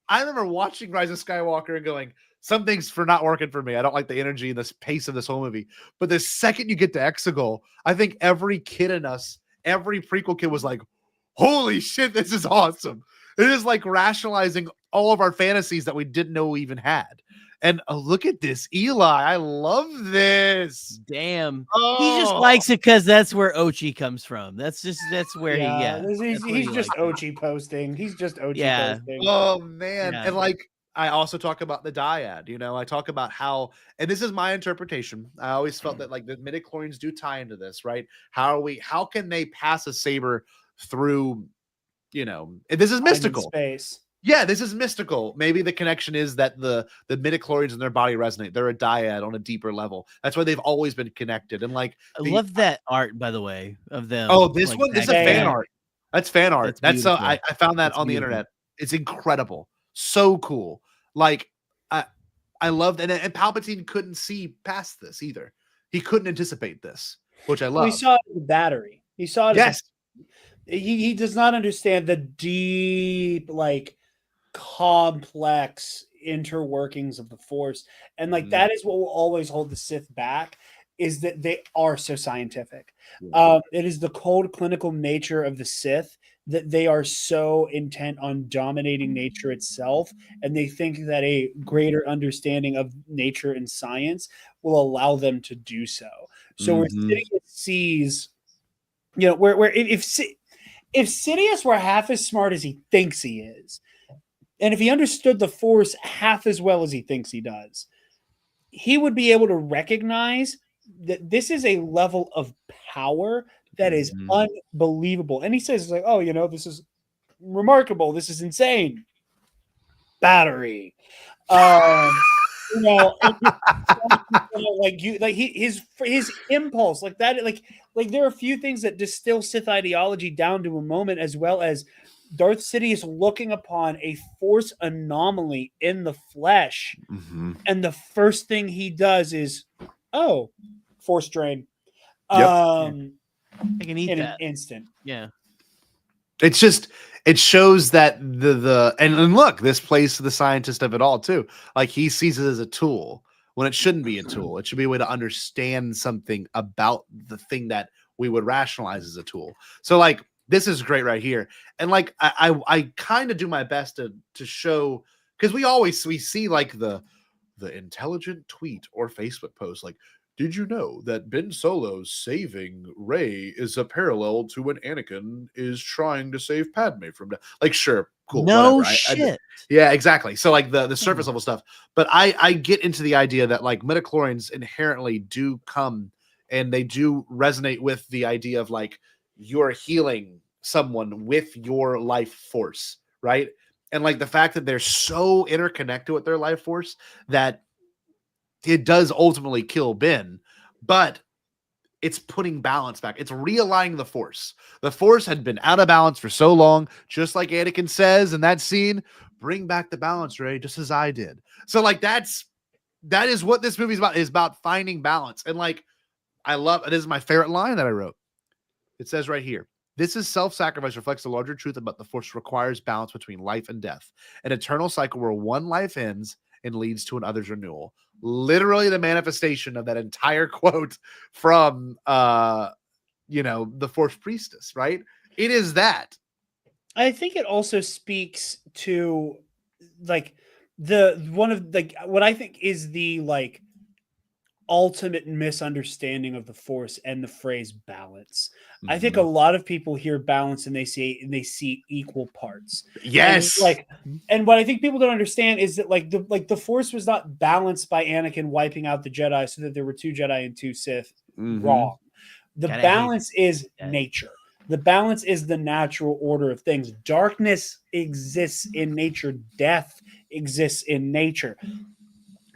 I remember watching Rise of Skywalker and going, something's for not working for me. I don't like the energy and this pace of this whole movie. But the second you get to Exegol, I think every kid in us, every prequel kid was like, holy shit, this is awesome. It is like rationalizing all of our fantasies that we didn't know we even had. And look at this, Eli. I love this. Damn. Oh. He just likes it because that's where Ochi comes from. That's where he's just Ochi posting. He's just Ochi posting. Oh man. Yeah. And like I also talk about the dyad, you know, I talk about how, and this is my interpretation. I always felt that like the Midi-chlorians do tie into this, right? How can they pass a saber through, you know, this is mystical space. Yeah, this is mystical. Maybe the connection is that the Midi-chlorians in their body resonate. They're a dyad on a deeper level. That's why they've always been connected. And like, I love that art, by the way, of them. Oh, this like, one, this is fan art. That's fan art. That's I found that on the internet. It's incredible. So cool. Like, I loved, and Palpatine couldn't see past this either. He couldn't anticipate this, which I love. We saw it in the battery. He saw it. Yes. He does not understand the deep, like, complex interworkings of the Force, and like that is what will always hold the Sith back, is that they are so scientific. It is the cold clinical nature of the Sith that they are so intent on dominating nature itself, and they think that a greater understanding of nature and science will allow them to do so. So where Sidious sees, you know, where if Sidious were half as smart as he thinks he is, and if he understood the Force half as well as he thinks he does, he would be able to recognize that this is a level of power that is unbelievable. And he says, like, oh, you know, this is remarkable. This is insane. Battery. You know, his impulse, like that, like there are a few things that distill Sith ideology down to a moment, as well as Darth Sidious looking upon a Force anomaly in the flesh, and the first thing he does is, oh, Force drain. I can eat in that an instant. Yeah. It's just, it shows that and look, this plays to the scientist of it all too. Like he sees it as a tool when it shouldn't be a tool. It should be a way to understand something about the thing that we would rationalize as a tool. So like, this is great right here. And like, I kind of do my best to show, because we see like the intelligent tweet or Facebook post, like, did you know that Ben Solo's saving Rey is a parallel to when Anakin is trying to save Padme from death? Like, sure, cool. No whatever. shit. Yeah, exactly. So like the surface level stuff. But I get into the idea that like Midi-chlorians inherently do come and they do resonate with the idea of like you're healing someone with your life force, right? And like the fact that they're so interconnected with their life force that it does ultimately kill Ben, but it's putting balance back. It's realigning the Force. The Force had been out of balance for so long, just like Anakin says in that scene, bring back the balance, Rey, just as I did. So like that is what this movie is about finding balance. And like, I love, it is my favorite line that I wrote. It says right here, this is self-sacrifice reflects the larger truth about the Force requires balance between life and death, an eternal cycle where one life ends and leads to another's renewal. Literally the manifestation of that entire quote from the Force Priestess, right? It is that. I think it also speaks to like what I think is the like ultimate misunderstanding of the Force and the phrase balance. I think a lot of people hear balance and they see equal parts. Yes. And what I think people don't understand is that like the Force was not balanced by Anakin wiping out the Jedi so that there were 2 Jedi and 2 Sith. Wrong. The balance is nature. The balance is the natural order of things. Darkness exists in nature. Death exists in nature.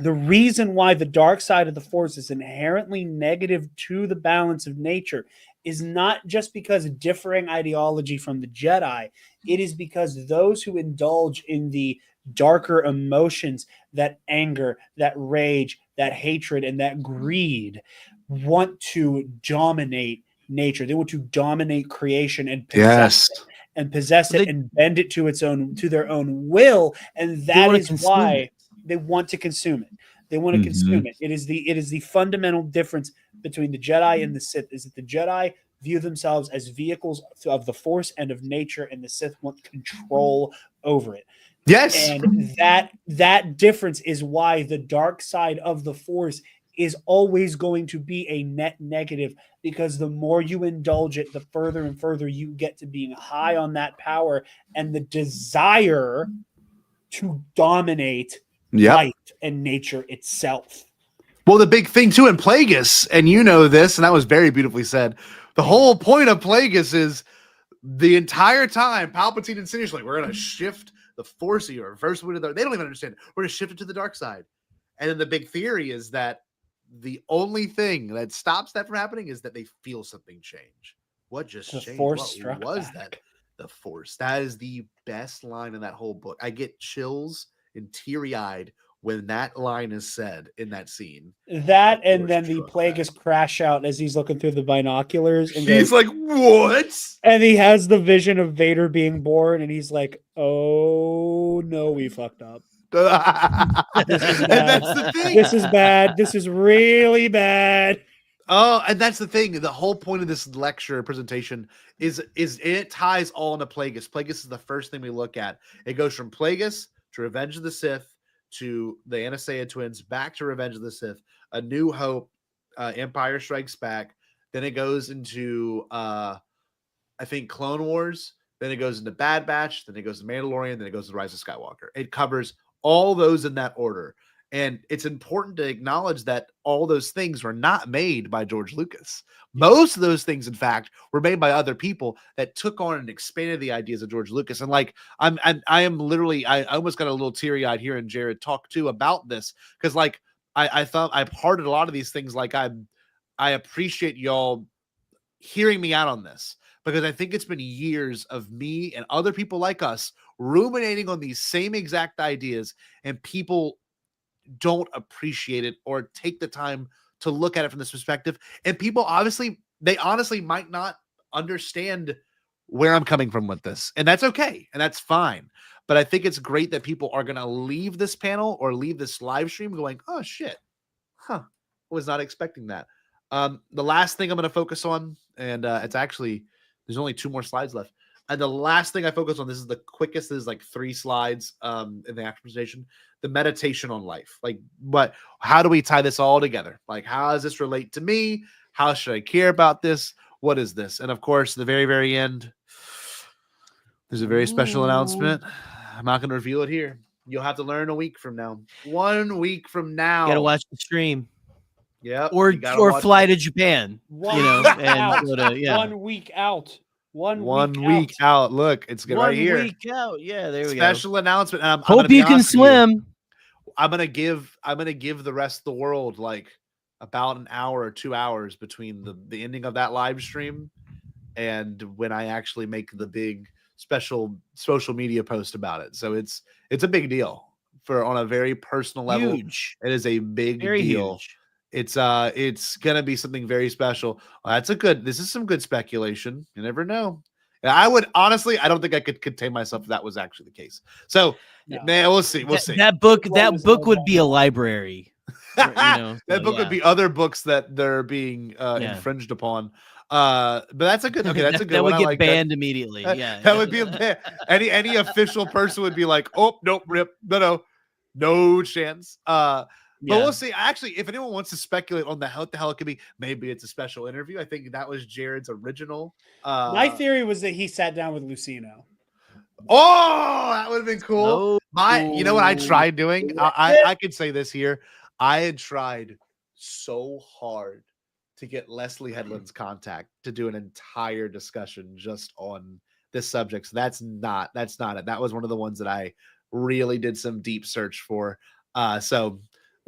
The reason why the dark side of the Force is inherently negative to the balance of nature is not just because of differing ideology from the Jedi. It is because those who indulge in the darker emotions, that anger, that rage, that hatred, and that greed, want to dominate nature. They want to dominate creation and possess it, and bend it to their own will. And that is why they want to consume it. They want to consume it. It is the fundamental difference between the Jedi and the Sith, is that the Jedi view themselves as vehicles of the Force and of nature, and the Sith want control over it. Yes. And that difference is why the dark side of the Force is always going to be a net negative, because the more you indulge it, the further and further you get to being high on that power and the desire to dominate life and nature itself. Well, the big thing too in Plagueis, and you know this, and that was very beautifully said. The whole point of Plagueis is the entire time Palpatine and Sinuous like, we're going to shift the Force or reverse it. They don't even understand it. We're going to shift it to the dark side. And then the big theory is that the only thing that stops that from happening is that they feel something change. What just changed? Force what was that? The Force. That is the best line in that whole book. I get chills and teary-eyed when that line is said in that scene. That, and then the Plagueis crash out as he's looking through the binoculars. And he's like, what? And he has the vision of Vader being born, and he's like, oh, no, we fucked up. This is bad. And that's the thing. This is bad. This is really bad. Oh, and that's the thing. The whole point of this lecture presentation is it ties all into Plagueis. Plagueis is the first thing we look at. It goes from Plagueis to Revenge of the Sith to the Anastasia twins, back to Revenge of the Sith, A New Hope, Empire Strikes Back. Then it goes into I think Clone Wars. Then it goes into Bad Batch. Then it goes to Mandalorian. Then it goes to Rise of Skywalker. It covers all those in that order. And it's important to acknowledge that all those things were not made by George Lucas. Most of those things, in fact, were made by other people that took on and expanded the ideas of George Lucas. And like, I almost got a little teary-eyed hearing Jared talk too about this, because like I thought I've heard a lot of these things. Like I appreciate y'all hearing me out on this, because I think it's been years of me and other people like us ruminating on these same exact ideas, and people don't appreciate it or take the time to look at it from this perspective. And people honestly might not understand where I'm coming from with this, and that's okay, and that's fine. But I think it's great that people are going to leave this panel or leave this live stream going, oh shit, I was not expecting that. The last thing I'm going to focus on, and it's actually, there's only 2 more slides left. And the last thing I focus on, this is the quickest, this is like 3 slides in the actual presentation, the meditation on life. Like, how do we tie this all together? Like, how does this relate to me? How should I care about this? What is this? And of course, the very, very end, there's a very special announcement. I'm not going to reveal it here. You'll have to learn a week from now. 1 week from now. You got to watch the stream. Yeah. Or fly to Japan. And go to, 1 week out. One week out. Look, it's good right here. 1 week out. Yeah, there we go. Special announcement. Hope you can swim. I'm gonna give the rest of the world like about an hour or 2 hours between the ending of that live stream and when I actually make the big special social media post about it. So it's a big deal on a very personal level. Huge. It is a big Very deal. Huge. It's gonna be something very special. This is some good speculation. You never know. I would honestly, I don't think I could contain myself if that was actually the case. So man, we'll see. That book would be a library. That book would be other books that they're being infringed upon. But that's a good. Okay, that's a good. That would one. get banned immediately. Yeah, that would be a ban. Any official person would be like, oh nope, rip, no chance. But we'll see. Actually, if anyone wants to speculate on what the hell it could be, maybe it's a special interview. I think that was Jared's original. My theory was that he sat down with Lucino. Oh, that would have been cool. You know what I tried doing? I could say this here. I had tried so hard to get Leslie Headland's contact to do an entire discussion just on this subject. So that's not it. That was one of the ones that I really did some deep search for. So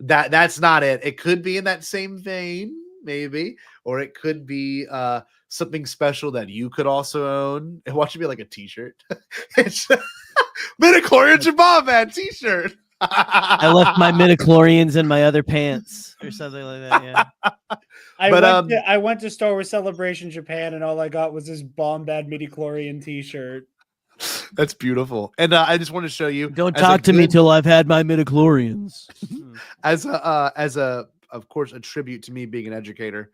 That's not it. It could be in that same vein, maybe, or it could be something special that you could also own. And watch it be like a T-shirt. It's Midi-chlorians and Bombad T-shirt. I left my Midi-chlorians in my other pants or something like that. Yeah. I went to Star Wars Celebration Japan, and all I got was this Bombad Midi-chlorian T-shirt. That's beautiful. And I just want to show you. Don't talk to me till I've had my Midi-chlorians. As a of course a tribute to me being an educator,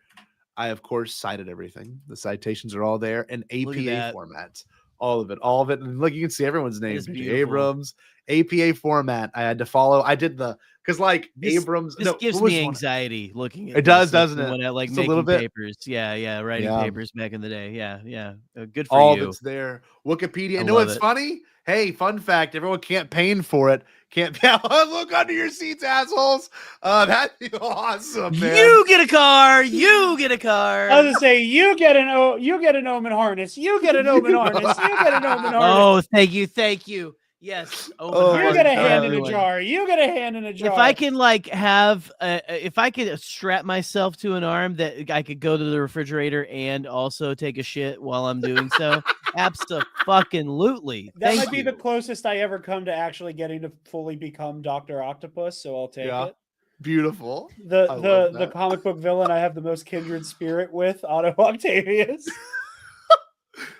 I of course cited everything. The citations are all there in APA formats. All of it. And look, you can see everyone's name. Abrams, APA format. I had to follow. I did because Abrams. This gives me anxiety looking at it. Does, doesn't it? When I like just making papers. Yeah, writing papers back in the day. Yeah. Good for all you. All that's there. Wikipedia. And what's funny? Hey, fun fact: everyone campaigned for it. Look under your seats, assholes. That'd be awesome, man. You get a car. You get a car. I was gonna say you get an Omen harness. You get an Omen harness. You get an Omen harness. Oh, thank you. Yes. You get a hand in a jar. You get a hand in a jar. If I can if I could strap myself to an arm that I could go to the refrigerator and also take a shit while I'm doing so, absolutely. That might be the closest I ever come to actually getting to fully become Dr. Octopus. So I'll take it. Beautiful. The comic book villain I have the most kindred spirit with, Otto Octavius.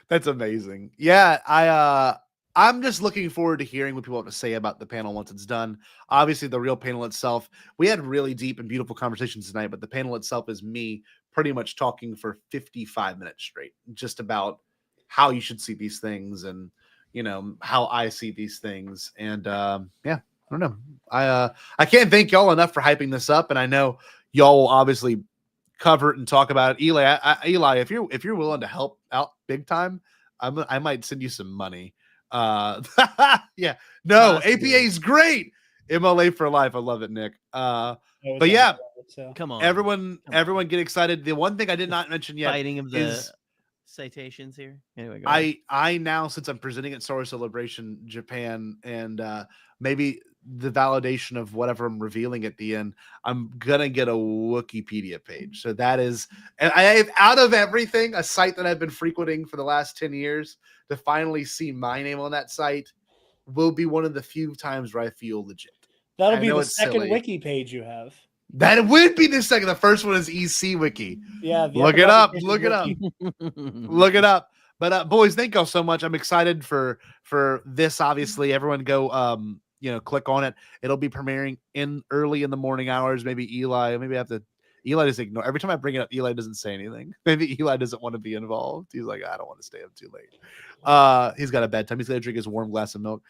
That's amazing. Yeah, I'm just looking forward to hearing what people have to say about the panel once it's done. Obviously, the real panel itself, we had really deep and beautiful conversations tonight, but the panel itself is me pretty much talking for 55 minutes straight, just about how you should see these things and, how I see these things. And I don't know. I can't thank y'all enough for hyping this up. And I know y'all will obviously cover it and talk about it. Eli, if you're willing to help out big time, I might send you some money. APA is great. MLA for life. I love it, Nick. But yeah, come on, everyone get excited. The one thing I did not mention yet is citations here. Anyway, I now, since I'm presenting at Star Wars Celebration Japan, and maybe the validation of whatever I'm revealing at the end, I'm gonna get a Wikipedia page. So that is, and I have, out of everything, a site that I've been frequenting for the last 10 years, to finally see my name on that site will be one of the few times where I feel legit. That'll be the second wiki page you have. That would be the second. The first one is EC Wiki. Yeah. Look it up. Look it up. Look it up. But boys, thank y'all so much. I'm excited for this. Obviously, everyone go click on it. It'll be premiering early in the morning hours. Maybe Eli just ignore. Every time I bring it up, Eli doesn't say anything. Maybe Eli doesn't want to be involved. He's like, I don't want to stay up too late. He's got a bedtime. He's gonna drink his warm glass of milk.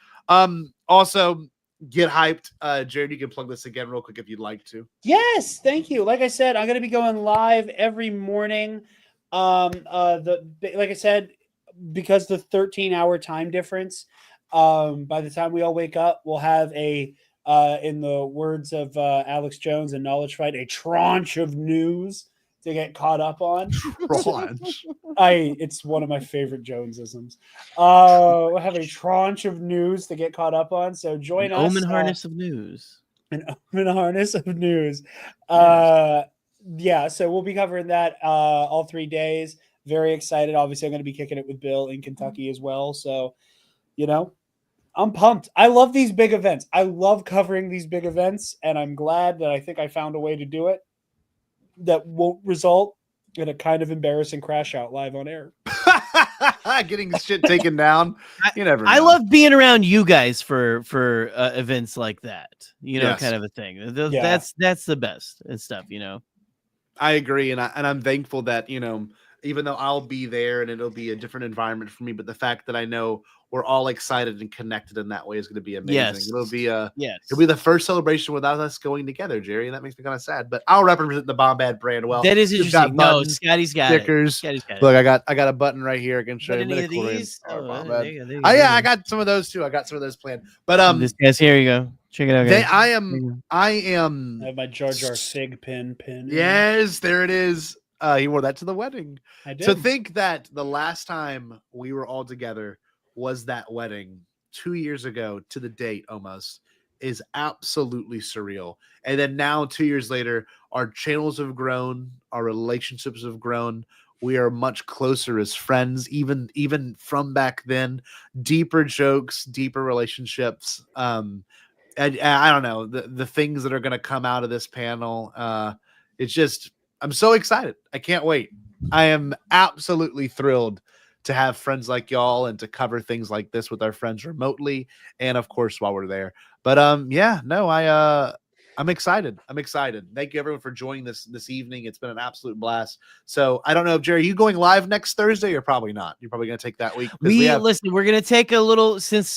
Also, get hyped. Jared, you can plug this again real quick if you'd like to. Yes, thank you. Like I said, I'm gonna be going live every morning. Like I said, because the 13-hour time difference, by the time we all wake up, we'll have a in the words of Alex Jones and Knowledge Fight, a tranche of news to get caught up on. Tranche. It's one of my favorite Jonesisms. We'll have a tranche of news to get caught up on. So join us. Omen harness of news. An Omen harness of news. Yeah, so we'll be covering that all 3 days. Very excited. Obviously, I'm going to be kicking it with Bill in Kentucky as well. So, I'm pumped. I love these big events. I love covering these big events, and I'm glad that I think I found a way to do it that won't result in a kind of embarrassing crash out live on air. Getting shit taken down. You never know. I love being around you guys for events like that. Yes. Kind of a thing. That's the best and stuff. I agree, and I'm thankful that even though I'll be there and it'll be a different environment for me, but the fact that I know we're all excited and connected in that way is going to be amazing. Yes. It'll be the first celebration without us going together, Jerry, and that makes me kind of sad. But I'll represent the Bombad brand well. That is interesting. No, Scotty's got stickers. Scotty's got Look, I got a button right here. I can show you. Any of these? I got some of those too. I got some of those planned. But this guy's here. You go. Check it out, guys. I am. I have my Jar Jar Fig pin. Yes, there it is. He wore that to the wedding. I did. To think that the last time we were all together was that wedding 2 years ago to the date almost. is absolutely surreal. And then now 2 years later, our channels have grown, our relationships have grown. We are much closer as friends, even from back then. Deeper jokes, deeper relationships. And I don't know the things that are going to come out of this panel. It's just, I'm so excited. I can't wait. I am absolutely thrilled to have friends like y'all and to cover things like this with our friends remotely, and of course while we're there. But yeah, no, I'm excited. I'm excited. Thank you everyone for joining this evening. It's been an absolute blast. So I don't know if Jerry, are you going live next Thursday or probably not? You're probably going to take that week. Listen, we're going to take a little since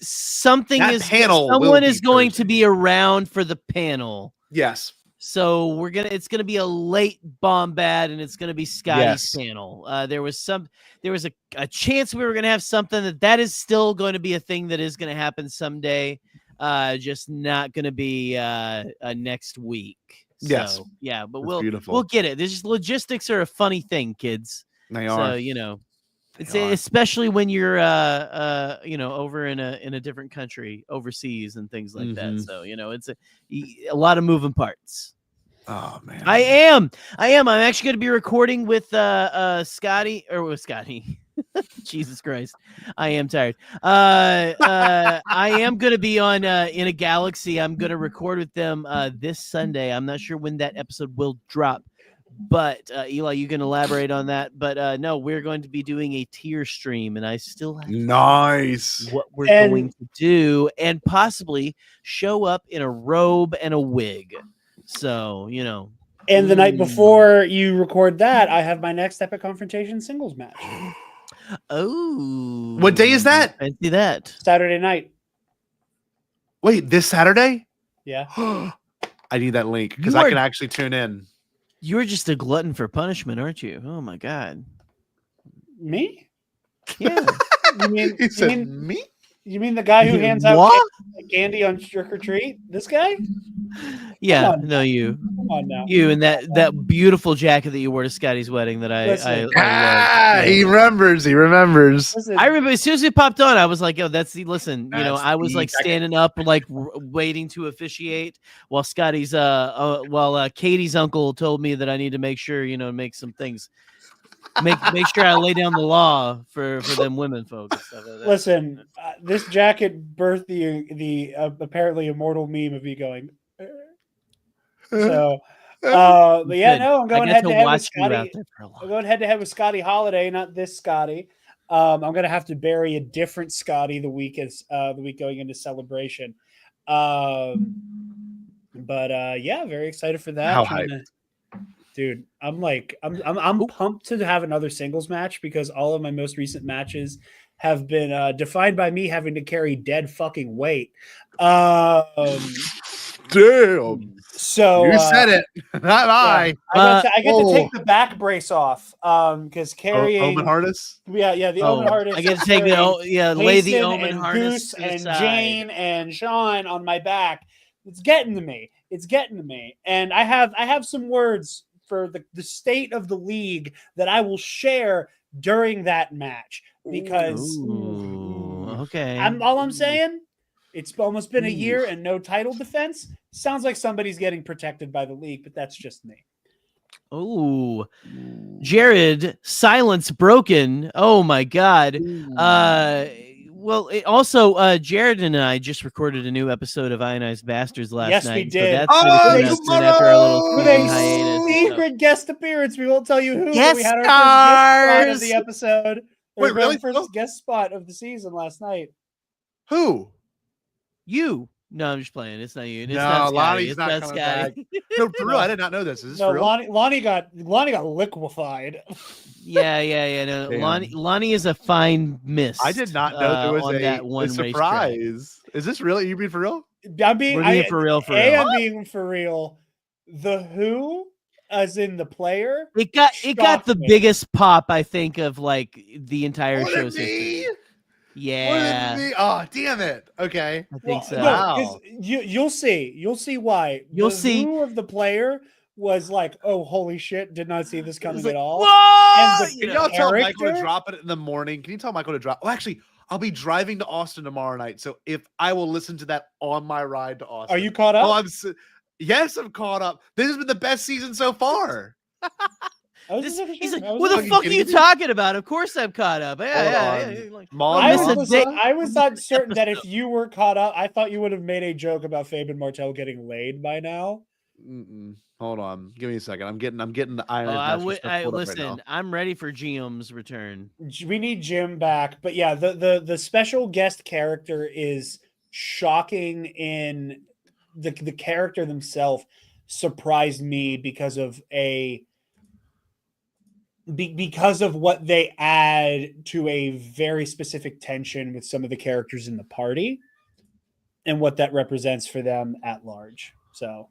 something that is panel. Someone is going to be around for the panel. Yes. So it's gonna be a late Bombad, and it's gonna be Scotty's panel. There was a chance we were gonna have something that is still going to be a thing that is gonna happen someday. Just not gonna be next week. Yes. So, yeah, but That's we'll get it. There's just logistics are a funny thing, kids. They are. So it's especially when you're over in a different country, overseas, and things like that. So it's a lot of moving parts. Oh man, I am. I'm actually going to be recording with Scotty. Jesus Christ, I am tired. I am going to be on in a Galaxy. I'm going to record with them this Sunday. I'm not sure when that episode will drop. But Eli, you can elaborate on that. But no, we're going to be doing a tier stream, and I still have nice what we're going to do, and possibly show up in a robe and a wig. So And the night before you record that, I have my next Epic Confrontation singles match. Oh, what day is that? I see that Saturday night. Wait, this Saturday? Yeah. I need that link because I can actually tune in. You're just a glutton for punishment, aren't you? Oh my god. Me? Yeah. You mean me? You mean the guy who hands out candy on trick or treat? This guy? Yeah, no, you. Come on now. You and that beautiful jacket that you wore to Scotty's wedding that I love. He remembers. He remembers. Listen. I remember as soon as it popped on, I was like, "Yo, listen." I was like standing up, like waiting to officiate, while Katie's uncle told me that I need to make sure, make some things. Make sure I lay down the law for them women folks. Stuff like that. Listen, this jacket birthed the apparently immortal meme of me going. So, but yeah, no, I'm going head to head with Scotty. I'm going head to head with Scotty Holiday, not this Scotty. I'm gonna have to bury a different Scotty the week going into Celebration. But yeah, very excited for that. How hyped. Dude, I'm pumped to have another singles match because all of my most recent matches have been defined by me having to carry dead fucking weight. Damn. So you said it, not I. I get to take the back brace off because carrying Omen harness. Yeah, the Omen harness. I get to take lay the Omen harness Goose and Jane and Sean on my back. It's getting to me. And I have some words for the state of the league that I will share during that match because okay. All I'm saying, it's almost been a year and no title defense. Sounds like somebody's getting protected by the league, but that's just me. Oh, Jared, silence broken. Oh my God. Also, Jared and I just recorded a new episode of Ionized Bastards last night. Yes, we did. So that's after a little secret guest appearance. We won't tell you who. Guest but we had our first guest spot of stars. the episode. Wait, really? First guest spot of the season last night. Who? You. No, I'm just playing. It's not you. It's no, not Lonnie's Scotty. not coming back. No, for real, I did not know this. Is this for real? Lonnie got liquefied. Yeah. No, Lonnie is a fine miss. I did not know there was a surprise. Is this really? You being for real? I'm being for real. I'm being for real. The Who, as in the player, it got the biggest pop, I think, of like the entire show's history. Yeah. Oh, damn it. Okay. I think so. Wow. You'll see why. You'll see. Who of the player was like, oh, holy shit, did not see this coming at all. Whoa! Can y'all tell Michael to drop it in the morning? Can you tell Michael to drop? Well, actually, I'll be driving to Austin tomorrow night. So if I will listen to that on my ride to Austin. Are you caught up? Oh, yes, I'm caught up. This has been the best season so far. He's like, what the fuck are you talking about? Of course I'm caught up. Yeah. Like, I was uncertain that if you were caught up, I thought you would have made a joke about Fabian Martel getting laid by now. Hold on, give me a second. I'm getting the Iron. Listen, I'm ready for Geom's return. We need Jim back, but yeah, the special guest character is shocking. In the character themselves surprised me because of what they add to a very specific tension with some of the characters in the party, and what that represents for them at large. So,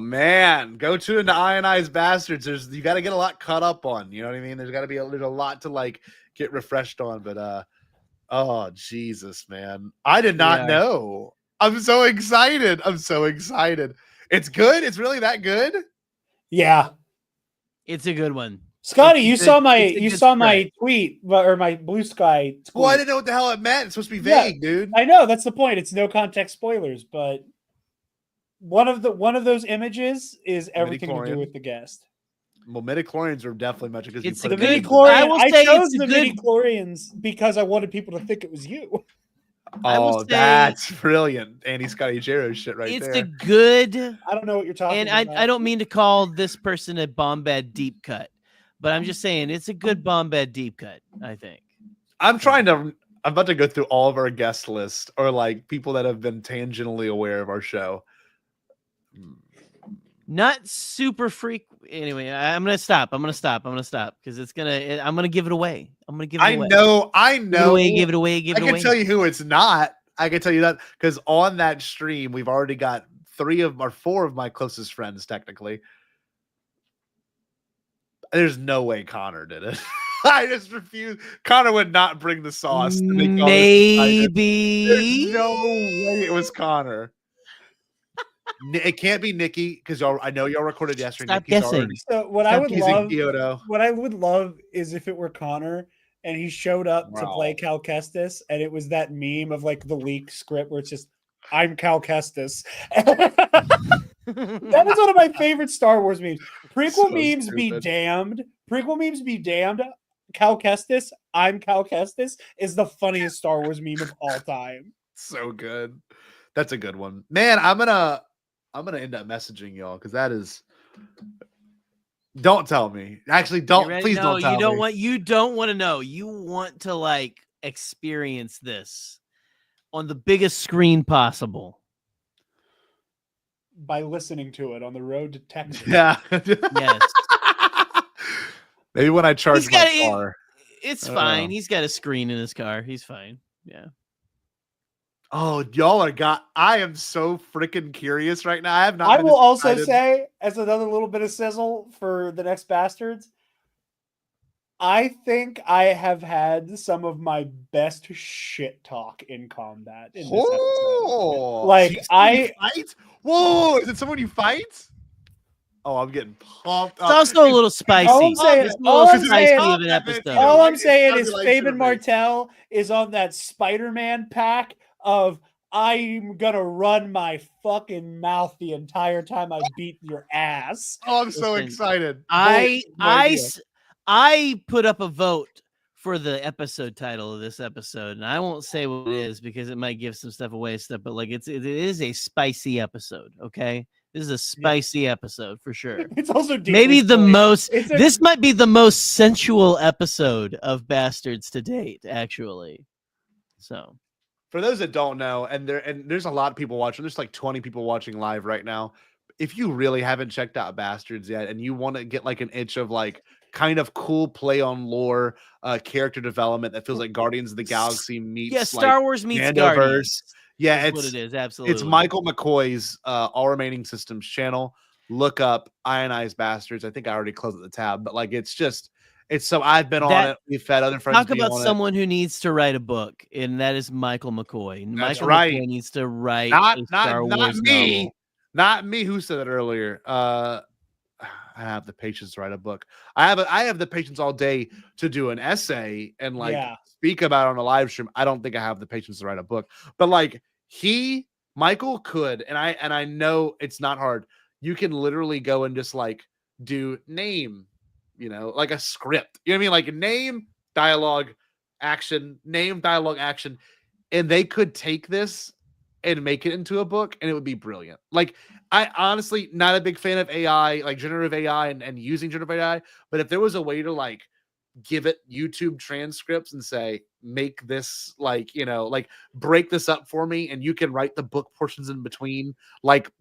man, go to into Ionized Bastards. You got to get a lot cut up on. You know what I mean? There's got to be there's a lot to like get refreshed on. But oh Jesus, man, I did not know. I'm so excited. It's good. It's really that good. Yeah, it's a good one. Scotty, you saw my tweet or my Blue Sky tweet. Well, I didn't know what the hell it meant. It's supposed to be vague, dude. I know, that's the point. It's no context spoilers, but one of those images is everything to do with the guest. Well, Midi-chlorians are definitely much because it's the Midi-chlorian. I chose the Midi-chlorians because I wanted people to think it was you. Oh, that's brilliant. Andy Scotty Jayro shit right there. It's a good. I don't know what you're talking about. And I don't mean to call this person a Bombad deep cut, but I'm just saying it's a good Bombad deep cut, I think. I'm about to go through all of our guest list or like people that have been tangentially aware of our show. Not super freak. Anyway, I'm gonna stop because I'm gonna give it away. I know. Give it away. I can tell you who it's not. I can tell you that because on that stream we've already got 4 of my closest friends. Technically, there's no way Connor did it. I just refuse. Connor would not bring the sauce. Maybe. There's no way it was Connor. It can't be Nikki because I know y'all recorded yesterday. Stop guessing. So what I would love is if it were Connor and he showed up to play Cal Kestis, and it was that meme of like the leak script where it's just I'm Cal Kestis. That is one of my favorite Star Wars memes. Prequel memes be damned. Cal Kestis, I'm Cal Kestis is the funniest Star Wars meme of all time. So good. That's a good one, man. I'm gonna end up messaging y'all because that is. Don't tell me. Actually, don't. Please don't tell me. You don't want to know. You want to like experience this on the biggest screen possible by listening to it on the road to Texas. Yeah. Yes. Maybe when I charge my car. It's fine. He's got a screen in his car. He's fine. Yeah. Oh, I am so freaking curious right now. I will also say, as another little bit of sizzle for the next Bastards, I think I have had some of my best shit talk in combat in this episode. Like Whoa, is it someone you fight? Oh, I'm getting pumped. It's also a little spicy. All I'm saying is like Fabian Martel is on that Spider-Man pack of I'm gonna run my fucking mouth the entire time I beat your ass. Oh, I'm so excited. I put up a vote for the episode title of this episode, and I won't say what it is because it might give some stuff away, but like it is a spicy episode. Okay, this is a spicy episode for sure. It's also maybe the most. This might be the most sensual episode of Bastards to date, actually. So. For those that don't know, and there's a lot of people watching, there's like 20 people watching live right now. If you really haven't checked out Bastards yet, and you want to get like an itch of like kind of cool play on lore, character development that feels like Guardians of the Galaxy meets Star Wars meets Guardians. Yeah, it's what it is. Absolutely, it's Michael McCoy's All Remaining Systems channel. Look up Ionized Bastards. I think I already closed the tab, but like it's so I've been on it. We've had other friends. Talk about someone who needs to write a book, and that is Michael McCoy. That's Michael right. McCoy needs to write a Star Wars not me. novel. Not me. Who said that earlier? I have the patience to write a book. I have the patience all day to do an essay and like speak about it on a live stream. I don't think I have the patience to write a book. But like Michael could, and I know it's not hard. You can literally go and just like do name, like a script. You know what I mean? Like name, dialogue, action, name, dialogue, action. And they could take this and make it into a book, and it would be brilliant. Like, I honestly not a big fan of AI, like generative AI and using generative AI, but if there was a way to like give it YouTube transcripts and say, make this like, like break this up for me, and you can write the book portions in between, like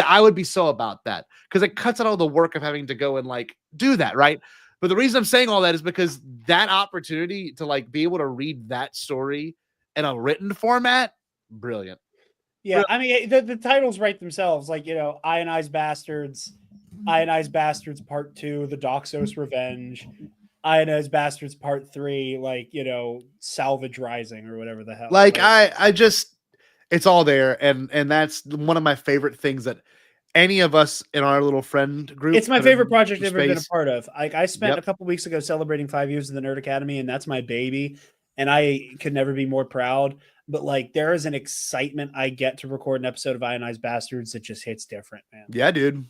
I would be so about that, because it cuts out all the work of having to go and like do that, right? But the reason I'm saying all that is because that opportunity to like be able to read that story in a written format, brilliant. Yeah, I mean, the titles write themselves. Like, Ionized Bastards Part 2, The Doxos Revenge, Ionized Bastards Part 3, like, Salvage Rising or whatever the hell. Like, I just, it's all there. And that's one of my favorite things that any of us in our little friend group. It's my favorite project I've ever been a part of. Like, I spent a couple weeks ago celebrating 5 years of the Nerd Academy, and that's my baby. And I could never be more proud. But like, there is an excitement I get to record an episode of Ionized Bastards that just hits different, man. Yeah, dude.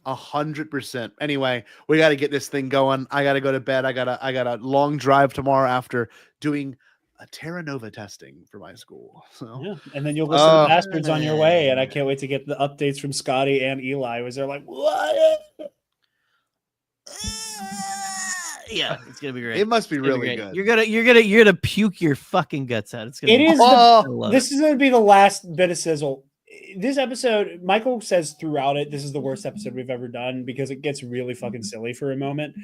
100%. Anyway, we got to get this thing going. I got to go to bed. I got a long drive tomorrow after doing a Terra Nova testing for my school. So yeah, and then you'll listen to Bastards on your way, and I can't wait to get the updates from Scotty and Eli. Was they're like, what? Yeah, it's gonna be great. It must be really good. You're gonna puke your fucking guts out. It's gonna. This is gonna be the last bit of sizzle. This episode, Michael says throughout it, this is the worst episode we've ever done because it gets really fucking silly for a moment.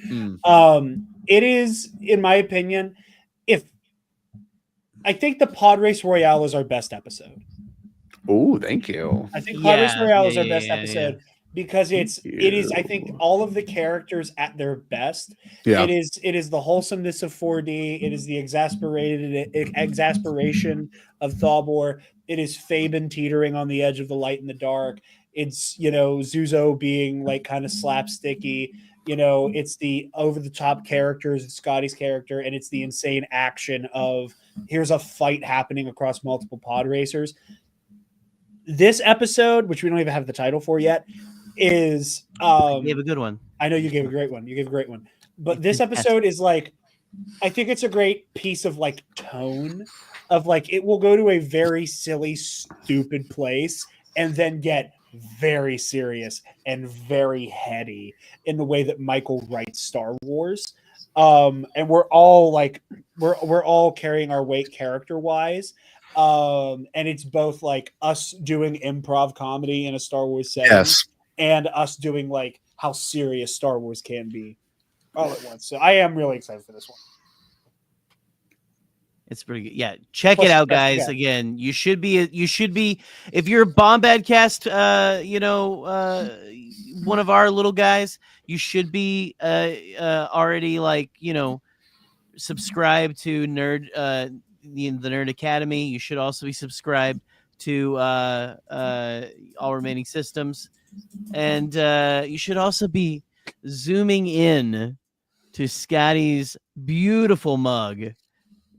It is, in my opinion, I think the Pod Race Royale is our best episode. Oh, thank you. I think Pod Race Royale is our best episode. Because it is, I think, all of the characters at their best. Yeah. It is the wholesomeness of 4D. It is the exasperation of Thobor. It is Fabian teetering on the edge of the light and the dark. It's, Zuzo being like kind of slapsticky. It's the over the top characters of Scotty's character, and it's the insane action of here's a fight happening across multiple pod racers. This episode, which we don't even have the title for yet, is you gave a good one. I know you gave a great one. But this episode is like, I think it's a great piece of like tone of like, it will go to a very silly, stupid place and then get very serious and very heady in the way that Michael writes Star Wars. And we're all like, we're all carrying our weight character wise. And it's both like us doing improv comedy in a Star Wars setting, and us doing like how serious Star Wars can be all at once. So I am really excited for this one. It's pretty good. Yeah, check it out, guys. Again, you should be if you're a Bombad cast, one of our little guys, you should be already like, subscribed to the Nerd Academy. You should also be subscribed to All Remaining Systems, and you should also be zooming in to Scotty's beautiful mug.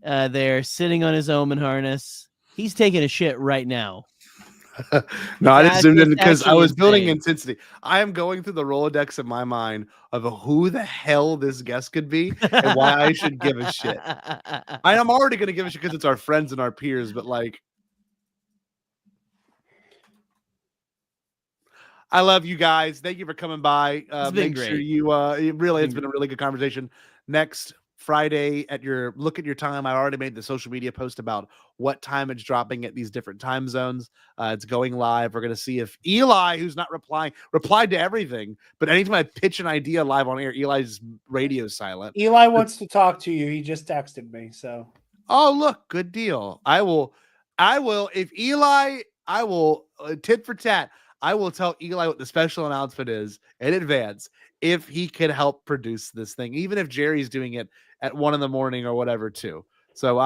There, sitting on his Omen harness. He's taking a shit right now. No, I just zoomed in because I was building intensity. I am going through the Rolodex in my mind of who the hell this guest could be and why I should give a shit. I'm already going to give a shit because it's our friends and our peers, but like, I love you guys. Thank you for coming by. Make sure you it's been a really good conversation. Next Friday at your time. I already made the social media post about what time it's dropping at these different time zones. It's going live. We're going to see if Eli, who's not replied to everything, but anytime I pitch an idea live on air, Eli's radio silent. Eli wants to talk to you. He just texted me. So, oh, look, good deal. I will, if Eli, I will tit for tat. I will tell Eli what the special announcement is in advance if he can help produce this thing, even if Jerry's doing it at 1 a.m. or whatever too. So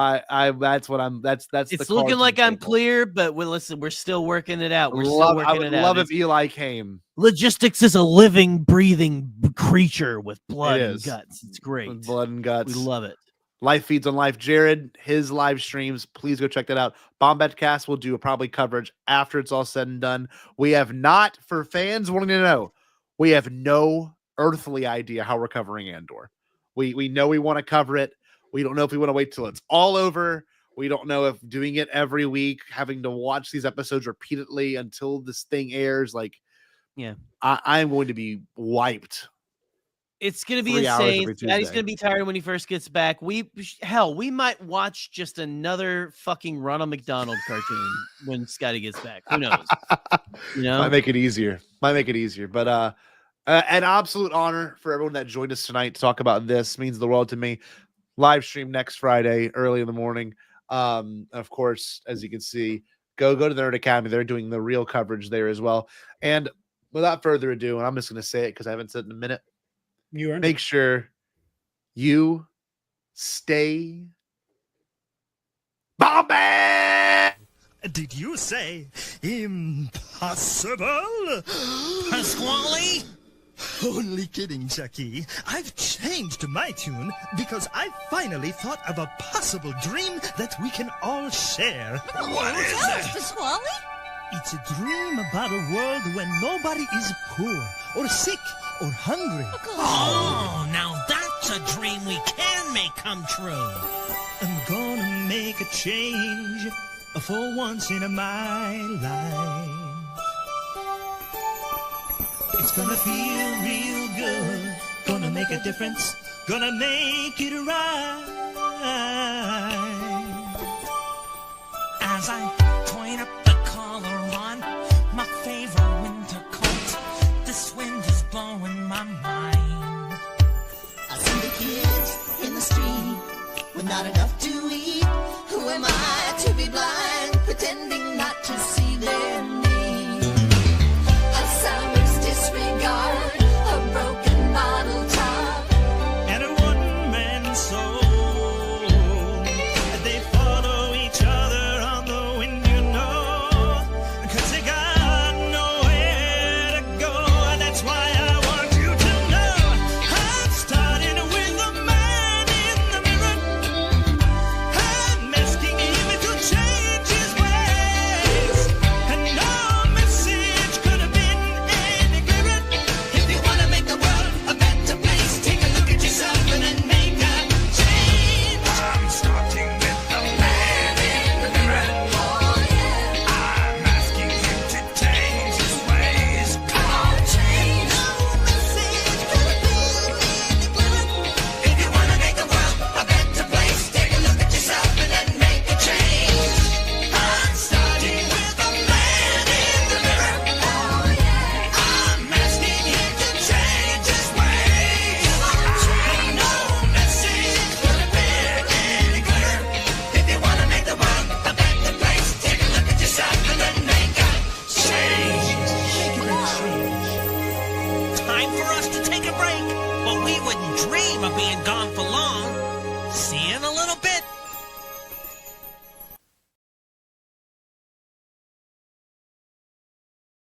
that's what I'm. That's It's the looking cards like on the I'm table. clear, but we're still working it out. We're still I working would it out. love if Eli came. Logistics is a living, breathing creature with blood It and is. guts. It's great. With blood and guts. We love it. Life feeds on life. Jared, his live streams, please go check that out. Bombad Cast will do probably coverage after it's all said and done. We have not, for fans wanting to know, we have no earthly idea how we're covering Andor. We know we want to cover it. We don't know if we want to wait till it's all over. We don't know if doing it every week, having to watch these episodes repeatedly until this thing airs. Like, yeah, I'm going to be wiped. It's going to be 3 hours insane. every Daddy's Tuesday. going to be tired when he first gets back. We might watch just another fucking Ronald McDonald cartoon when Scotty gets back. Who knows? You know, Might make it easier. But an absolute honor for everyone that joined us tonight to talk about this. Means the world to me. Live stream next Friday, early in the morning. Of course, as you can see, go to the Nerd Academy. They're doing the real coverage there as well. And without further ado, and I'm just going to say it because I haven't said it in a minute. Make sure you stay Bombad. Did you say impossible? Pasquale? Only kidding, Chucky. I've changed my tune because I finally thought of a possible dream that we can all share. What is it? Pasquale? It's a dream about a world when nobody is poor or sick or hungry. Oh, now that's a dream we can make come true. I'm gonna make a change for once in my life. It's gonna feel real good. Gonna make a difference. Gonna make it right. As I point up the collar on my favorite winter coat, this wind is blowing my mind. I see the kids in the street with not enough to eat. Who am I to be blind, pretending not to see their